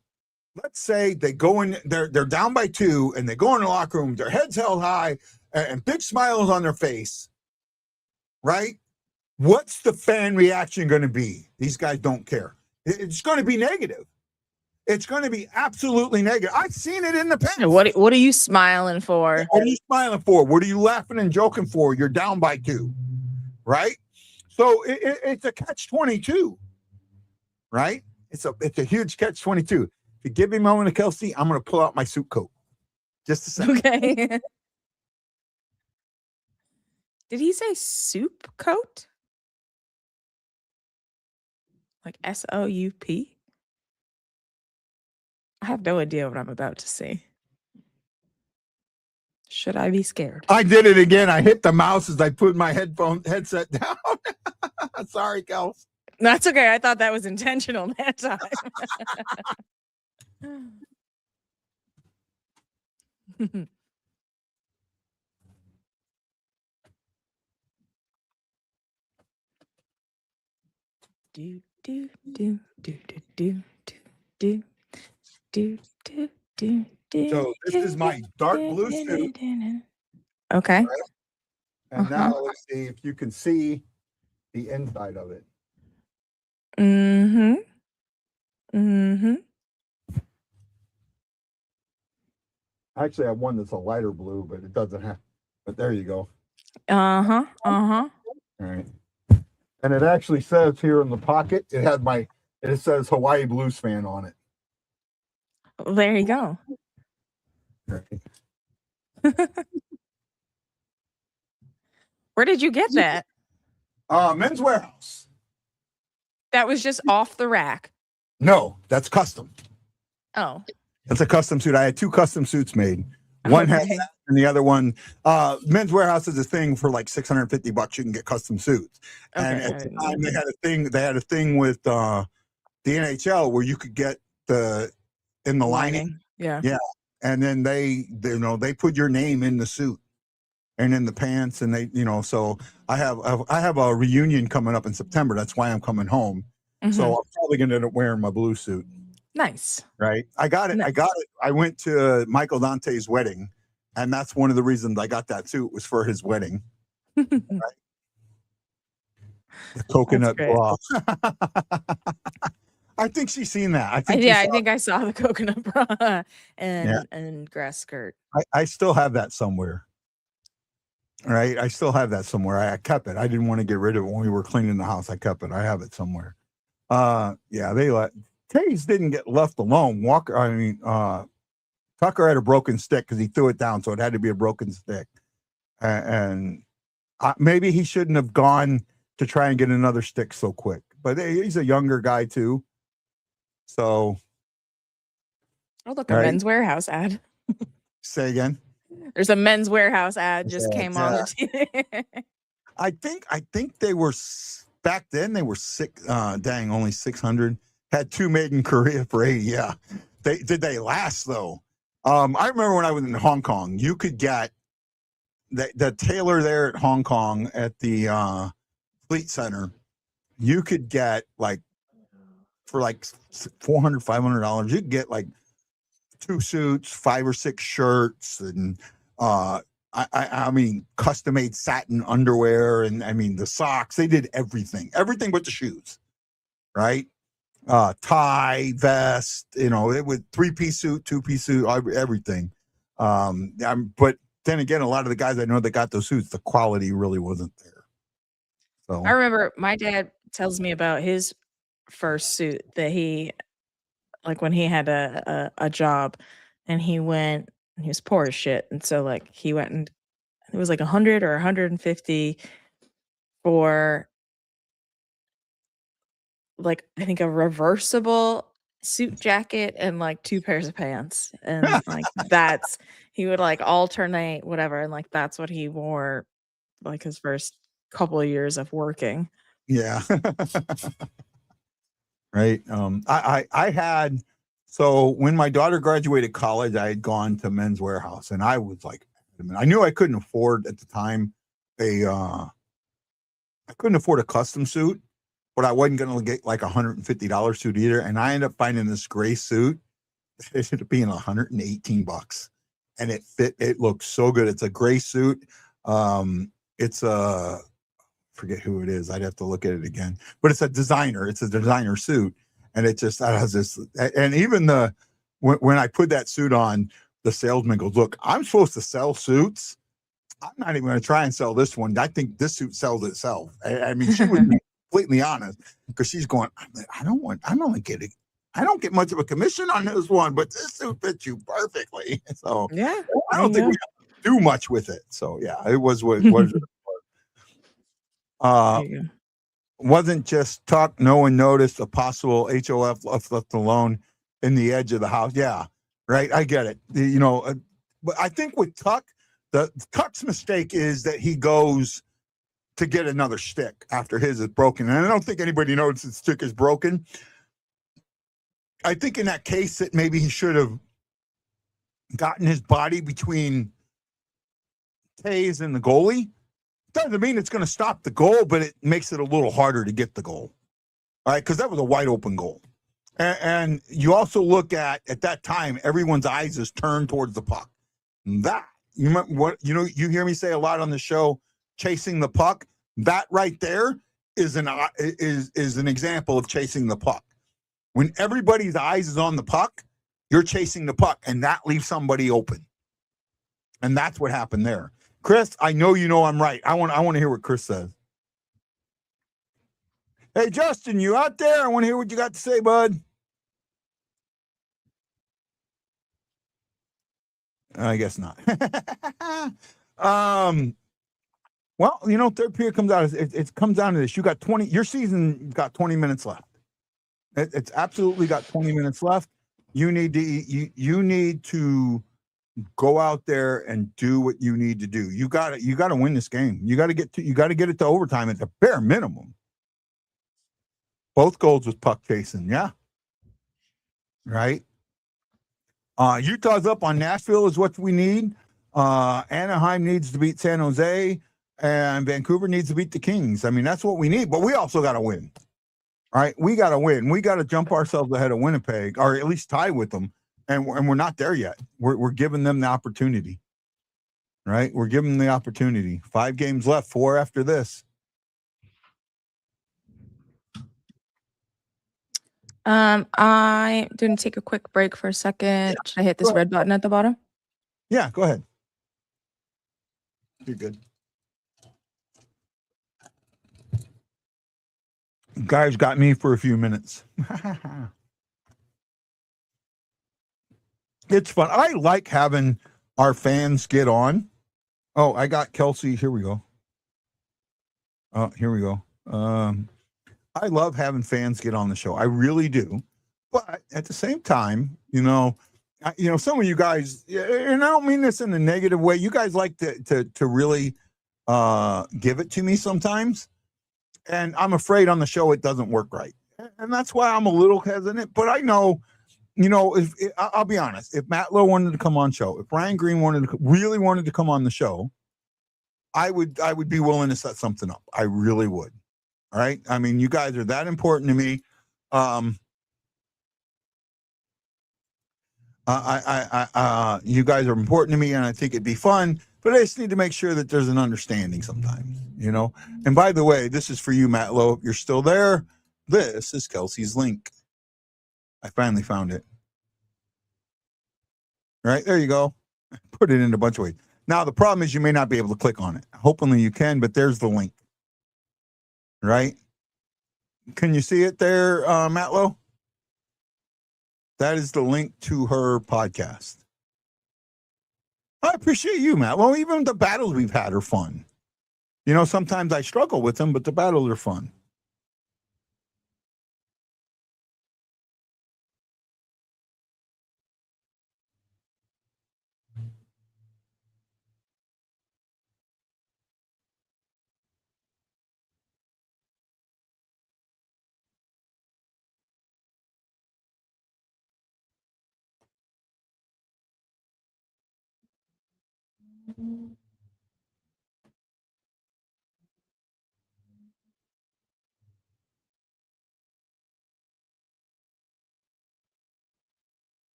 Let's say they go in, they're down by 2 and they go in the locker room, their heads held high and big smiles on their face. Right? What's the fan reaction going to be? These guys don't care. It's going to be negative. It's going to be absolutely negative. I've seen it in the past. What are you smiling for? What are you smiling for? What are you laughing and joking for? You're down by 2, right? So it's a catch-22, right? It's a huge catch-22. If you give me a moment, Kelsey, I'm going to pull out my suit coat. Just a second. Okay. Did he say soup coat? Like SOUP? I have no idea what I'm about to see. Should I be scared? I did it again. I hit the mouse as I put my headset down. Sorry, Kels. That's okay. I thought that was intentional that time. do do do do do do do do do. So this is my dark blue suit. Okay. Right? And now let's see if you can see the inside of it. Mm-hmm. Mm-hmm. I actually have one that's a lighter blue, but it doesn't have. But there you go. Uh-huh. Uh-huh. All right. And it actually says here in the pocket, it says Hawaii Blues fan on it. Well, there you go. Right. Where did you get that? Men's Warehouse. That was just off the rack. No, that's custom. Oh. That's a custom suit. I had 2 custom suits made. One has that and the other one. Men's Warehouse is a thing for like $650. You can get custom suits. Okay, and at the time they had a thing with the NHL where you could get in the lining. Yeah. Yeah. And then they put your name in the suit and in the pants, and so I have a reunion coming up in September. That's why I'm coming home. Mm-hmm. So I'm probably going to end up wearing my blue suit. Nice. Right. I got it. Nice. I went to Michael Dante's wedding, and that's one of the reasons I got that suit was for his wedding. Right? The coconut bra. I think she's seen that. I think I saw the coconut bra and grass skirt. I still have that somewhere. Right. I still have that somewhere. I kept it. I didn't want to get rid of it when we were cleaning the house. I kept it. I have it somewhere. Taze didn't get left alone. Tucker had a broken stick because he threw it down, so it had to be a broken stick. And maybe he shouldn't have gone to try and get another stick so quick. But he's a younger guy too. So, oh, look, a Men's Warehouse ad. Say again. There's a Men's Warehouse ad just came on the TV. I think they were back then. They were only 600. Had 2 made in Korea for 80. Yeah, they last though. I remember when I was in Hong Kong, you could get the tailor there at Hong Kong at the Fleet Center. You could get for $400, $500. You could get 2 suits, 5 or 6 shirts, and I mean custom made satin underwear, and I mean the socks. They did everything but the shoes, right? Tie, vest, it would 3-piece suit, 2-piece suit, everything. But then again, a lot of the guys I know that got those suits, the quality really wasn't there. So I remember my dad tells me about his first suit that he, when he had a job, and he was poor as shit, and so he went and it was 100 or 150 for I think a reversible suit jacket and 2 pairs of pants, and he would alternate whatever, and that's what he wore like his first couple of years of working. Yeah. Right. I had, so when my daughter graduated college, I had gone to Men's Warehouse, and I was like, I knew I couldn't afford at the time I couldn't afford a custom suit, but I wasn't going to get like $150 suit either. And I ended up finding this gray suit. It ended up being $118, and it fit. It looked so good. It's a gray suit. It's a, forget who it is. I'd have to look at it again, but it's a designer. It's a designer suit, and it just has this. And even when I put that suit on, the salesman goes, "Look, I'm supposed to sell suits. I'm not even going to try and sell this one. I think this suit sells itself." I mean, she was completely honest, because she's going, "I don't get much of a commission on this one, but this suit fits you perfectly." So Yeah, I don't think we have to do much with it. So yeah, it was what it was. Wasn't just Tuck. No one noticed a possible HOF left alone in the edge of the house. Yeah, right. I get it. But I think with Tuck, Tuck's mistake is that he goes to get another stick after his is broken. And I don't think anybody noticed his stick is broken. I think in that case that maybe he should have gotten his body between Tays and the goalie. Doesn't mean it's going to stop the goal, but it makes it a little harder to get the goal. All right, because that was a wide open goal. And you also look at that time, everyone's eyes is turned towards the puck. That, you hear me say a lot on the show, chasing the puck. That right there is an example of chasing the puck. When everybody's eyes is on the puck, you're chasing the puck, and that leaves somebody open. And that's what happened there. Chris, I know I'm right. I want to hear what Chris says. Hey, Justin, you out there? I want to hear what you got to say, bud. I guess not. Well, third period comes out. It comes down to this. You got 20. Your season got 20 minutes left. It's absolutely got 20 minutes left. You need to go out there and do what you need to do. You got to win this game. You got to get it to overtime at the bare minimum. Both goals was puck chasing. Yeah. Right. Utah's up on Nashville is what we need. Anaheim needs to beat San Jose, and Vancouver needs to beat the Kings. I mean, that's what we need, but we also got to win. All right. We got to win. We got to jump ourselves ahead of Winnipeg, or at least tie with them. And we're not there yet. We're giving them the opportunity, right? We're giving them the opportunity. 5 games left, 4 after this. I'm going to take a quick break for a second. Should I hit this red button at the bottom? Yeah, go ahead. You're good. Guys got me for a few minutes. It's fun. I like having our fans get on. Oh, I got Kelsey. Here we go. Here we go. I love having fans get on the show. I really do. But at the same time, some of you guys, and I don't mean this in a negative way, you guys like to really give it to me sometimes. And I'm afraid on the show it doesn't work right. And that's why I'm a little hesitant. But I know, I'll be honest, if Matt Lowe wanted to come on show, if Brian Green really wanted to come on the show, I would be willing to set something up. I really would. All right. I mean, you guys are that important to me. You guys are important to me, and I think it'd be fun, but I just need to make sure that there's an understanding sometimes, And by the way, this is for you, Matt Lowe. If you're still there, this is Kelsey's link. I finally found it. Right, there you go. Put it in a bunch of ways. Now, the problem is you may not be able to click on it. Hopefully you can, but there's the link. Right? Can you see it there, Matt Lowe? That is the link to her podcast. I appreciate you, Matt. Well, even the battles we've had are fun. Sometimes I struggle with them, but the battles are fun.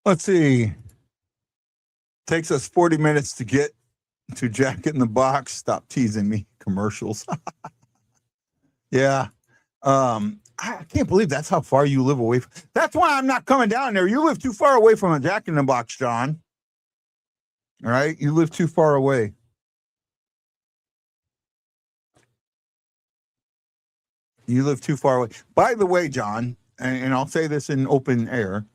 Let's see. Takes us 40 minutes to get to Jack in the Box. Stop teasing me. Commercials. Yeah. I can't believe that's how far you live away from. That's why I'm not coming down there. You live too far away from a Jack in the Box, John. All right. You live too far away. You live too far away. By the way, John, and I'll say this in open air,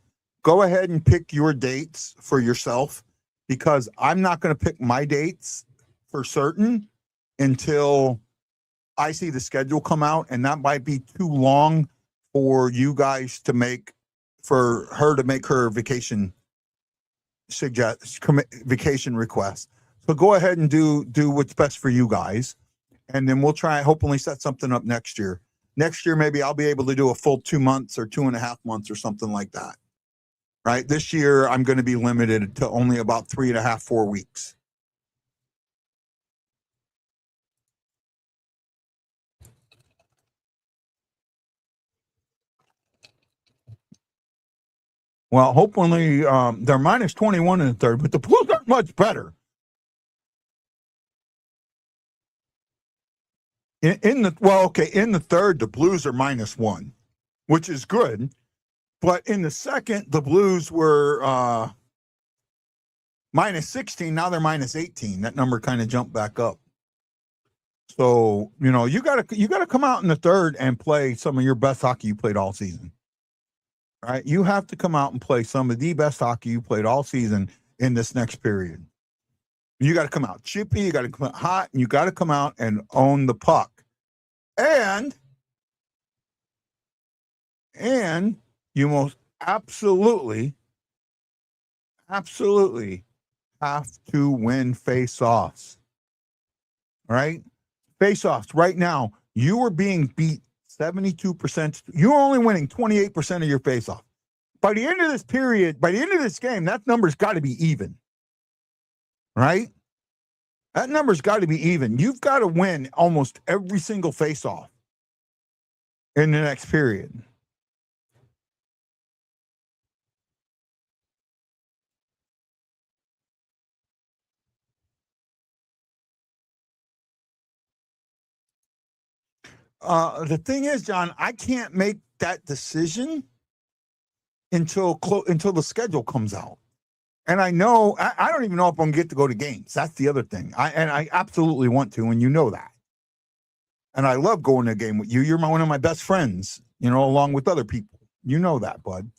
go ahead and pick your dates for yourself, because I'm not going to pick my dates for certain until I see the schedule come out, and that might be too long for you guys to make, for her to make her vacation request. So go ahead and do what's best for you guys, and then we'll try, hopefully set something up next year. Next year, maybe I'll be able to do a full 2 months or 2.5 months or something like that. Right? This year, I'm going to be limited to only about 3.5, 4 weeks. Well, hopefully, they're minus 21 in the third, but the Blues aren't much better. In the third, the Blues are -1, which is good. But in the second, the Blues were -16. Now they're -18. That number kind of jumped back up. So, you gotta come out in the third and play some of your best hockey you played all season. Right? You have to come out and play some of the best hockey you played all season in this next period. You got to come out chippy, you got to come out hot, and you got to come out and own the puck. And you most absolutely have to win face-offs. Right? Face-offs. Right now, you are being beat 72%. You're only winning 28% of your face-off. By the end of this period, by the end of this game, that number's got to be even. Right? That number's got to be even. You've got to win almost every single face-off in the next period. The thing is, John, I can't make that decision until the schedule comes out. And I know, I don't even know if I'm going to get to go to games. That's the other thing. I absolutely want to, and you know that. And I love going to a game with you. You're one of my best friends, along with other people. You know that, bud.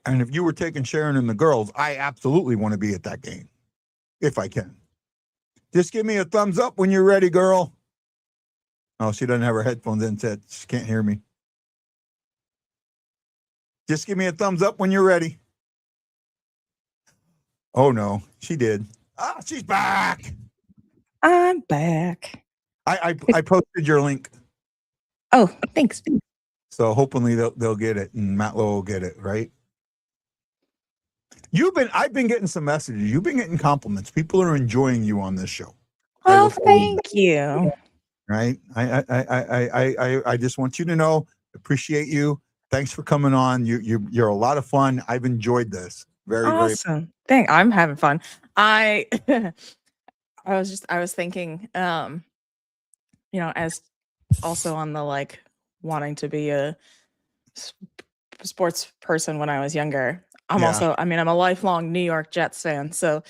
And if you were taking Sharon and the girls, I absolutely want to be at that game, if I can. Just give me a thumbs up when you're ready, girl. Oh, she doesn't have her headphones in, said she can't hear me. Just give me a thumbs up when you're ready. Oh, no, she did. Ah, she's back. I'm back. I posted your link. Oh, thanks. So hopefully they'll get it, and Matt Lowe will get it, right? I've been getting some messages. You've been getting compliments. People are enjoying you on this show. Oh, thank you. Right? I just want you to know, appreciate you. Thanks for coming on. You're a lot of fun. I've enjoyed this. Very, awesome. Very. I'm having fun. I was thinking, as also on the wanting to be a sports person when I was younger. I'm a lifelong New York Jets fan. So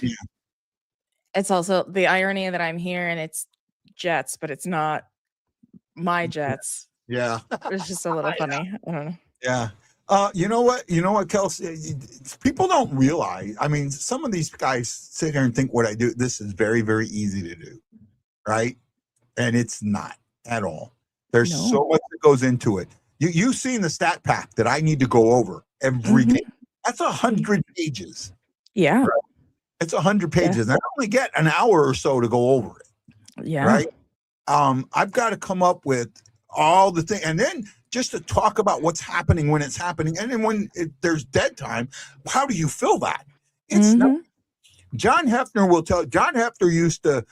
it's also the irony that I'm here and it's Jets, but it's not my Jets. Yeah. It's just a little funny. I don't know. Yeah. You know what, Kelsey? People don't realize. I mean, some of these guys sit here and think what I do, this is very, very easy to do, right? And it's not at all. There's so much that goes into it. You've seen the stat pack that I need to go over every game. That's 100 pages. Yeah. It's 100 pages. Yeah. I only get an hour or so to go over it. Yeah. Right. I've got to come up with all the things, and then just to talk about what's happening when it's happening, and then when there's dead time, how do you fill that? It's not. John Hefner used to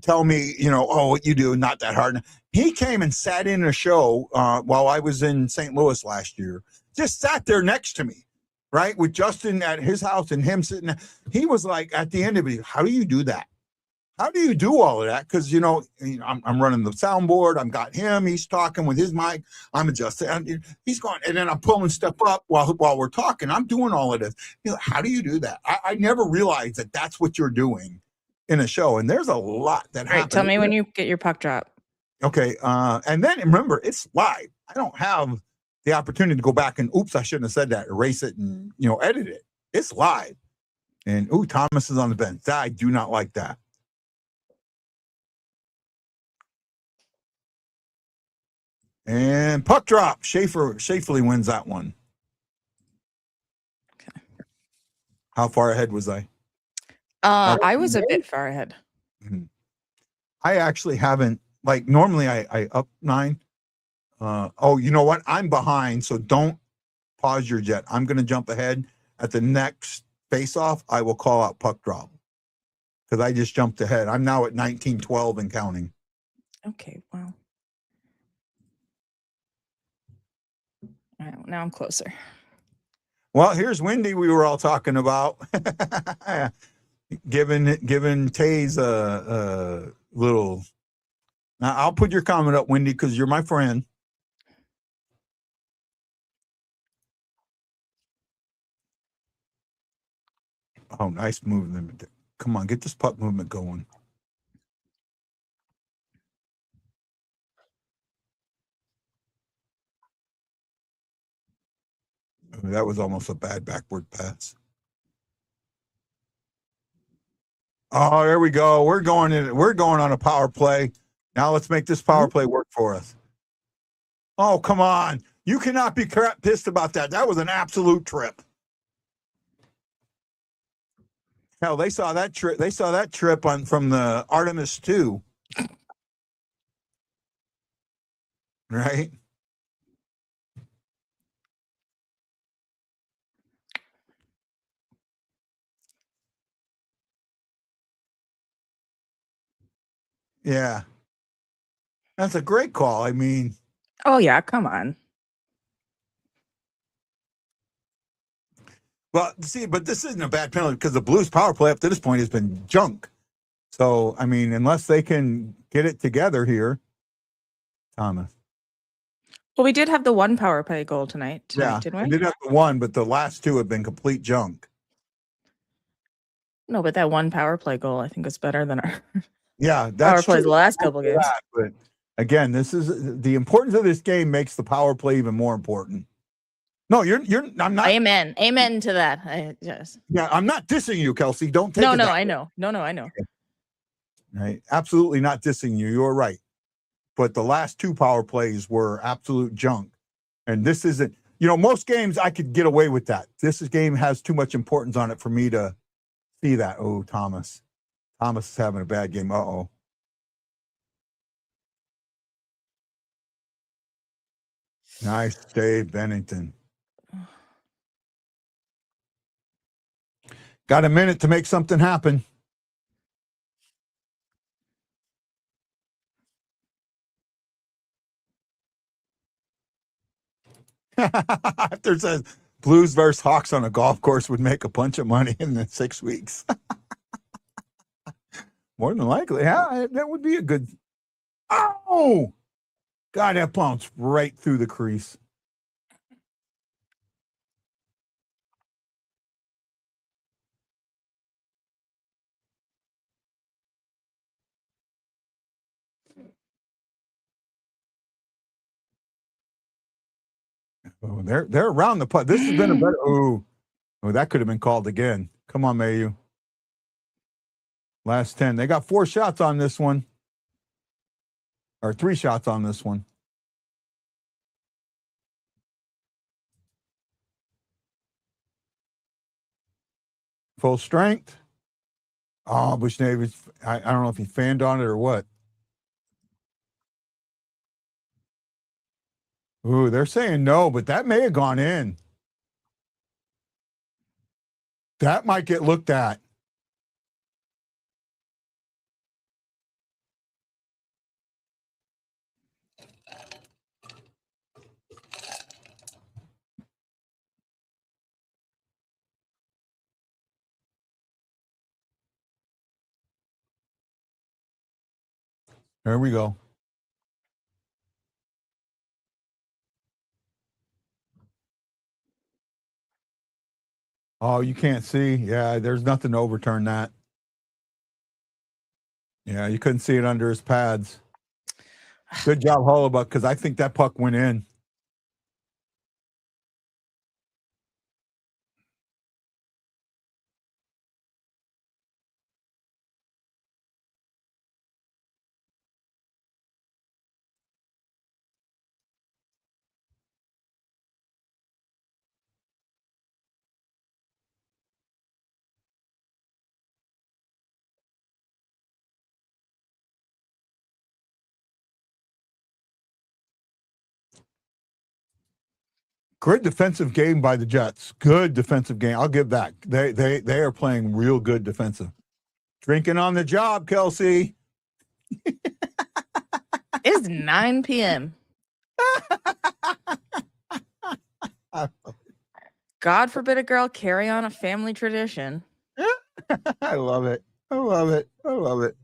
tell me, oh, what you do, not that hard. He came and sat in a show while I was in St. Louis last year, just sat there next to me, right, with Justin at his house and him sitting there. He was like, at the end of it, how do you do that? How do you do all of that? Because, I'm running the soundboard. I've got him. He's talking with his mic. I'm adjusting. He's going, and then I'm pulling stuff up while we're talking. I'm doing all of this. How do you do that? I never realized that that's what you're doing in a show. And there's a lot that happens. Tell me when you get your puck drop. Okay. And then remember, it's live. I don't have the opportunity to go back and, oops, I shouldn't have said that, erase it and, edit it. It's live. And, Thomas is on the bench. I do not like that. And puck drop. Schaeferly wins that one. Okay. How far ahead was I? I was a bit far ahead. Mm-hmm. I actually haven't, normally I up 9. You know what? I'm behind, so don't pause your jet. I'm going to jump ahead. At the next face-off, I will call out puck drop because I just jumped ahead. I'm now at 19-12 and counting. Okay, wow. All right, now I'm closer. Well, here's Wendy we were all talking about. Giving Taze a little. Now, I'll put your comment up, Wendy, because you're my friend. Oh, nice movement. Come on, get this puck movement going. That was almost a bad backward pass. Oh, there we go. We're going on a power play. Now let's make this power play work for us. Oh, come on. You cannot be pissed about that. That was an absolute trip. Hell, they saw that trip. They saw that trip from the Artemis 2. Right? Yeah. That's a great call. I mean. Oh, yeah. Come on. Well, see, but this isn't a bad penalty because the Blues power play up to this point has been junk. So, I mean, unless they can get it together here, Thomas. Well, we did have the one power play goal tonight, didn't we? We did have the one, but the last 2 have been complete junk. No, but that one power play goal, I think, is better than our that's power plays the last couple games. But again, this is the importance of this game makes the power play even more important. No, I'm not. Amen to that. Yes. Yeah, I'm not dissing you, Kelsey. Don't take it. No, I know. No, I know. Right, absolutely not dissing you. You're right. But the last 2 power plays were absolute junk, and this isn't. Most games I could get away with that. This game has too much importance on it for me to see that. Oh, Thomas is having a bad game. Uh-oh. Nice save, Bennington. Got a minute to make something happen. After it says Blues versus Hawks on a golf course would make a bunch of money in the 6 weeks. More than likely. Yeah, that would be a good. Oh, God, that bounced right through the crease. Oh, they're around the putt. This has been a better. Oh, that could have been called again. Come on, Mayu. Last 10. They got 4 shots on this one, or 3 shots on this one. Full strength. Oh, Bush Navy's. I don't know if he fanned on it or what. Ooh, they're saying no, but that may have gone in. That might get looked at. There we go. Oh, you can't see. Yeah, there's nothing to overturn that. Yeah, you couldn't see it under his pads. Good job, Hollebuck, because I think that puck went in. Great defensive game by the Jets. Good defensive game. I'll give that. They are playing real good defensive. Drinking on the job, Kelsey. It's 9 p.m. God forbid a girl carry on a family tradition. I love it. I love it. I love it.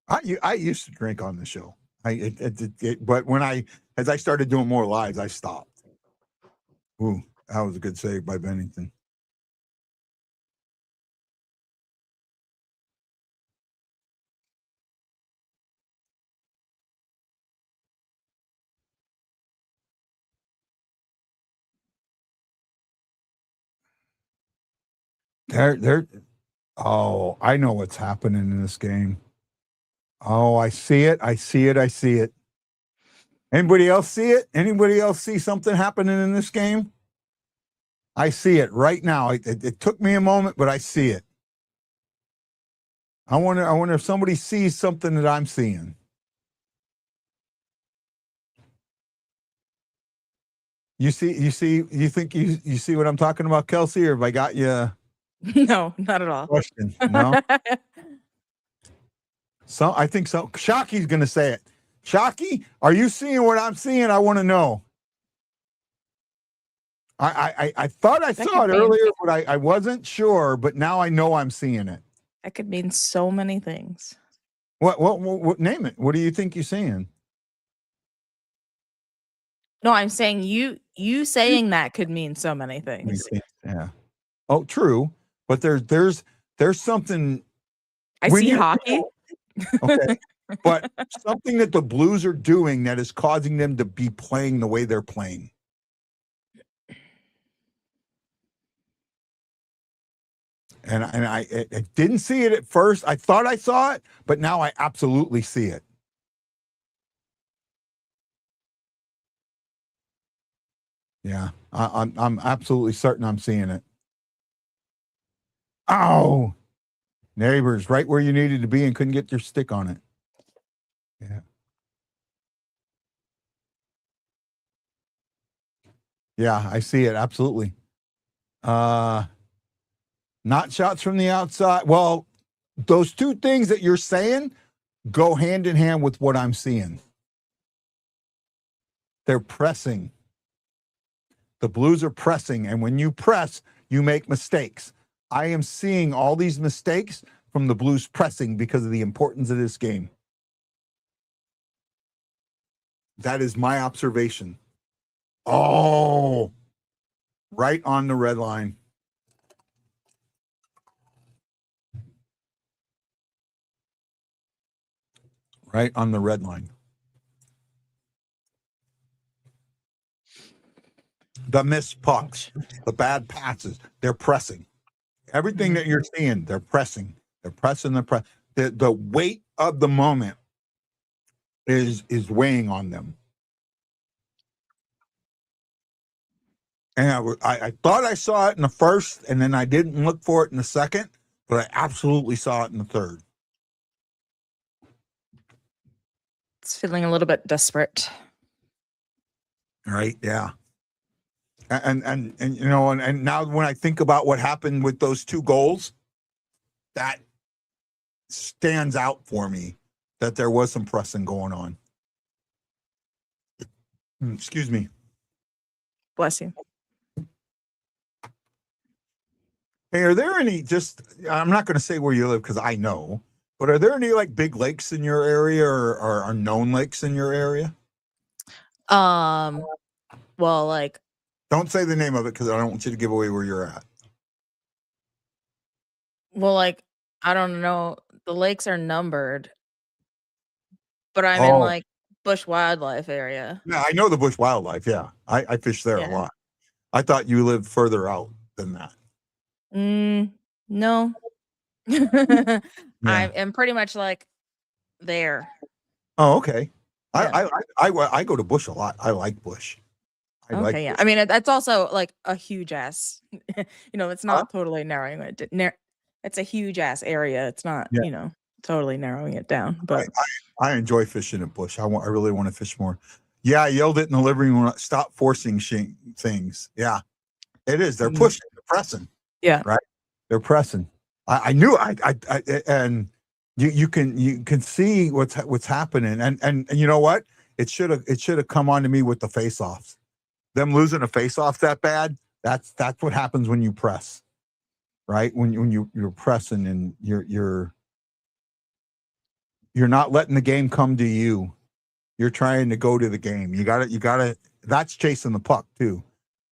I used to drink on the show. But as I started doing more lives, I stopped. Ooh, that was a good save by Bennington. Oh, I know what's happening in this game. Oh, I see it. I see it. I see it. Anybody else see it? Anybody else see something happening in this game? I see it right now. It took me a moment, but I see it. I wonder if somebody sees something that I'm seeing. You think you see what I'm talking about, Kelsey, or have I got you? No, not at all. Question. No. So I think so. Shocky's going to say it. Shocky, are you seeing what I'm seeing? I want to know. I thought I saw it earlier, but I wasn't sure. But now I know I'm seeing it. That could mean so many things. What name it? What do you think you're seeing? No, I'm saying you saying that could mean so many things. Yeah. Oh, true. But there's something. I see hockey. Okay. But something that the Blues are doing that is causing them to be playing the way they're playing. And I didn't see it at first. I thought I saw it, but now I absolutely see it. Yeah, I'm absolutely certain I'm seeing it. Oh, neighbors, right where you needed to be and couldn't get your stick on it. Yeah. Yeah, I see it. Absolutely. Not shots from the outside. Well, those two things that you're saying go hand in hand with what I'm seeing. They're pressing. The Blues are pressing. And when you press, you make mistakes. I am seeing all these mistakes from the Blues pressing because of the importance of this game. That is my observation. Oh, right on the red line. Right on the red line. The missed pucks, the bad passes, they're pressing. Everything that you're seeing, they're pressing. They're pressing the weight of the moment is weighing on them. And I thought I saw it in the first, and then I didn't look for it in the second, but I absolutely saw it in the third. It's feeling a little bit desperate. Right? Yeah. And you know, and now when I think about what happened with those 2 goals, that stands out for me that there was some pressing going on. Excuse me. Bless you. Hey, are there any, I'm not going to say where you live because I know, but are there any like big lakes in your area or known lakes in your area? Well, like, don't say the name of it because I don't want you to give away where you're at. Well, like, I don't know. The lakes are numbered, but I'm in like bush wildlife area. Yeah, I know the bush wildlife. Yeah, I fish there a lot. I thought you lived further out than that. No. Yeah. I'm pretty much like there. Oh, okay. Yeah. I go to bush a lot. I like bush. Okay, yeah. I mean, that's also like a huge ass. It's not totally narrowing it. It's a huge ass area. It's not, totally narrowing it down. But I enjoy fishing at bush. I really want to fish more. Yeah, I yelled it in the living room. Stop forcing things. Yeah, it is. They're pushing. They're pressing. Yeah. Right. They're pressing. I knew. And you can see what's happening. And you know what? It should have come on to me with the face offs. Them losing a face off that bad. That's what happens when you press. Right. When you're pressing and you're not letting the game come to you. You're trying to go to the game. You gotta, that's chasing the puck too.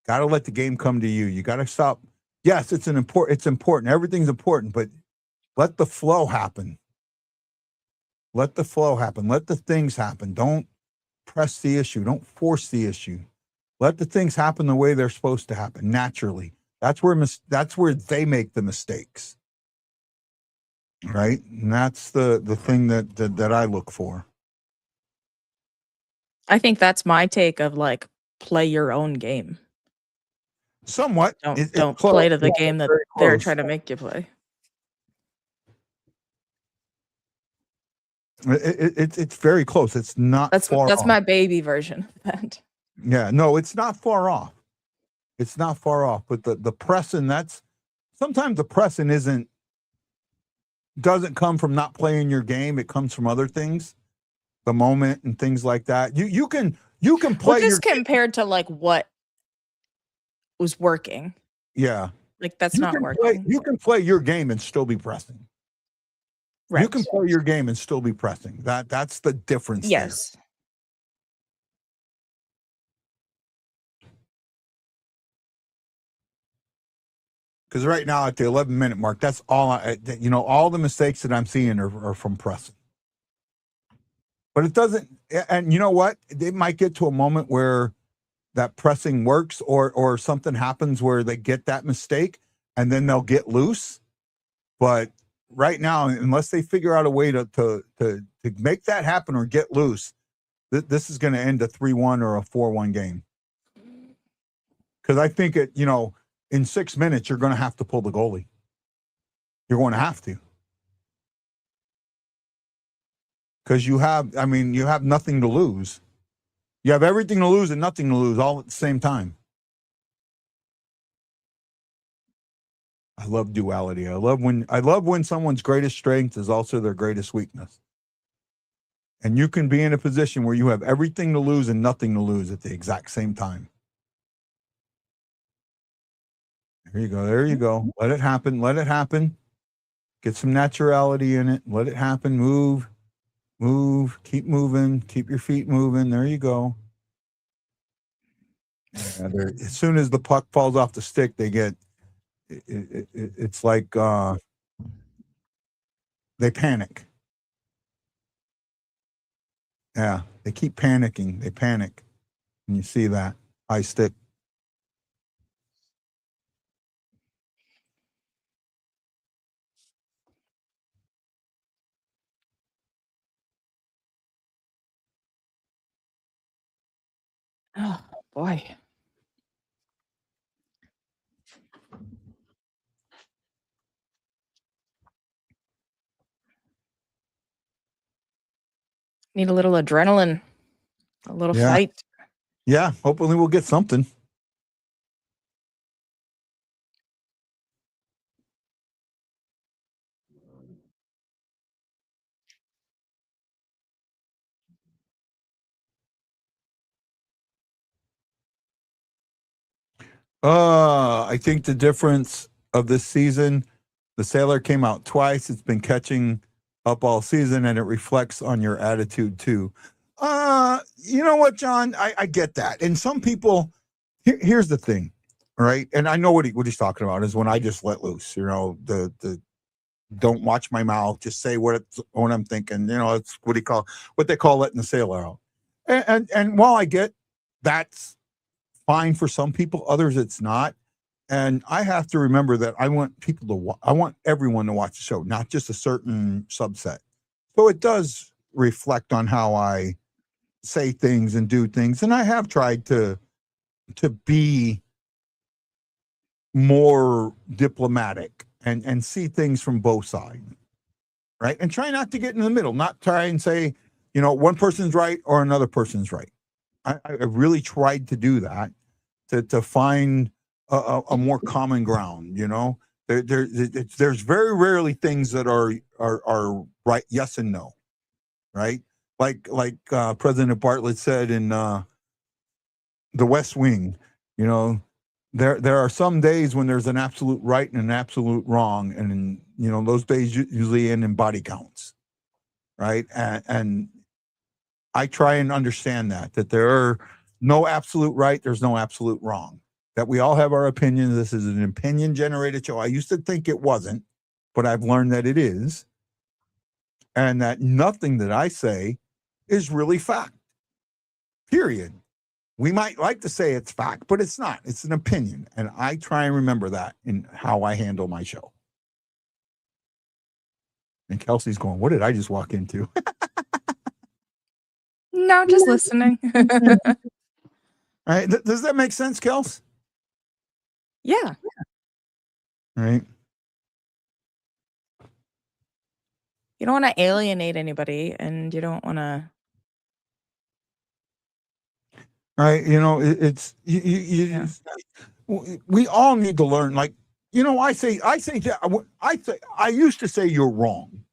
Gotta let the game come to you. You gotta stop. Yes, it's important. Everything's important, but let the flow happen. Let the flow happen. Let the things happen. Don't press the issue. Don't force the issue. Let the things happen the way they're supposed to happen, naturally. That's where they make the mistakes. Right? And that's the thing that I look for. I think that's my take of like play your own game. Somewhat. Don't play to the game that they're trying to make you play. It's very close. It's not far that's off. my baby version of that. Yeah, no, it's not far off. It's not far off. But the pressing, sometimes the pressing doesn't come from not playing your game. It comes from other things, the moment and things like that. You can play just compared to like what was working. Yeah. Like that's not working. You can play your game and still be pressing. Right. You can play your game and still be pressing. That's the difference. Yes. There. Because right now at the 11-minute mark, that's all all the mistakes that I'm seeing are from pressing. But it doesn't, and you know what? It might get to a moment where that pressing works or something happens where they get that mistake and then they'll get loose. But right now, unless they figure out a way to make that happen or get loose, this is going to end a 3-1 or a 4-1 game. Because I think in 6 minutes, you're going to have to pull the goalie. You're going to have to. Because you have nothing to lose. You have everything to lose and nothing to lose all at the same time. I love duality. I love when someone's greatest strength is also their greatest weakness. And you can be in a position where you have everything to lose and nothing to lose at the exact same time. There you go. There you go. Let it happen. Let it happen. Get some naturality in it. Let it happen. Move. Keep moving. Keep your feet moving. There you go. As soon as the puck falls off the stick, they get it's like they panic. Yeah, they keep panicking. They panic. And you see that high stick. Oh boy. Need a little adrenaline, a little fight. Yeah, hopefully we'll get something. I think the difference of this season, the Sailor came out twice. It's been catching up all season, and it reflects on your attitude too. You know what, John? I get that. And some people, here's the thing, right? And I know what he's talking about is when I just let loose, you know, the don't watch my mouth, just say what I'm thinking. You know, it's what they call letting the sailor out. And while I get that's fine for some people, others it's not. And I have to remember that I want I want everyone to watch the show, not just a certain subset. So it does reflect on how I say things and do things. And I have tried to be more diplomatic and see things from both sides, right? And try not to get in the middle, not try and say, you know, one person's right or another person's right. I really tried to do that to find a more common ground. You know, there's very rarely things that are right, yes and no, right? Like President Bartlett said in The West Wing, you know, there are some days when there's an absolute right and an absolute wrong, and you know those days usually end in body counts, right? And I try and understand that there are no absolute right, there's no absolute wrong. That we all have our opinions. This is an opinion generated show. I used to think it wasn't, but I've learned that it is, and that nothing that I say is really fact. Period. We might like to say it's fact, but it's not. It's an opinion. And I try and remember that in how I handle my show. And Kelsey's going, what did I just walk into? No, just listening. All right. Does that make sense, Kels? Yeah. All right. You don't want to alienate anybody, and you don't want to. Right. You know, we all need to learn. Like, you know, I used to say you're wrong,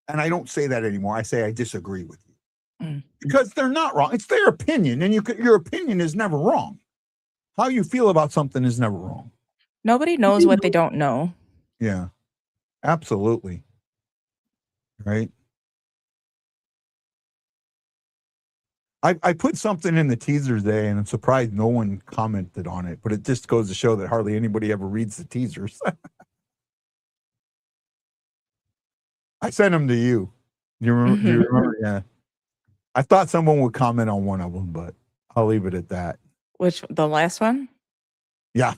and I don't say that anymore. I say I disagree with you because they're not wrong. It's their opinion, and your opinion is never wrong. How you feel about something is never wrong. Nobody knows what they don't know. Yeah, absolutely. Right. I put something in the teaser today, and I'm surprised no one commented on it, but it just goes to show that hardly anybody ever reads the teasers. I sent them to you. Do you remember? Yeah. I thought someone would comment on one of them, but I'll leave it at that. Which, the last one? Yeah.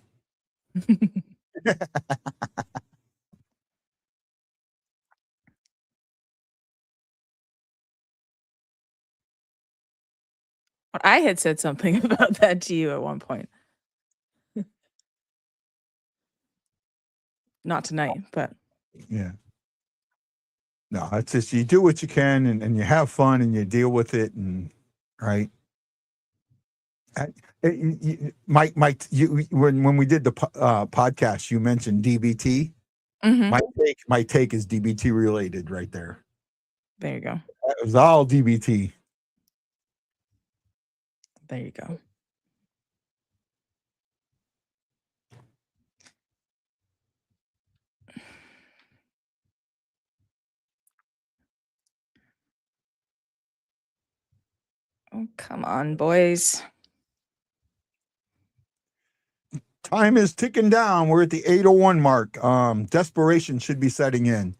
I had said something about that to you at one point. Not tonight, but yeah. No, it's just you do what you can and you have fun and you deal with it, and right. Mike, when we did the podcast, you mentioned DBT. My take is DBT related right there. There you go. It was all DBT. There you go. Oh, come on, boys. Time is ticking down. We're at the 8:01 mark. Desperation should be setting in.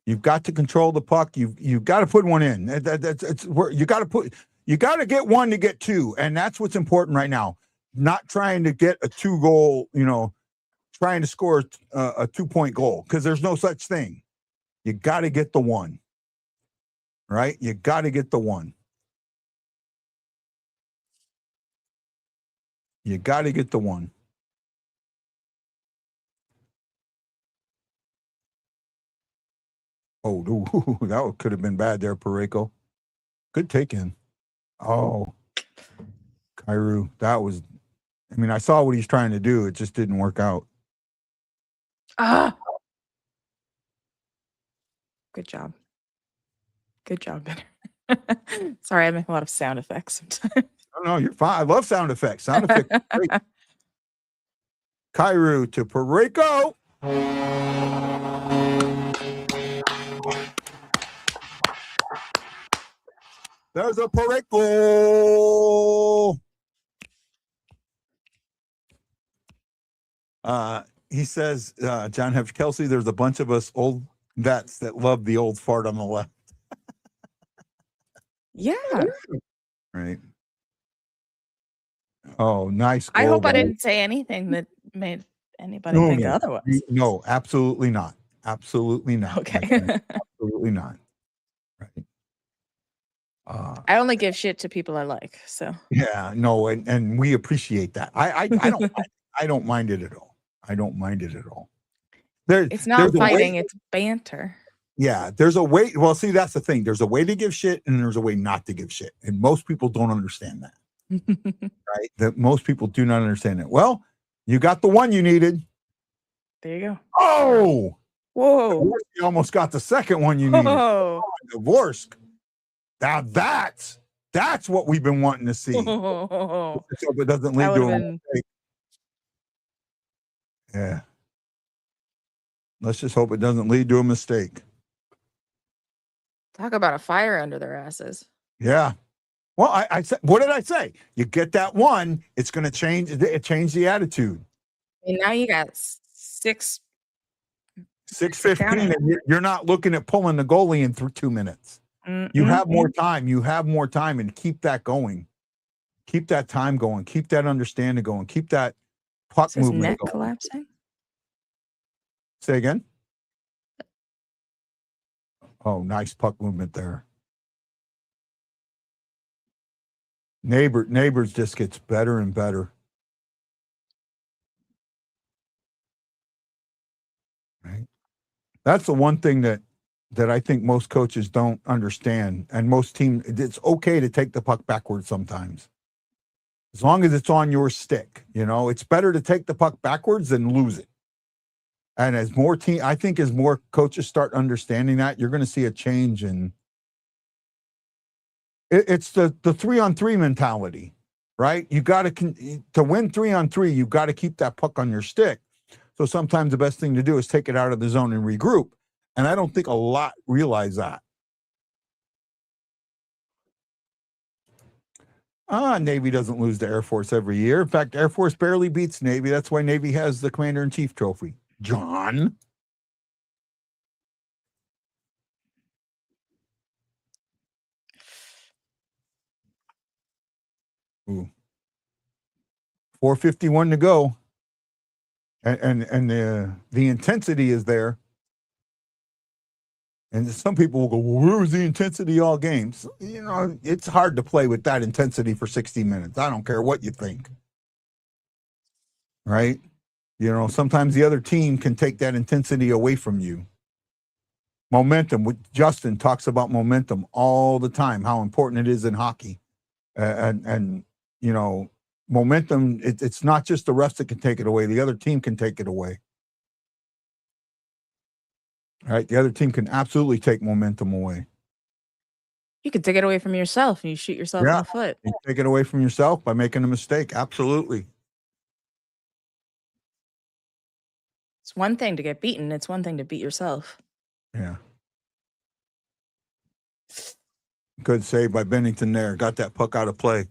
You've got to control the puck. You've got to put one in. You got to get one to get two, and that's what's important right now. Not trying to get a 2-goal, you know, trying to score a 2-point goal, because there's no such thing. You got to get the one, right? You got to get the one. You got to get the one. Oh, that could have been bad there, Pareko. Good take in. Oh, Kairu, that was. I mean, I saw what he's trying to do. It just didn't work out. Ah. Good job. Good job, Ben. Sorry, I make a lot of sound effects sometimes. No, you're fine. I love sound effects. Sound effects. Great. Kairu to Pareko. There's a Pareko. He says, John Hedge Kelsey, there's a bunch of us old vets that love the old fart on the left. Yeah. Right. Oh, nice. I hope I goal. didn't say anything that made anybody think otherwise. No, absolutely not. Absolutely not. Okay. Absolutely not. Right. I only give shit to people I like. So Yeah, no, and we appreciate that. I don't mind it at all. I don't mind it at all. It's not fighting, it's banter. Yeah, there's a way. Well, see, that's the thing. There's a way to give shit and there's a way not to give shit. And most people don't understand that. Right? That most people do not understand it. Well, you got the one you needed. There you go. Oh, whoa. You almost got the second one you needed. Oh, divorce. Now that's what we've been wanting to see. So it doesn't lead to a mistake. Yeah. Let's just hope it doesn't lead to a mistake. Talk about a fire under their asses. Yeah. Well, I said, what did I say? You get that one, it's going to change. It changed the attitude. And now you got 6:15, and you're not looking at pulling the goalie in 2 minutes. You have more time. You have more time, and keep that going. Keep that time going. Keep that understanding going. Keep that puck movement neck going. Collapsing? Say again? Oh, nice puck movement there. Neighbors just gets better and better. Right. That's the one thing that I think most coaches don't understand, and most teams. It's okay to take the puck backwards sometimes, as long as it's on your stick. You know, it's better to take the puck backwards than lose it. And as more coaches start understanding that, you're going to see a change in. It's the 3-on-3 mentality, right? You got to win 3-on-3. You got to keep that puck on your stick. So sometimes the best thing to do is take it out of the zone and regroup. And I don't think a lot realize that. Navy doesn't lose to Air Force every year. In fact, Air Force barely beats Navy. That's why Navy has the Commander-in-Chief trophy. John? Ooh. 4:51 to go. And the intensity is there. And some people will go, well, where was the intensity all games? You know, it's hard to play with that intensity for 60 minutes. I don't care what you think. Right? You know, sometimes the other team can take that intensity away from you. Momentum. Justin talks about momentum all the time, how important it is in hockey. And you know, momentum, it's not just the refs that can take it away. The other team can take it away. Right? The other team can absolutely take momentum away. You can take it away from yourself and you shoot yourself in the foot. You take it away from yourself by making a mistake. Absolutely. It's one thing to get beaten. It's one thing to beat yourself. Yeah. Good save by Bennington there. Got that puck out of play.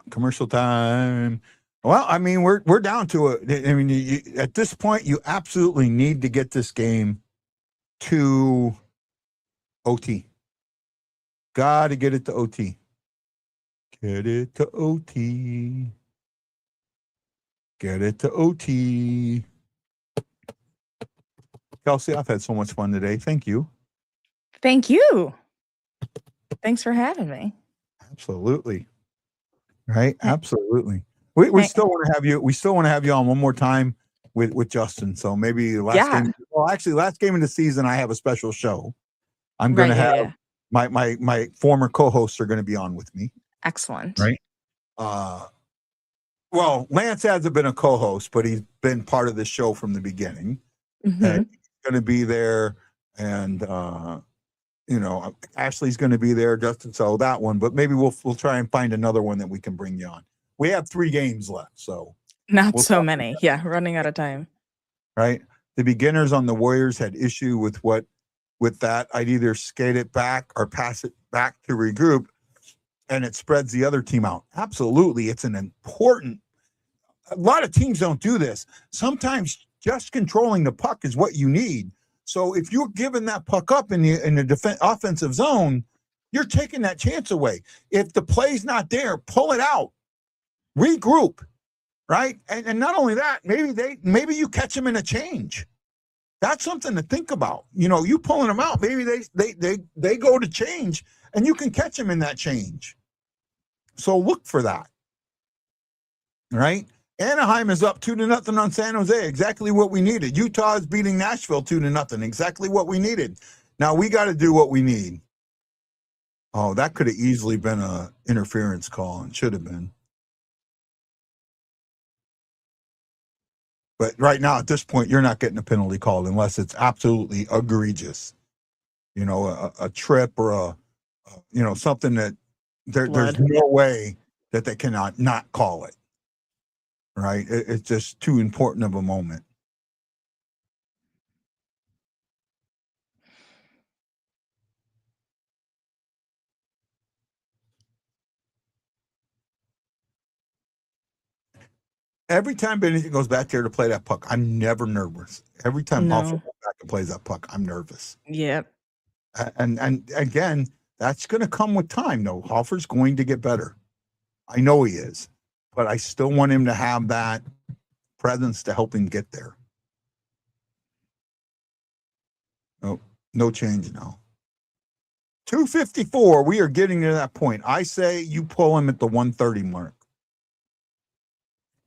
Commercial time. Well, I mean, we're down to it. I mean, at this point, you absolutely need to get this game to OT. Got to get it to OT. Get it to OT. Get it to OT. Kelsey, I've had so much fun today. Thank you. Thank you. Thanks for having me. Absolutely. Right. Absolutely. We still want to have you. We still want to have you on one more time with Justin. So maybe last game. Well, actually, last game of the season, I have a special show. I'm going to have my former co-hosts are going to be on with me. Excellent. Right. Well, Lance hasn't been a co-host, but he's been part of the show from the beginning. And he's going to be there, and Ashley's going to be there, Justin. So that one, but maybe we'll try and find another one that we can bring you on. We have 3 games left, so not so many. Yeah, running out of time. Right. The beginners on the Warriors had issue with that. I'd either skate it back or pass it back to regroup, and it spreads the other team out. Absolutely, it's an important. A lot of teams don't do this. Sometimes just controlling the puck is what you need. So if you're giving that puck up in the offensive zone, you're taking that chance away. If the play's not there, pull it out, regroup, right? And not only that, maybe you catch them in a change. That's something to think about. You pulling them out, maybe they go to change, and you can catch them in that change. So look for that, right? Anaheim is up 2-0 on San Jose. Exactly what we needed. Utah is beating Nashville 2-0. Exactly what we needed. Now we got to do what we need. Oh, that could have easily been an interference call and should have been. But right now, at this point, you're not getting a penalty call unless it's absolutely egregious. A trip or something that there's no way that they cannot not call it. Right? It's just too important of a moment. Every time Bennington goes back there to play that puck, I'm never nervous. Every time Hoffman goes back and plays that puck, I'm nervous. Yep. And again, that's going to come with time, though. Hoffer's going to get better. I know he is. But I still want him to have that presence to help him get there. No change now. 254, we are getting to that point. I say you pull him at the 130 mark.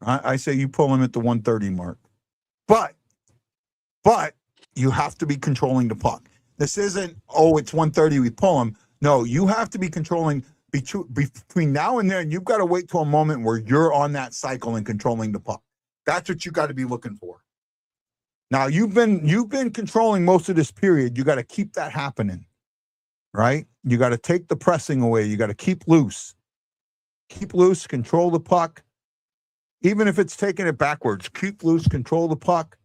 I say you pull him at the 130 mark. But you have to be controlling the puck. This isn't, it's 130, we pull him. No, you have to be controlling between now and then. You've got to wait till a moment where you're on that cycle and controlling the puck. That's what you got to be looking for. Now, you've been controlling most of this period. You got to keep that happening, right? You got to take the pressing away. You got to keep loose. Keep loose, control the puck. Even if it's taking it backwards, keep loose, control the puck.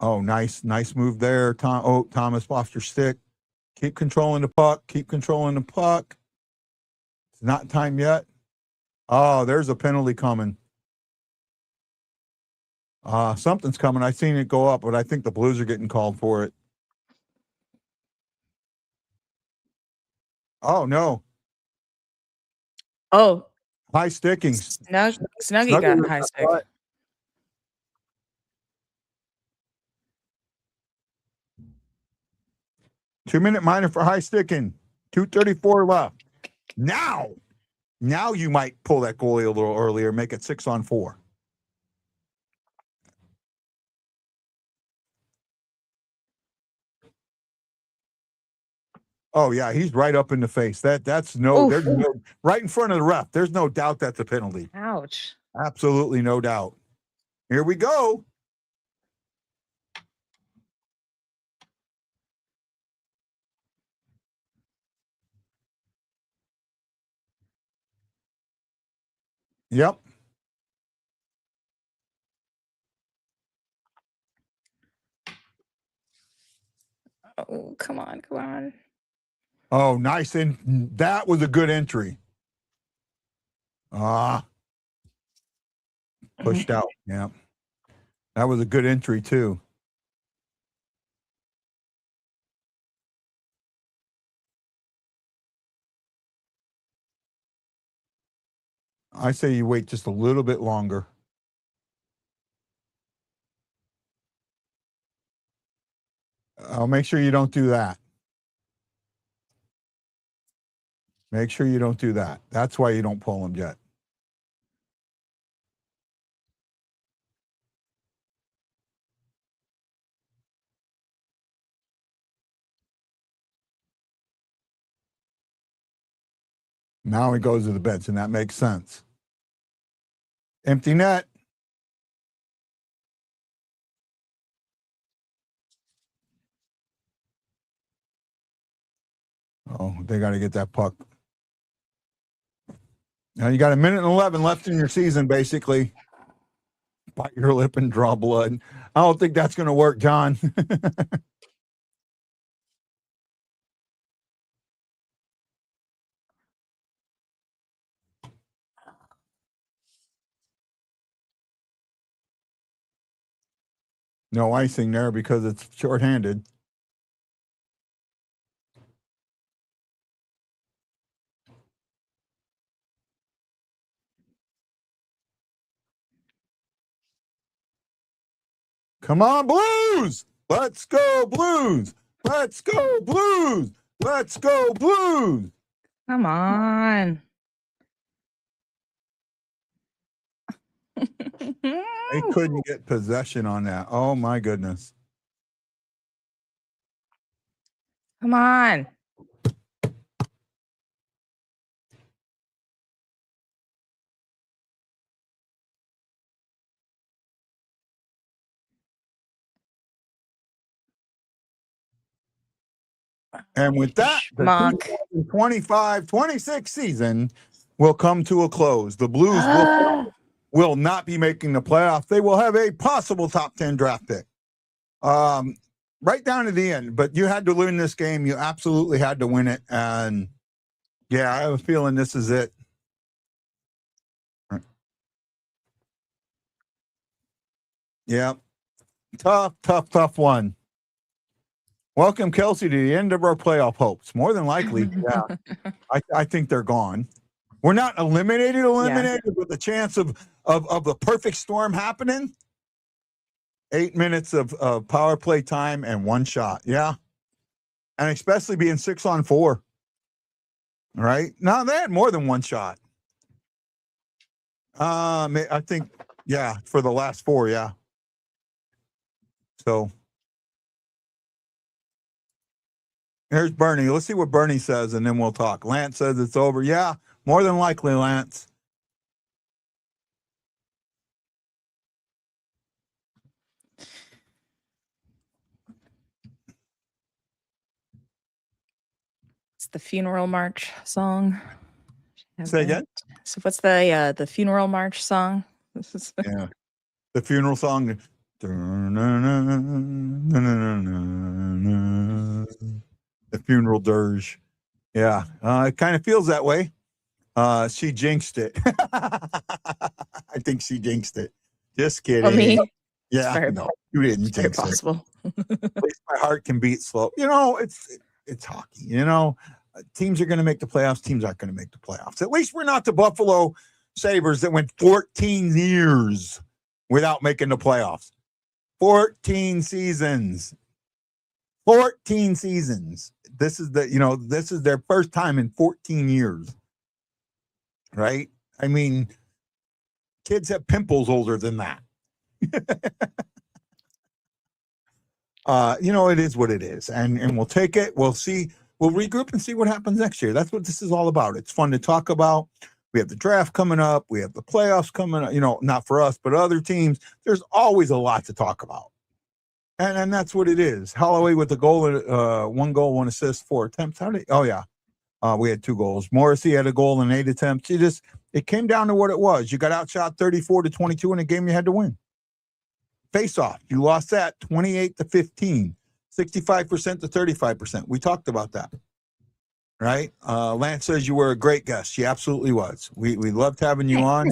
Oh, nice move there, Thomas off your stick. Keep controlling the puck. Keep controlling the puck. It's not time yet. Oh, there's a penalty coming. Something's coming. I seen it go up, but I think the Blues are getting called for it. Oh, no. Oh. High sticking. Snuggie got a high stick. 2-minute minor for high sticking. 2:34 left. Now you might pull that goalie a little earlier, make it 6-on-4. Oh yeah, he's right up in the face. There's no right in front of the ref. There's no doubt that's a penalty. Ouch. Absolutely no doubt. Here we go. Yep. Oh, come on. Oh, nice. And that was a good entry. Pushed out. Yeah. That was a good entry, too. I say you wait just a little bit longer. I'll make sure you don't do that. Make sure you don't do that. That's why you don't pull them yet. Now he goes to the bench, and that makes sense. Empty net. Oh, they got to get that puck. Now you got 1:11 left in your season, basically. Bite your lip and draw blood. I don't think that's going to work, John. No icing there because it's shorthanded. Come on, Blues! Let's go, Blues! Let's go, Blues! Let's go, Blues! Come on. They couldn't get possession on that. Oh, my goodness. Come on. And with that, the 25-26 season will come to a close. The Blues will not be making the playoffs. They will have a possible top 10 draft pick. Right down to the end. But you had to win this game. You absolutely had to win it. And, yeah, I have a feeling this is it. Yeah. Tough one. Welcome, Kelsey, to the end of our playoff hopes. More than likely, yeah. I think they're gone. We're not eliminated, with the chance of the perfect storm happening. 8 minutes of power play time and one shot. Yeah. And especially being 6-on-4. All right. No, they had more than one shot. I think, yeah, for the last 4. Yeah. So here's Bernie. Let's see what Bernie says, and then we'll talk. Lance says it's over. Yeah, more than likely, Lance. It's the funeral march song. Say again? So what's the funeral march song? Yeah, the funeral song. The funeral dirge. Yeah, it kind of feels that way. She jinxed it. I think she jinxed it. Just kidding. Oh, me? Yeah, no, you didn't jinx possible. it. At least my heart can beat slow. You know, it's hockey. You know, teams are going to make the playoffs. Teams aren't going to make the playoffs. At least we're not the Buffalo Sabres that went 14 years without making the playoffs. 14 seasons. 14 seasons. This is their first time in 14 years. Right? I mean, kids have pimples older than that. It is what it is. And we'll take it. We'll see. We'll regroup and see what happens next year. That's what this is all about. It's fun to talk about. We have the draft coming up. We have the playoffs coming up. Not for us, but other teams. There's always a lot to talk about. And that's what it is. Holloway with the goal, 1 goal, 1 assist, 4 attempts. We had 2 goals. Morrissey had a goal and 8 attempts. It came down to what it was. You got outshot 34-22 in a game you had to win. Face off. You lost that 28-15, 65% to 35%. We talked about that. Right? Lance says you were a great guest. She absolutely was. We loved having you on.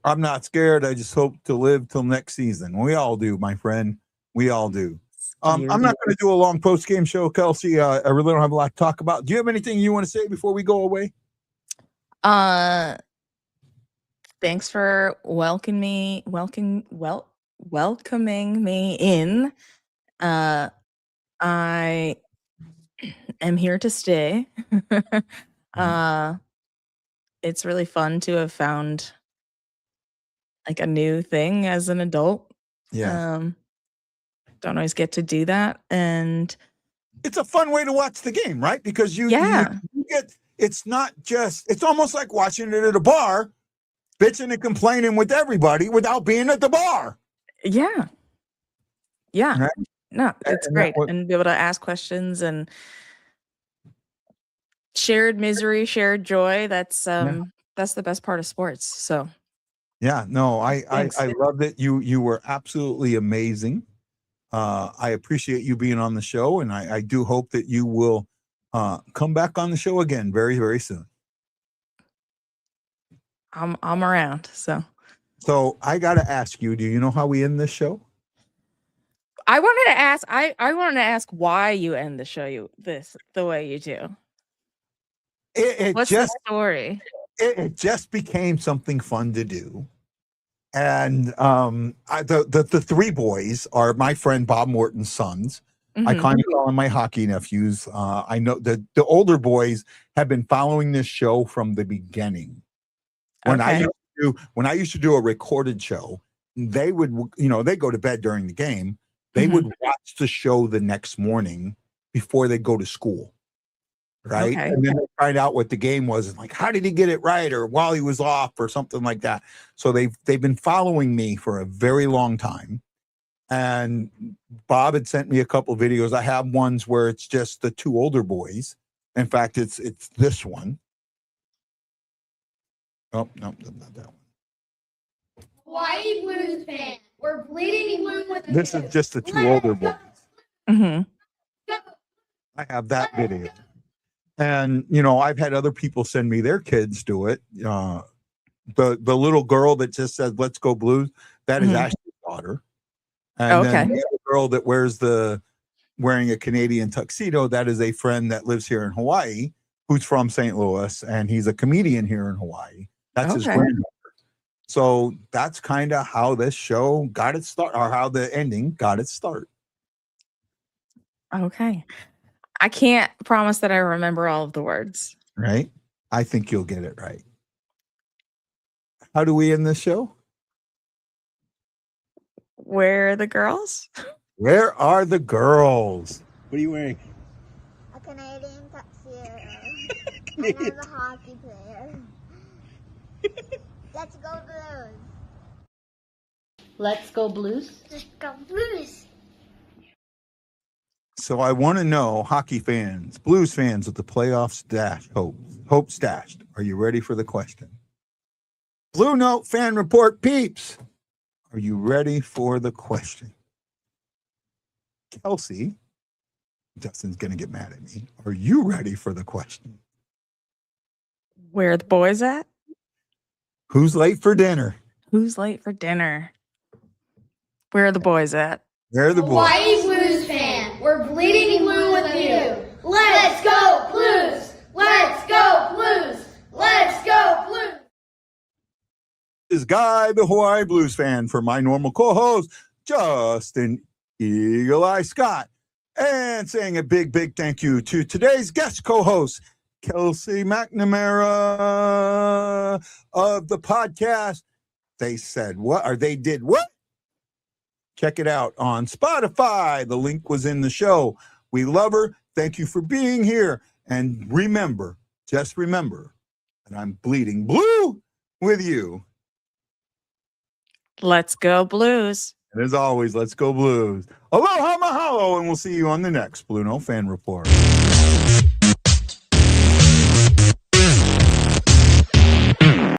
I'm not scared. I just hope to live till next season. We all do, my friend. We all do. I'm not going to do a long post-game show, Kelsey. I really don't have a lot to talk about. Do you have anything you want to say before we go away? Thanks for welcoming me in. I am here to stay. It's really fun to have found like a new thing as an adult. Yeah. Don't always get to do that. And it's a fun way to watch the game, right? Because you get, it's not just, it's almost like watching it at a bar, bitching and complaining with everybody without being at the bar. Yeah. Right? No, it's great. And be able to ask questions and shared misery, shared joy. That's the best part of sports. So yeah, no, I love it. You were absolutely amazing. I appreciate you being on the show, and I do hope that you will come back on the show again very, very soon. I'm around. So I got to ask you, do you know how we end this show? I wanted to ask, I wanted to ask why you end the show the way you do. What's the story? It just became something fun to do. And the three boys are my friend Bob Morton's sons. I kind of call them my hockey nephews. I know the older boys have been following this show from the beginning. When I used to do a recorded show, they would, they go to bed during the game. They would watch the show the next morning before they go to school. Right. Okay. And then they find out what the game was and like, how did he get it right? Or while he was off or something like that. So they've been following me for a very long time. And Bob had sent me a couple of videos. I have ones where it's just the two older boys. In fact, it's this one. Oh, no, not that one. Hawaii Blues fan. We're bleeding blue with this is just the two older boys. I have that video. And, I've had other people send me their kids do it. The little girl that just says, "Let's go Blues," that is Ashley's daughter. And then the other girl that wearing a Canadian tuxedo, that is a friend that lives here in Hawaii, who's from St. Louis, and he's a comedian here in Hawaii. That's his granddaughter. So that's kind of how this show got its start, or how the ending got its start. Okay. I can't promise that I remember all of the words. Right? I think you'll get it right. How do we end this show? Where are the girls? Where are the girls? What are you wearing? A Canadian tuxedo. And I'm a hockey player. Let's go Blues. Let's go Blues? Let's go Blues. So I want to know, hockey fans, Blues fans with the playoffs hope stashed. Are you ready for the question? Blue Note fan report peeps. Are you ready for the question? Kelsey, Justin's going to get mad at me. Are you ready for the question? Where are the boys at? Who's late for dinner? Who's late for dinner? Where are the boys at? Where are the boys? Hawaii Blues fan. We're bleeding blue with you. Let's go Blues. Let's go Blues. Let's go Blues. This is Guy, the Hawaii Blues fan, for my normal co-host, Justin Eagle Eye Scott, and saying a big, big thank you to today's guest co-host, Kelsey McNamara of the podcast. They said what, or they did what? Check it out on Spotify. The link was in the show. We love her. Thank you for being here. And remember, just remember that I'm bleeding blue with you. Let's go Blues. And as always, let's go Blues. Aloha mahalo, and we'll see you on the next BlueNote Fan Report.